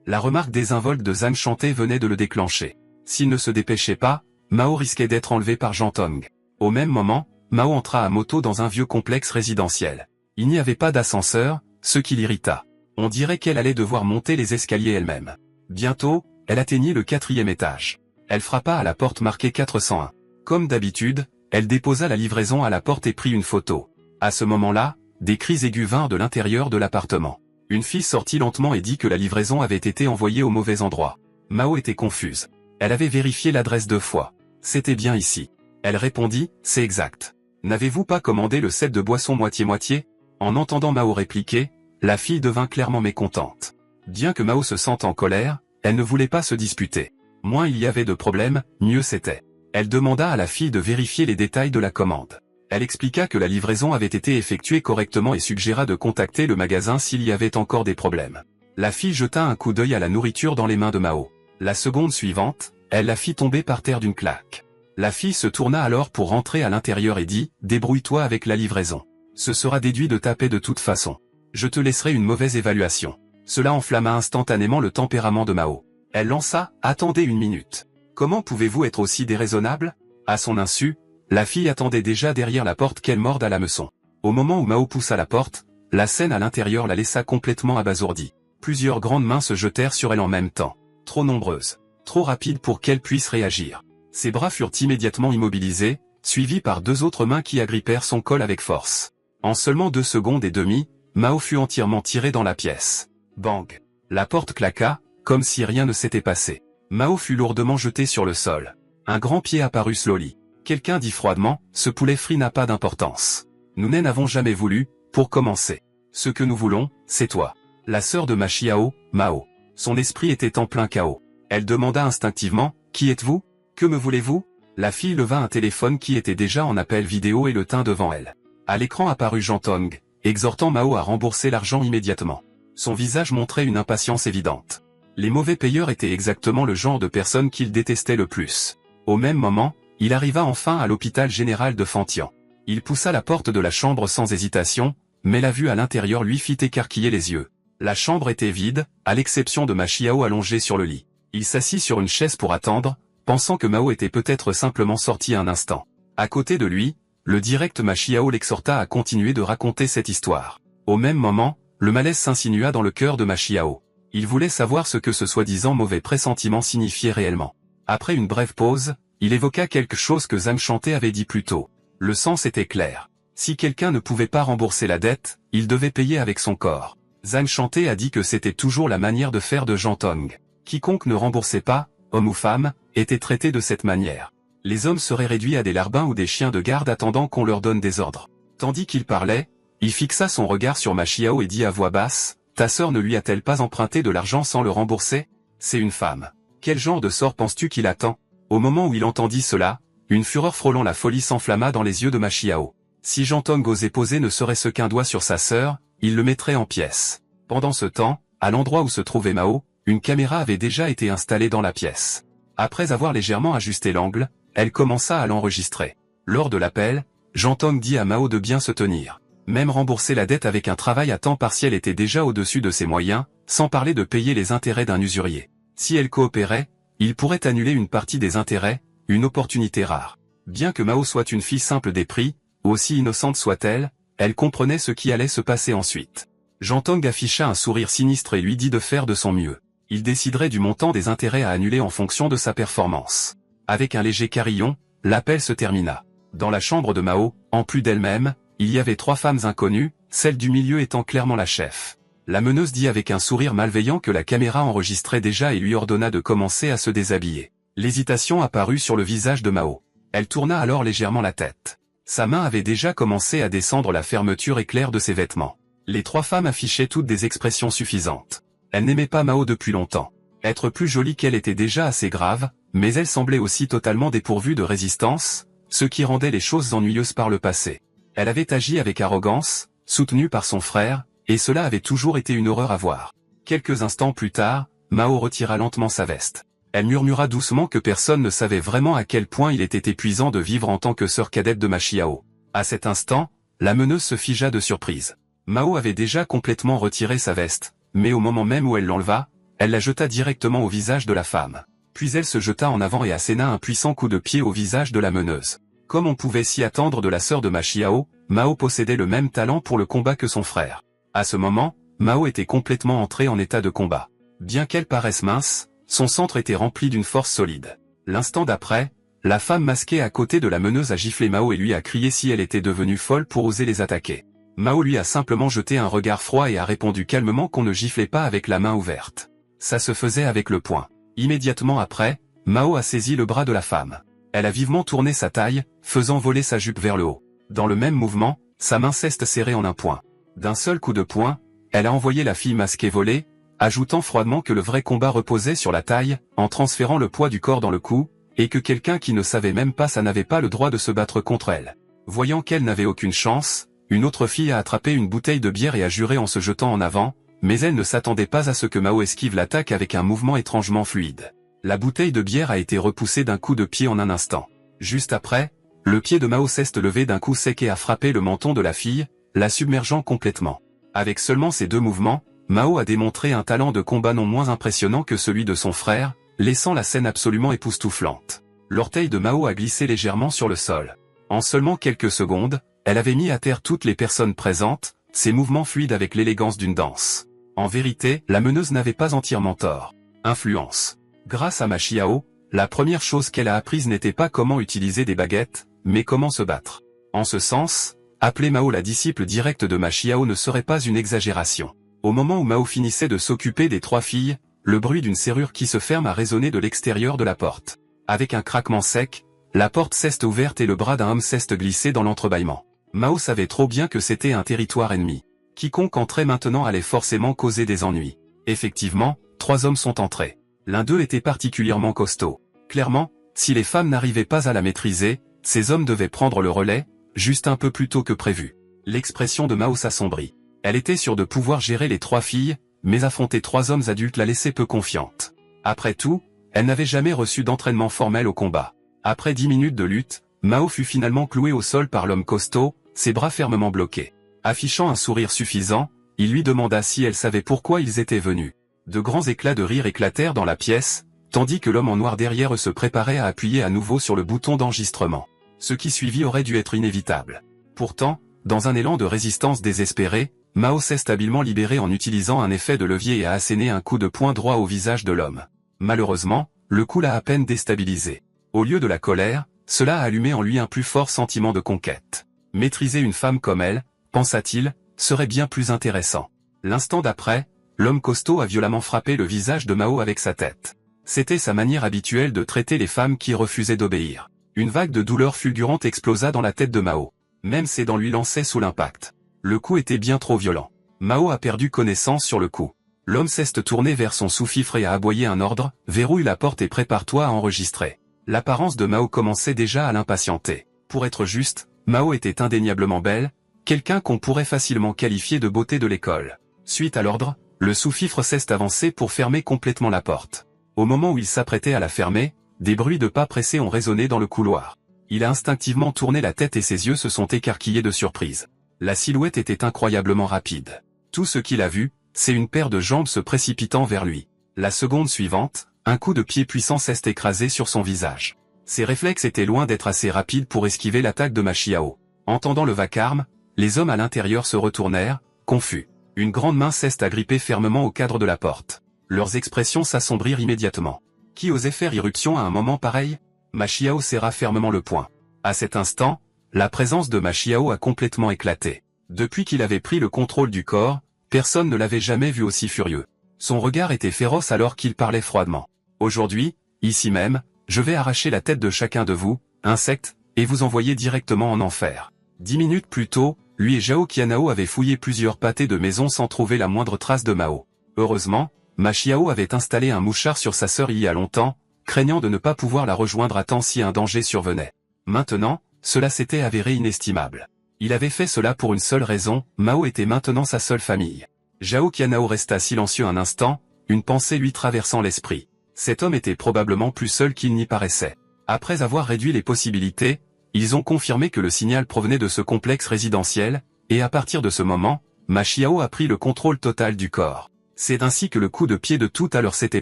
La remarque désinvolte de Zhang Shanté venait de le déclencher. S'il ne se dépêchait pas, Mao risquait d'être enlevé par Jean Tong. Au même moment, Mao entra à moto dans un vieux complexe résidentiel. Il n'y avait pas d'ascenseur, ce qui l'irrita. On dirait qu'elle allait devoir monter les escaliers elle-même. Bientôt, elle atteignit le 4e étage. Elle frappa à la porte marquée 401. Comme d'habitude, elle déposa la livraison à la porte et prit une photo. À ce moment-là, des cris aigus vinrent de l'intérieur de l'appartement. Une fille sortit lentement et dit que la livraison avait été envoyée au mauvais endroit. Mao était confuse. Elle avait vérifié l'adresse 2 fois. C'était bien ici. Elle répondit, c'est exact. N'avez-vous pas commandé le set de boissons moitié-moitié? En entendant Mao répliquer, la fille devint clairement mécontente. Bien que Mao se sente en colère, elle ne voulait pas se disputer. Moins il y avait de problèmes, mieux c'était. Elle demanda à la fille de vérifier les détails de la commande. Elle expliqua que la livraison avait été effectuée correctement et suggéra de contacter le magasin s'il y avait encore des problèmes. La fille jeta un coup d'œil à la nourriture dans les mains de Mao. La seconde suivante, elle la fit tomber par terre d'une claque. La fille se tourna alors pour rentrer à l'intérieur et dit « Débrouille-toi avec la livraison. Ce sera déduit de ta paie de toute façon. Je te laisserai une mauvaise évaluation. » Cela enflamma instantanément le tempérament de Mao. Elle lança « Attendez une minute. Comment pouvez-vous être aussi déraisonnable ?» À son insu, la fille attendait déjà derrière la porte qu'elle morde à l'hameçon. Au moment où Mao poussa la porte, la scène à l'intérieur la laissa complètement abasourdie. Plusieurs grandes mains se jetèrent sur elle en même temps. Trop nombreuses. Trop rapides pour qu'elle puisse réagir. Ses bras furent immédiatement immobilisés, suivis par 2 autres mains qui agrippèrent son col avec force. En seulement 2 secondes et demie, Mao fut entièrement tiré dans la pièce. Bang! La porte claqua, comme si rien ne s'était passé. Mao fut lourdement jeté sur le sol. Un grand pied apparut slowly. Quelqu'un dit froidement, ce poulet frit n'a pas d'importance. Nous n'avons jamais voulu, pour commencer. Ce que nous voulons, c'est toi. La sœur de Ma Xiao, Mao. Son esprit était en plein chaos. Elle demanda instinctivement, qui êtes-vous? Que me voulez-vous? La fille leva un téléphone qui était déjà en appel vidéo et le tint devant elle. À l'écran apparut Jean Tong, exhortant Mao à rembourser l'argent immédiatement. Son visage montrait une impatience évidente. Les mauvais payeurs étaient exactement le genre de personnes qu'il détestait le plus. Au même moment, il arriva enfin à l'hôpital général de Fentian. Il poussa la porte de la chambre sans hésitation, mais la vue à l'intérieur lui fit écarquiller les yeux. La chambre était vide, à l'exception de Ma Xiao allongée sur le lit. Il s'assit sur une chaise pour attendre, pensant que Mao était peut-être simplement sorti un instant. À côté de lui, le direct Ma Xiao l'exhorta à continuer de raconter cette histoire. Au même moment, le malaise s'insinua dans le cœur de Ma Xiao. Il voulait savoir ce que ce soi-disant mauvais pressentiment signifiait réellement. Après une brève pause, il évoqua quelque chose que Zhang Shanté avait dit plus tôt. Le sens était clair. Si quelqu'un ne pouvait pas rembourser la dette, il devait payer avec son corps. Zhang Shanté a dit que c'était toujours la manière de faire de Jean Tong. Quiconque ne remboursait pas, homme ou femme, était traité de cette manière. Les hommes seraient réduits à des larbins ou des chiens de garde attendant qu'on leur donne des ordres. Tandis qu'il parlait, il fixa son regard sur Ma Xiao et dit à voix basse, « Ta sœur ne lui a-t-elle pas emprunté de l'argent sans le rembourser? C'est une femme. Quel genre de sort penses-tu qu'il attend ?» Au moment où il entendit cela, une fureur frôlant la folie s'enflamma dans les yeux de Ma Xiao. Si Jean Tong osait poser ne serait-ce qu'un doigt sur sa sœur, il le mettrait en pièces. Pendant ce temps, à l'endroit où se trouvait Mao, une caméra avait déjà été installée dans la pièce. Après avoir légèrement ajusté l'angle, elle commença à l'enregistrer. Lors de l'appel, Jean Tong dit à Mao de bien se tenir. Même rembourser la dette avec un travail à temps partiel était déjà au-dessus de ses moyens, sans parler de payer les intérêts d'un usurier. Si elle coopérait, il pourrait annuler une partie des intérêts, une opportunité rare. Bien que Mao soit une fille simple d'esprit, aussi innocente soit-elle, elle comprenait ce qui allait se passer ensuite. Jean Tong afficha un sourire sinistre et lui dit de faire de son mieux. Il déciderait du montant des intérêts à annuler en fonction de sa performance. Avec un léger carillon, l'appel se termina. Dans la chambre de Mao, en plus d'elle-même, il y avait 3 femmes inconnues, celle du milieu étant clairement la chef. La meneuse dit avec un sourire malveillant que la caméra enregistrait déjà et lui ordonna de commencer à se déshabiller. L'hésitation apparut sur le visage de Mao. Elle tourna alors légèrement la tête. Sa main avait déjà commencé à descendre la fermeture éclair de ses vêtements. Les 3 femmes affichaient toutes des expressions suffisantes. Elle n'aimait pas Mao depuis longtemps. Être plus jolie qu'elle était déjà assez grave, mais elle semblait aussi totalement dépourvue de résistance, ce qui rendait les choses ennuyeuses par le passé. Elle avait agi avec arrogance, soutenue par son frère, et cela avait toujours été une horreur à voir. Quelques instants plus tard, Mao retira lentement sa veste. Elle murmura doucement que personne ne savait vraiment à quel point il était épuisant de vivre en tant que sœur cadette de Ma Xiao. À cet instant, la meneuse se figea de surprise. Mao avait déjà complètement retiré sa veste, mais au moment même où elle l'enleva, elle la jeta directement au visage de la femme. Puis elle se jeta en avant et asséna un puissant coup de pied au visage de la meneuse. Comme on pouvait s'y attendre de la sœur de Ma Xiao, Mao possédait le même talent pour le combat que son frère. À ce moment, Mao était complètement entrée en état de combat. Bien qu'elle paraisse mince, son centre était rempli d'une force solide. L'instant d'après, la femme masquée à côté de la meneuse a giflé Mao et lui a crié si elle était devenue folle pour oser les attaquer. Mao lui a simplement jeté un regard froid et a répondu calmement qu'on ne giflait pas avec la main ouverte. Ça se faisait avec le poing. Immédiatement après, Mao a saisi le bras de la femme. Elle a vivement tourné sa taille, faisant voler sa jupe vers le haut. Dans le même mouvement, sa main s'est serrée en un poing. D'un seul coup de poing, elle a envoyé la fille masquée voler, ajoutant froidement que le vrai combat reposait sur la taille, en transférant le poids du corps dans le cou, et que quelqu'un qui ne savait même pas ça n'avait pas le droit de se battre contre elle. Voyant qu'elle n'avait aucune chance, une autre fille a attrapé une bouteille de bière et a juré en se jetant en avant, mais elle ne s'attendait pas à ce que Mao esquive l'attaque avec un mouvement étrangement fluide. La bouteille de bière a été repoussée d'un coup de pied en un instant. Juste après, le pied de Mao s'est levé d'un coup sec et a frappé le menton de la fille, la submergeant complètement. Avec seulement ces deux mouvements, Mao a démontré un talent de combat non moins impressionnant que celui de son frère, laissant la scène absolument époustouflante. L'orteil de Mao a glissé légèrement sur le sol. En seulement quelques secondes, elle avait mis à terre toutes les personnes présentes, ses mouvements fluides avec l'élégance d'une danse. En vérité, la meneuse n'avait pas entièrement tort. Influence. Grâce à Ma Xiao, la première chose qu'elle a apprise n'était pas comment utiliser des baguettes, mais comment se battre. En ce sens, appeler Mao la disciple directe de Ma Xiao ne serait pas une exagération. Au moment où Mao finissait de s'occuper des trois filles, le bruit d'une serrure qui se ferme a résonné de l'extérieur de la porte. Avec un craquement sec, la porte s'est ouverte et le bras d'un homme s'est glissé dans l'entrebâillement. Mao savait trop bien que c'était un territoire ennemi. Quiconque entrait maintenant allait forcément causer des ennuis. Effectivement, 3 hommes sont entrés. L'un d'eux était particulièrement costaud. Clairement, si les femmes n'arrivaient pas à la maîtriser, ces hommes devaient prendre le relais, juste un peu plus tôt que prévu. L'expression de Mao s'assombrit. Elle était sûre de pouvoir gérer les 3 filles, mais affronter 3 hommes adultes la laissait peu confiante. Après tout, elle n'avait jamais reçu d'entraînement formel au combat. Après 10 minutes de lutte, Mao fut finalement cloué au sol par l'homme costaud, ses bras fermement bloqués. Affichant un sourire suffisant, il lui demanda si elle savait pourquoi ils étaient venus. De grands éclats de rire éclatèrent dans la pièce, tandis que l'homme en noir derrière eux se préparait à appuyer à nouveau sur le bouton d'enregistrement. Ce qui suivit aurait dû être inévitable. Pourtant, dans un élan de résistance désespérée, Mao s'est habilement libéré en utilisant un effet de levier et a asséné un coup de poing droit au visage de l'homme. Malheureusement, le coup l'a à peine déstabilisé. Au lieu de la colère, cela a allumé en lui un plus fort sentiment de conquête. Maîtriser une femme comme elle, pensa-t-il, serait bien plus intéressant. L'instant d'après, l'homme costaud a violemment frappé le visage de Mao avec sa tête. C'était sa manière habituelle de traiter les femmes qui refusaient d'obéir. Une vague de douleur fulgurante explosa dans la tête de Mao. Même ses dents lui lançaient sous l'impact. Le coup était bien trop violent. Mao a perdu connaissance sur le coup. L'homme s'est tourné vers son sous-fifre et a aboyé un ordre, verrouille la porte et prépare-toi à enregistrer. L'apparence de Mao commençait déjà à l'impatienter. Pour être juste, Mao était indéniablement belle, quelqu'un qu'on pourrait facilement qualifier de beauté de l'école. Suite à l'ordre, le sous-fifre s'est avancé pour fermer complètement la porte. Au moment où il s'apprêtait à la fermer, des bruits de pas pressés ont résonné dans le couloir. Il a instinctivement tourné la tête et ses yeux se sont écarquillés de surprise. La silhouette était incroyablement rapide. Tout ce qu'il a vu, c'est une paire de jambes se précipitant vers lui. La seconde suivante, un coup de pied puissant s'est écrasé sur son visage. Ses réflexes étaient loin d'être assez rapides pour esquiver l'attaque de Ma Xiao. Entendant le vacarme, les hommes à l'intérieur se retournèrent, confus. Une grande main s'est agrippée fermement au cadre de la porte. Leurs expressions s'assombrirent immédiatement. Qui osait faire irruption à un moment pareil? Ma Xiao serra fermement le poing. À cet instant, la présence de Ma Xiao a complètement éclaté. Depuis qu'il avait pris le contrôle du corps, personne ne l'avait jamais vu aussi furieux. Son regard était féroce alors qu'il parlait froidement. Aujourd'hui, ici même, je vais arracher la tête de chacun de vous, insectes, et vous envoyer directement en enfer. 10 minutes plus tôt, lui et Zhao Qianao avaient fouillé plusieurs pâtés de maison sans trouver la moindre trace de Mao. Heureusement, Ma Xiao avait installé un mouchard sur sa sœur il y a longtemps, craignant de ne pas pouvoir la rejoindre à temps si un danger survenait. Maintenant, cela s'était avéré inestimable. Il avait fait cela pour une seule raison, Mao était maintenant sa seule famille. Zhao Qianhao resta silencieux un instant, une pensée lui traversant l'esprit. Cet homme était probablement plus seul qu'il n'y paraissait. Après avoir réduit les possibilités, ils ont confirmé que le signal provenait de ce complexe résidentiel, et à partir de ce moment, Ma Xiao a pris le contrôle total du corps. C'est ainsi que le coup de pied de tout à l'heure s'était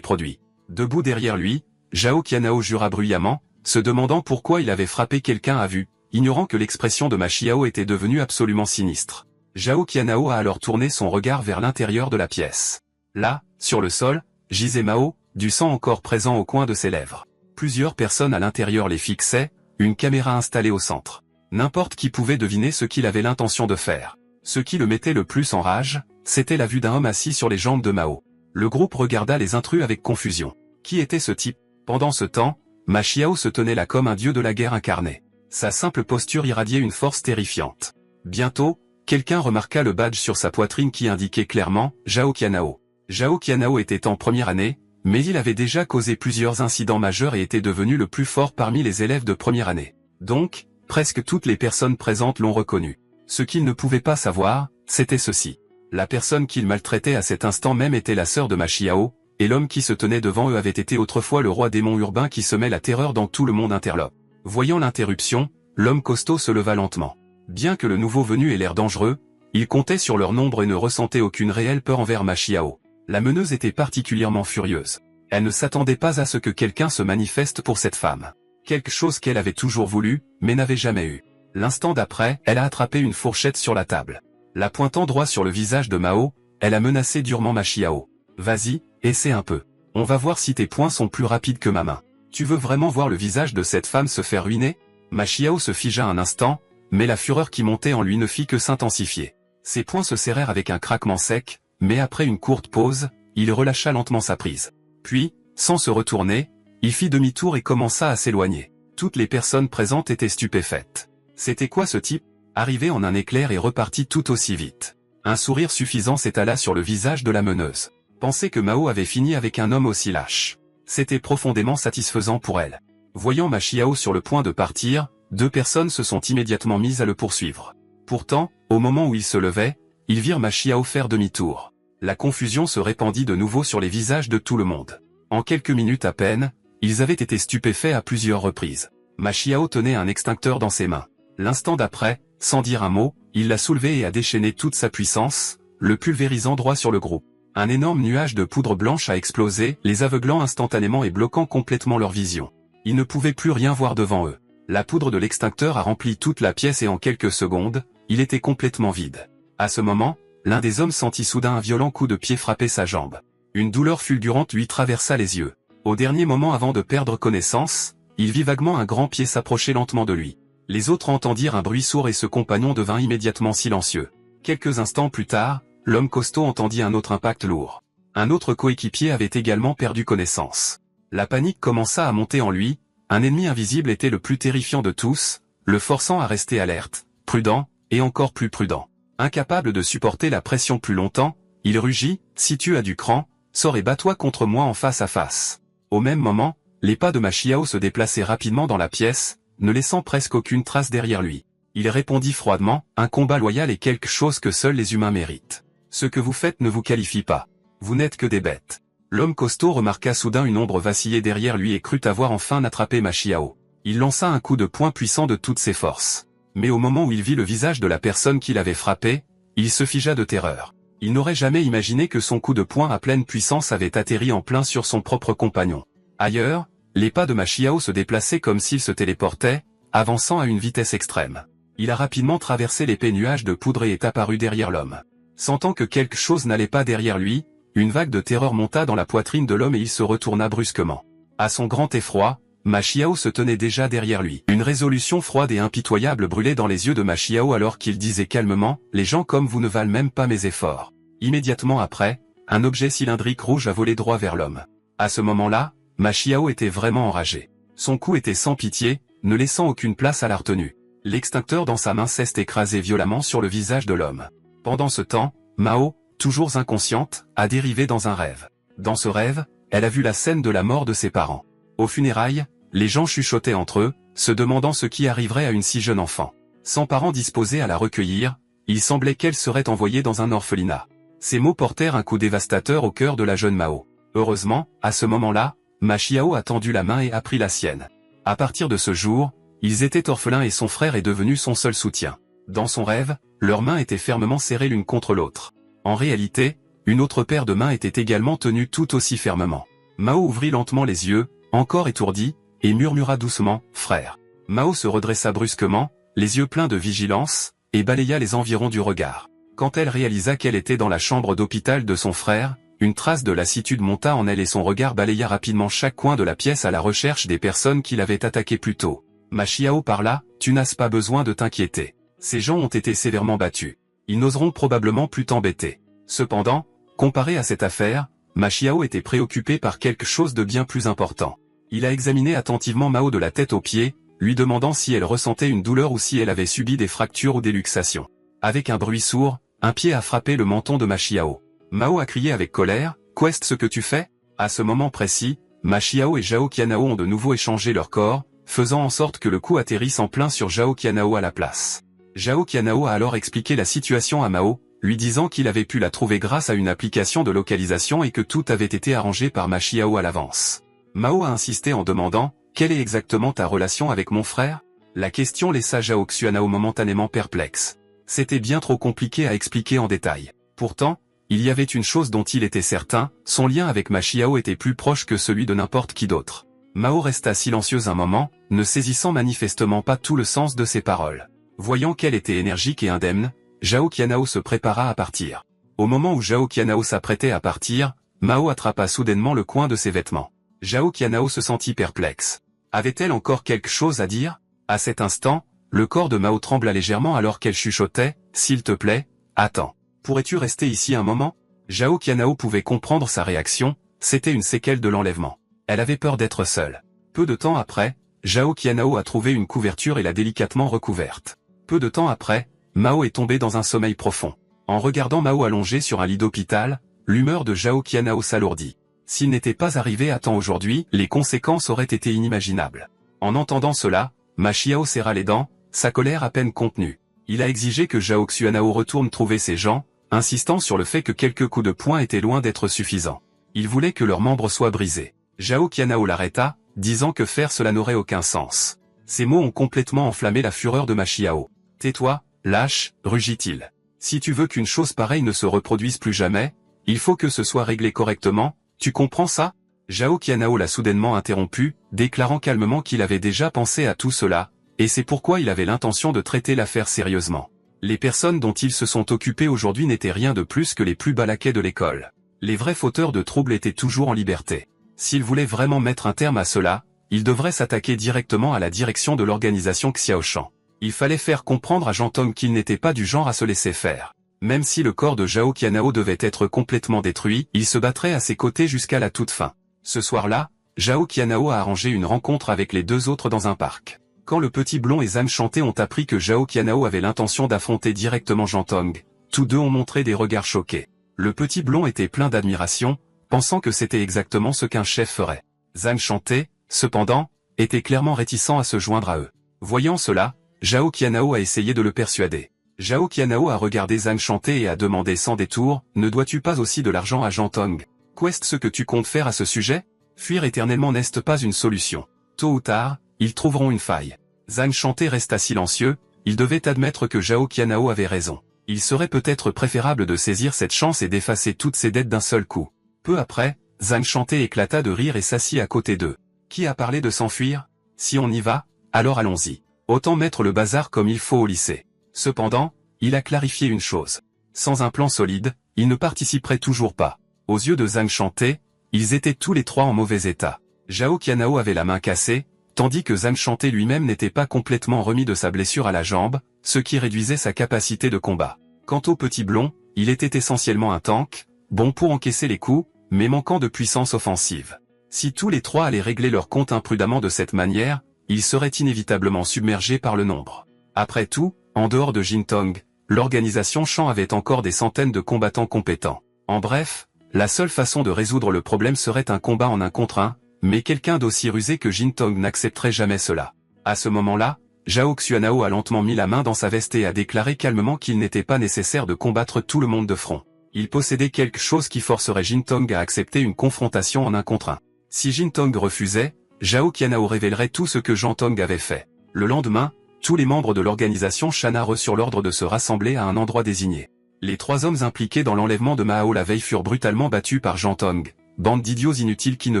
produit. Debout derrière lui, Zhao Qianhao jura bruyamment, se demandant pourquoi il avait frappé quelqu'un à vue, ignorant que l'expression de Ma Xiao était devenue absolument sinistre. Zhao Qianhao a alors tourné son regard vers l'intérieur de la pièce. Là, sur le sol, gisait Mao, du sang encore présent au coin de ses lèvres. Plusieurs personnes à l'intérieur les fixaient, une caméra installée au centre. N'importe qui pouvait deviner ce qu'il avait l'intention de faire. Ce qui le mettait le plus en rage, c'était la vue d'un homme assis sur les jambes de Mao. Le groupe regarda les intrus avec confusion. Qui était ce type? Pendant ce temps, Ma Xiao se tenait là comme un dieu de la guerre incarné. Sa simple posture irradiait une force terrifiante. Bientôt, quelqu'un remarqua le badge sur sa poitrine qui indiquait clairement « Zhao Qianhao ». Zhao Qianhao était en première année, mais il avait déjà causé plusieurs incidents majeurs et était devenu le plus fort parmi les élèves de première année. Donc, presque toutes les personnes présentes l'ont reconnu. Ce qu'il ne pouvait pas savoir, c'était ceci. La personne qu'il maltraitait à cet instant même était la sœur de Ma Xiao, et l'homme qui se tenait devant eux avait été autrefois le roi démon urbain qui semait la terreur dans tout le monde interlope. Voyant l'interruption, l'homme costaud se leva lentement. Bien que le nouveau venu ait l'air dangereux, il comptait sur leur nombre et ne ressentait aucune réelle peur envers Ma Xiao. La meneuse était particulièrement furieuse. Elle ne s'attendait pas à ce que quelqu'un se manifeste pour cette femme. Quelque chose qu'elle avait toujours voulu, mais n'avait jamais eu. L'instant d'après, elle a attrapé une fourchette sur la table. La pointant droit sur le visage de Mao, elle a menacé durement Ma Xiao. « Vas-y, essaie un peu. On va voir si tes poings sont plus rapides que ma main. Tu veux vraiment voir le visage de cette femme se faire ruiner ?» Ma Xiao se figea un instant, mais la fureur qui montait en lui ne fit que s'intensifier. Ses poings se serrèrent avec un craquement sec, mais après une courte pause, il relâcha lentement sa prise. Puis, sans se retourner, il fit demi-tour et commença à s'éloigner. Toutes les personnes présentes étaient stupéfaites. C'était quoi ce type? Arrivé en un éclair et reparti tout aussi vite. Un sourire suffisant s'étala sur le visage de la meneuse. Penser que Mao avait fini avec un homme aussi lâche. C'était profondément satisfaisant pour elle. Voyant Ma Xiao sur le point de partir, deux personnes se sont immédiatement mises à le poursuivre. Pourtant, au moment où ils se levaient, ils virent Ma Xiao faire demi-tour. La confusion se répandit de nouveau sur les visages de tout le monde. En quelques minutes à peine, ils avaient été stupéfaits à plusieurs reprises. Ma Xiao tenait un extincteur dans ses mains. L'instant d'après, sans dire un mot, il l'a soulevé et a déchaîné toute sa puissance, le pulvérisant droit sur le groupe. Un énorme nuage de poudre blanche a explosé, les aveuglant instantanément et bloquant complètement leur vision. Ils ne pouvaient plus rien voir devant eux. La poudre de l'extincteur a rempli toute la pièce et en quelques secondes, il était complètement vide. À ce moment, l'un des hommes sentit soudain un violent coup de pied frapper sa jambe. Une douleur fulgurante lui traversa les yeux. Au dernier moment avant de perdre connaissance, il vit vaguement un grand pied s'approcher lentement de lui. Les autres entendirent un bruit sourd et ce compagnon devint immédiatement silencieux. Quelques instants plus tard, l'homme costaud entendit un autre impact lourd. Un autre coéquipier avait également perdu connaissance. La panique commença à monter en lui, un ennemi invisible était le plus terrifiant de tous, le forçant à rester alerte, prudent, et encore plus prudent. Incapable de supporter la pression plus longtemps, il rugit, « Si tu as du cran, sors et bats-toi contre moi en face à face. » Au même moment, les pas de Ma Xiao se déplaçaient rapidement dans la pièce, ne laissant presque aucune trace derrière lui. Il répondit froidement, « Un combat loyal est quelque chose que seuls les humains méritent. Ce que vous faites ne vous qualifie pas. Vous n'êtes que des bêtes. » L'homme costaud remarqua soudain une ombre vaciller derrière lui et crut avoir enfin attrapé Ma Xiao. Il lança un coup de poing puissant de toutes ses forces. Mais au moment où il vit le visage de la personne qui l'avait frappé, il se figea de terreur. Il n'aurait jamais imaginé que son coup de poing à pleine puissance avait atterri en plein sur son propre compagnon. Ailleurs, les pas de Ma Xiao se déplaçaient comme s'il se téléportait, avançant à une vitesse extrême. Il a rapidement traversé l'épais nuage de poudre et est apparu derrière l'homme. Sentant que quelque chose n'allait pas derrière lui, une vague de terreur monta dans la poitrine de l'homme et il se retourna brusquement. À son grand effroi, Ma Xiao se tenait déjà derrière lui. Une résolution froide et impitoyable brûlait dans les yeux de Ma Xiao alors qu'il disait calmement « Les gens comme vous ne valent même pas mes efforts. » Immédiatement après, un objet cylindrique rouge a volé droit vers l'homme. À ce moment-là, Ma Xiao était vraiment enragé. Son coup était sans pitié, ne laissant aucune place à la retenue. L'extincteur dans sa main s'est écrasé violemment sur le visage de l'homme. Pendant ce temps, Mao, toujours inconsciente, a dérivé dans un rêve. Dans ce rêve, elle a vu la scène de la mort de ses parents. Aux funérailles, les gens chuchotaient entre eux, se demandant ce qui arriverait à une si jeune enfant. Sans parents disposés à la recueillir, il semblait qu'elle serait envoyée dans un orphelinat. Ces mots portèrent un coup dévastateur au cœur de la jeune Mao. Heureusement, à ce moment-là, Ma Xiao a tendu la main et a pris la sienne. À partir de ce jour, ils étaient orphelins et son frère est devenu son seul soutien. Dans son rêve, leurs mains étaient fermement serrées l'une contre l'autre. En réalité, une autre paire de mains était également tenue tout aussi fermement. Mao ouvrit lentement les yeux, encore étourdi, et murmura doucement « Frère ». Mao se redressa brusquement, les yeux pleins de vigilance, et balaya les environs du regard. Quand elle réalisa qu'elle était dans la chambre d'hôpital de son frère, une trace de lassitude monta en elle et son regard balaya rapidement chaque coin de la pièce à la recherche des personnes qui l'avaient attaqué plus tôt. Ma Xiao parla, tu n'as pas besoin de t'inquiéter. Ces gens ont été sévèrement battus. Ils n'oseront probablement plus t'embêter. Cependant, comparé à cette affaire, Ma Xiao était préoccupé par quelque chose de bien plus important. Il a examiné attentivement Mao de la tête aux pieds, lui demandant si elle ressentait une douleur ou si elle avait subi des fractures ou des luxations. Avec un bruit sourd, un pied a frappé le menton de Ma Xiao. Mao a crié avec colère, « Qu'est-ce que tu fais ?» À ce moment précis, Ma Xiao et Zhao Qianao ont de nouveau échangé leur corps, faisant en sorte que le coup atterrisse en plein sur Zhao Qianao à la place. Zhao Qianao a alors expliqué la situation à Mao, lui disant qu'il avait pu la trouver grâce à une application de localisation et que tout avait été arrangé par Ma Xiao à l'avance. Mao a insisté en demandant, « Quelle est exactement ta relation avec mon frère ?» La question laissa Zhao Qianao momentanément perplexe. C'était bien trop compliqué à expliquer en détail. Pourtant, il y avait une chose dont il était certain, son lien avec Ma Xiao était plus proche que celui de n'importe qui d'autre. Mao resta silencieuse un moment, ne saisissant manifestement pas tout le sens de ses paroles. Voyant qu'elle était énergique et indemne, Zhao Qianao se prépara à partir. Au moment où Zhao Qianao s'apprêtait à partir, Mao attrapa soudainement le coin de ses vêtements. Zhao Qianao se sentit perplexe. Avait-elle encore quelque chose à dire? À cet instant, le corps de Mao trembla légèrement alors qu'elle chuchotait, « S'il te plaît, attends. Pourrais-tu rester ici un moment ?» Zhao Qianao pouvait comprendre sa réaction, c'était une séquelle de l'enlèvement. Elle avait peur d'être seule. Peu de temps après, Zhao Qianao a trouvé une couverture et l'a délicatement recouverte. Peu de temps après, Mao est tombé dans un sommeil profond. En regardant Mao allongé sur un lit d'hôpital, l'humeur de Zhao Qianao s'alourdit. S'il n'était pas arrivé à temps aujourd'hui, les conséquences auraient été inimaginables. En entendant cela, Ma Xiao serra les dents, sa colère à peine contenue. Il a exigé que Zhao Qianao retourne trouver ses gens, insistant sur le fait que quelques coups de poing étaient loin d'être suffisants. Il voulait que leurs membres soient brisés. Zhao Qianao l'arrêta, disant que faire cela n'aurait aucun sens. Ces mots ont complètement enflammé la fureur de Ma Xiao. « Tais-toi, lâche » rugit-il. « Si tu veux qu'une chose pareille ne se reproduise plus jamais, il faut que ce soit réglé correctement, tu comprends ça ?» Zhao Qianao l'a soudainement interrompu, déclarant calmement qu'il avait déjà pensé à tout cela, et c'est pourquoi il avait l'intention de traiter l'affaire sérieusement. Les personnes dont ils se sont occupés aujourd'hui n'étaient rien de plus que les plus bas laquais de l'école. Les vrais fauteurs de troubles étaient toujours en liberté. S'il voulait vraiment mettre un terme à cela, il devrait s'attaquer directement à la direction de l'organisation Xiaoshan. Il fallait faire comprendre à Zhang Tong qu'il n'était pas du genre à se laisser faire. Même si le corps de Zhao Qianao devait être complètement détruit, il se battrait à ses côtés jusqu'à la toute fin. Ce soir-là, Zhao Qianao a arrangé une rencontre avec les deux autres dans un parc. Quand le petit blond et Zhang Chanté ont appris que Zhao Qianao avait l'intention d'affronter directement Zhang Tong, tous deux ont montré des regards choqués. Le petit blond était plein d'admiration, pensant que c'était exactement ce qu'un chef ferait. Zhang Chanté, cependant, était clairement réticent à se joindre à eux. Voyant cela, Zhao Qianao a essayé de le persuader. Zhao Qianao a regardé Zhang Chanté et a demandé sans détour, « Ne dois-tu pas aussi de l'argent à Zhang Tong? Qu'est-ce ce que tu comptes faire à ce sujet? Fuir éternellement n'est pas une solution. Tôt ou tard, ils trouveront une faille. » Zhang Chanté resta silencieux, il devait admettre que Zhao Qianao avait raison. Il serait peut-être préférable de saisir cette chance et d'effacer toutes ses dettes d'un seul coup. Peu après, Zhang Chanté éclata de rire et s'assit à côté d'eux. Qui a parlé de s'enfuir? Si on y va, alors allons-y. Autant mettre le bazar comme il faut au lycée. Cependant, il a clarifié une chose. Sans un plan solide, il ne participerait toujours pas. Aux yeux de Zhang Chanté, ils étaient tous les trois en mauvais état. Zhao Qianao avait la main cassée, tandis que Zhang Chanté lui-même n'était pas complètement remis de sa blessure à la jambe, ce qui réduisait sa capacité de combat. Quant au petit blond, il était essentiellement un tank, bon pour encaisser les coups, mais manquant de puissance offensive. Si tous les trois allaient régler leur compte imprudemment de cette manière, ils seraient inévitablement submergés par le nombre. Après tout, en dehors de Jintong, l'organisation Shan avait encore des centaines de combattants compétents. En bref, la seule façon de résoudre le problème serait un combat en 1 contre 1, mais quelqu'un d'aussi rusé que Jintong n'accepterait jamais cela. À ce moment-là, Zhao Xuanao a lentement mis la main dans sa veste et a déclaré calmement qu'il n'était pas nécessaire de combattre tout le monde de front. Il possédait quelque chose qui forcerait Jintong à accepter une confrontation en 1 contre 1. Si Jintong refusait, Zhao Qianao révélerait tout ce que Jintong avait fait. Le lendemain, tous les membres de l'organisation Shana reçurent l'ordre de se rassembler à un endroit désigné. Les 3 hommes impliqués dans l'enlèvement de Mao la veille furent brutalement battus par Jintong, bande d'idiots inutiles qui ne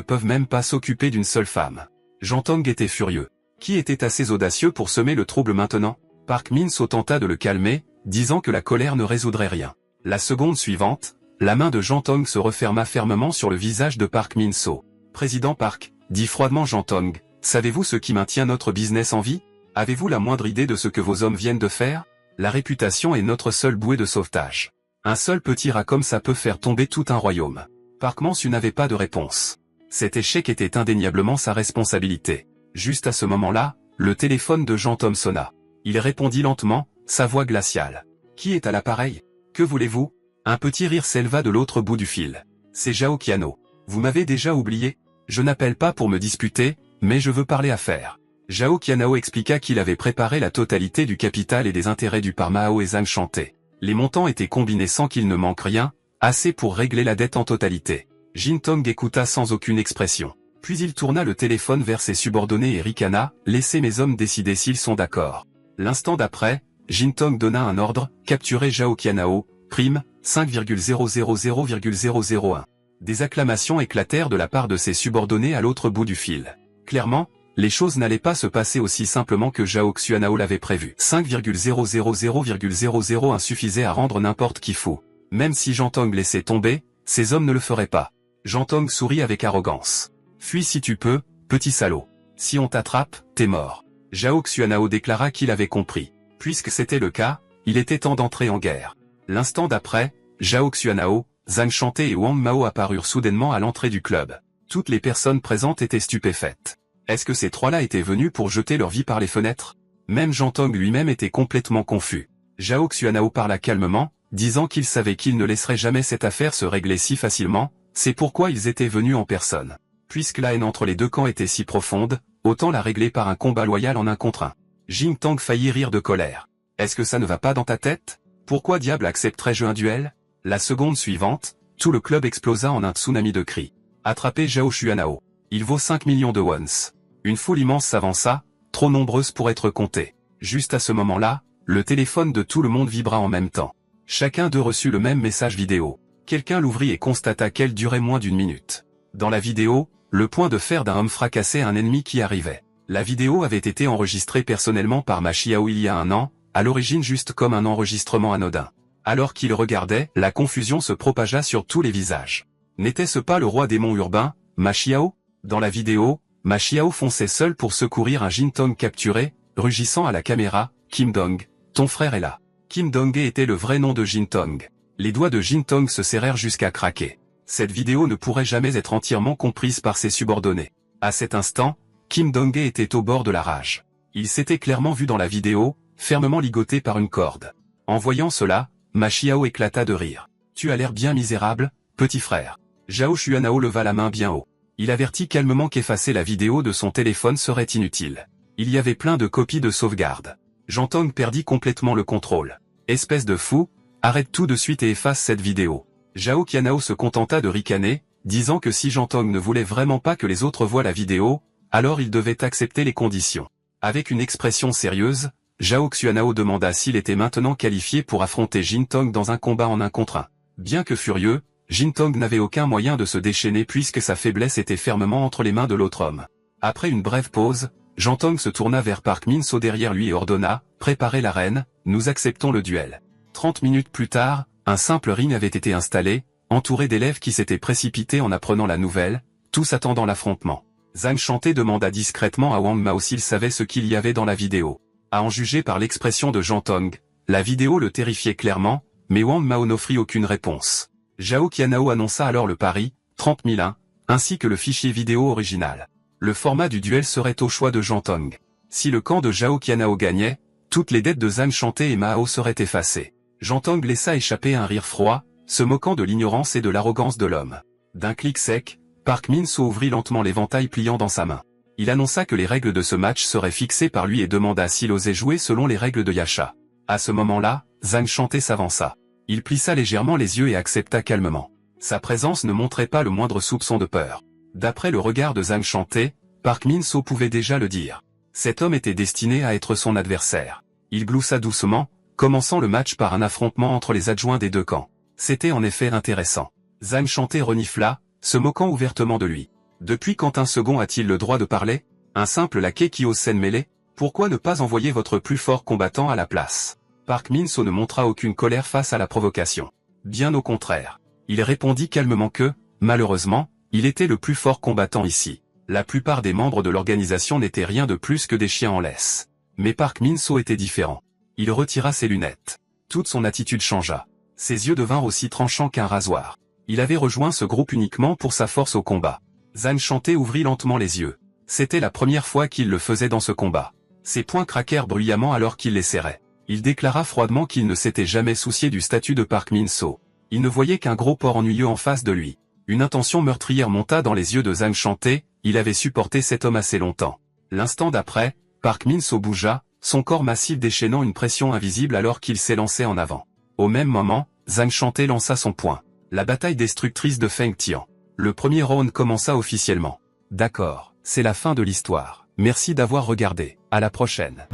peuvent même pas s'occuper d'une seule femme. Jintong était furieux. Qui était assez audacieux pour semer le trouble maintenant? Park Min-soo tenta de le calmer, disant que la colère ne résoudrait rien. La seconde suivante, la main de Jintong se referma fermement sur le visage de Park Min-soo. Président Park, dit froidement Jintong, savez-vous ce qui maintient notre business en vie? Avez-vous la moindre idée de ce que vos hommes viennent de faire? La réputation est notre seule bouée de sauvetage. Un seul petit rat comme ça peut faire tomber tout un royaume. Park Man-soo n'avait pas de réponse. Cet échec était indéniablement sa responsabilité. Juste à ce moment-là, le téléphone de Jintong sonna. Il répondit lentement, sa voix glaciale. Qui est à l'appareil? Que voulez-vous? Un petit rire s'éleva de l'autre bout du fil. C'est Zhao Qianao. Vous m'avez déjà oublié? Je n'appelle pas pour me disputer, mais je veux parler affaires. Zhao Qianao expliqua qu'il avait préparé la totalité du capital et des intérêts du par Mao et Zhang Shanté. Les montants étaient combinés sans qu'il ne manque rien, assez pour régler la dette en totalité. Jintong écouta sans aucune expression. Puis il tourna le téléphone vers ses subordonnés et ricana, « Laissez mes hommes décider s'ils sont d'accord. » L'instant d'après, Jintong donna un ordre, « Capturez Zhao Qianao, prime, 5,000,001. » Des acclamations éclatèrent de la part de ses subordonnés à l'autre bout du fil. Clairement, les choses n'allaient pas se passer aussi simplement que Zhao Xuanao l'avait prévu. 5,000,001 suffisait à rendre n'importe qui fou. Même si Jintong laissait tomber, ces hommes ne le feraient pas. Jintong sourit avec arrogance. Fuis si tu peux, petit salaud. Si on t'attrape, t'es mort. Zhao Xuanao déclara qu'il avait compris. Puisque c'était le cas, il était temps d'entrer en guerre. L'instant d'après, Zhao Xuanao, Zhang Shanté et Wang Mao apparurent soudainement à l'entrée du club. Toutes les personnes présentes étaient stupéfaites. Est-ce que ces 3-là étaient venus pour jeter leur vie par les fenêtres? Même Jintong lui-même était complètement confus. Zhao Xuanao parla calmement, disant qu'il savait qu'il ne laisserait jamais cette affaire se régler si facilement, c'est pourquoi ils étaient venus en personne. Puisque la haine entre les deux camps était si profonde, autant la régler par un combat loyal en 1 contre 1. Jintong faillit rire de colère. Est-ce que ça ne va pas dans ta tête? Pourquoi diable accepterais-je un duel? La seconde suivante, tout le club explosa en un tsunami de cris. Attrapez Zhao Xuanao. Il vaut 5 millions de wons. Une foule immense s'avança, trop nombreuse pour être comptée. Juste à ce moment-là, le téléphone de tout le monde vibra en même temps. Chacun d'eux reçut le même message vidéo. Quelqu'un l'ouvrit et constata qu'elle durait moins d'1 minute. Dans la vidéo, le poing de fer d'un homme fracassait un ennemi qui arrivait. La vidéo avait été enregistrée personnellement par Ma Xiao il y a 1 an, à l'origine juste comme un enregistrement anodin. Alors qu'il regardait, la confusion se propagea sur tous les visages. N'était-ce pas le roi démon urbain, Ma Xiao? Dans la vidéo, Ma Xiao fonçait seul pour secourir un Jintong capturé, rugissant à la caméra, « Kim Dong, ton frère est là. » Kim Dong était le vrai nom de Jintong. Les doigts de Jintong se serrèrent jusqu'à craquer. Cette vidéo ne pourrait jamais être entièrement comprise par ses subordonnés. À cet instant, Kim Dong était au bord de la rage. Il s'était clairement vu dans la vidéo, fermement ligoté par une corde. En voyant cela, Ma Xiao éclata de rire. « Tu as l'air bien misérable, petit frère. » Zhao Xuanao leva la main bien haut. Il avertit calmement qu'effacer la vidéo de son téléphone serait inutile. Il y avait plein de copies de sauvegarde. Jintong perdit complètement le contrôle. « Espèce de fou, arrête tout de suite et efface cette vidéo. » Zhao Qianao se contenta de ricaner, disant que si Jintong ne voulait vraiment pas que les autres voient la vidéo, alors il devait accepter les conditions. Avec une expression sérieuse, Zhao Xuanao demanda s'il était maintenant qualifié pour affronter Jintong dans un combat en 1 contre 1. Bien que furieux, Jintong n'avait aucun moyen de se déchaîner puisque sa faiblesse était fermement entre les mains de l'autre homme. Après une brève pause, Jintong se tourna vers Park Min-soo derrière lui et ordonna, « Préparez l'arène, nous acceptons le duel. » 30 minutes plus tard, un simple ring avait été installé, entouré d'élèves qui s'étaient précipités en apprenant la nouvelle, tous attendant l'affrontement. Zhang Shanté demanda discrètement à Wang Mao s'il savait ce qu'il y avait dans la vidéo. À en juger par l'expression de Jintong, la vidéo le terrifiait clairement, mais Wang Mao n'offrit aucune réponse. Zhao Qianao annonça alors le pari, 30 001, ainsi que le fichier vidéo original. Le format du duel serait au choix de Jintong. Si le camp de Zhao Qianao gagnait, toutes les dettes de Zhang Shanté et Mao seraient effacées. Jintong laissa échapper un rire froid, se moquant de l'ignorance et de l'arrogance de l'homme. D'un clic sec, Park Min-soo ouvrit lentement l'éventail pliant dans sa main. Il annonça que les règles de ce match seraient fixées par lui et demanda s'il osait jouer selon les règles de Yasha. À ce moment-là, Zhang Shanté s'avança. Il plissa légèrement les yeux et accepta calmement. Sa présence ne montrait pas le moindre soupçon de peur. D'après le regard de Zhang Shanté, Park Min-soo pouvait déjà le dire. Cet homme était destiné à être son adversaire. Il gloussa doucement, commençant le match par un affrontement entre les adjoints des deux camps. C'était en effet intéressant. Zhang Shanté renifla, se moquant ouvertement de lui. Depuis quand un second a-t-il le droit de parler? Un simple laquais qui ose s'en mêler? Pourquoi ne pas envoyer votre plus fort combattant à la place? Park Min-soo ne montra aucune colère face à la provocation. Bien au contraire. Il répondit calmement que, malheureusement, il était le plus fort combattant ici. La plupart des membres de l'organisation n'étaient rien de plus que des chiens en laisse. Mais Park Min-soo était différent. Il retira ses lunettes. Toute son attitude changea. Ses yeux devinrent aussi tranchants qu'un rasoir. Il avait rejoint ce groupe uniquement pour sa force au combat. Zhang Shanté ouvrit lentement les yeux. C'était la première fois qu'il le faisait dans ce combat. Ses poings craquèrent bruyamment alors qu'il les serrait. Il déclara froidement qu'il ne s'était jamais soucié du statut de Park Min-soo. Il ne voyait qu'un gros porc ennuyeux en face de lui. Une intention meurtrière monta dans les yeux de Zhang Shanté, il avait supporté cet homme assez longtemps. L'instant d'après, Park Min-soo bougea, son corps massif déchaînant une pression invisible alors qu'il s'élançait en avant. Au même moment, Zhang Shanté lança son poing. La bataille destructrice de Feng Tian. Le premier round commença officiellement. D'accord, c'est la fin de l'histoire. Merci d'avoir regardé. À la prochaine.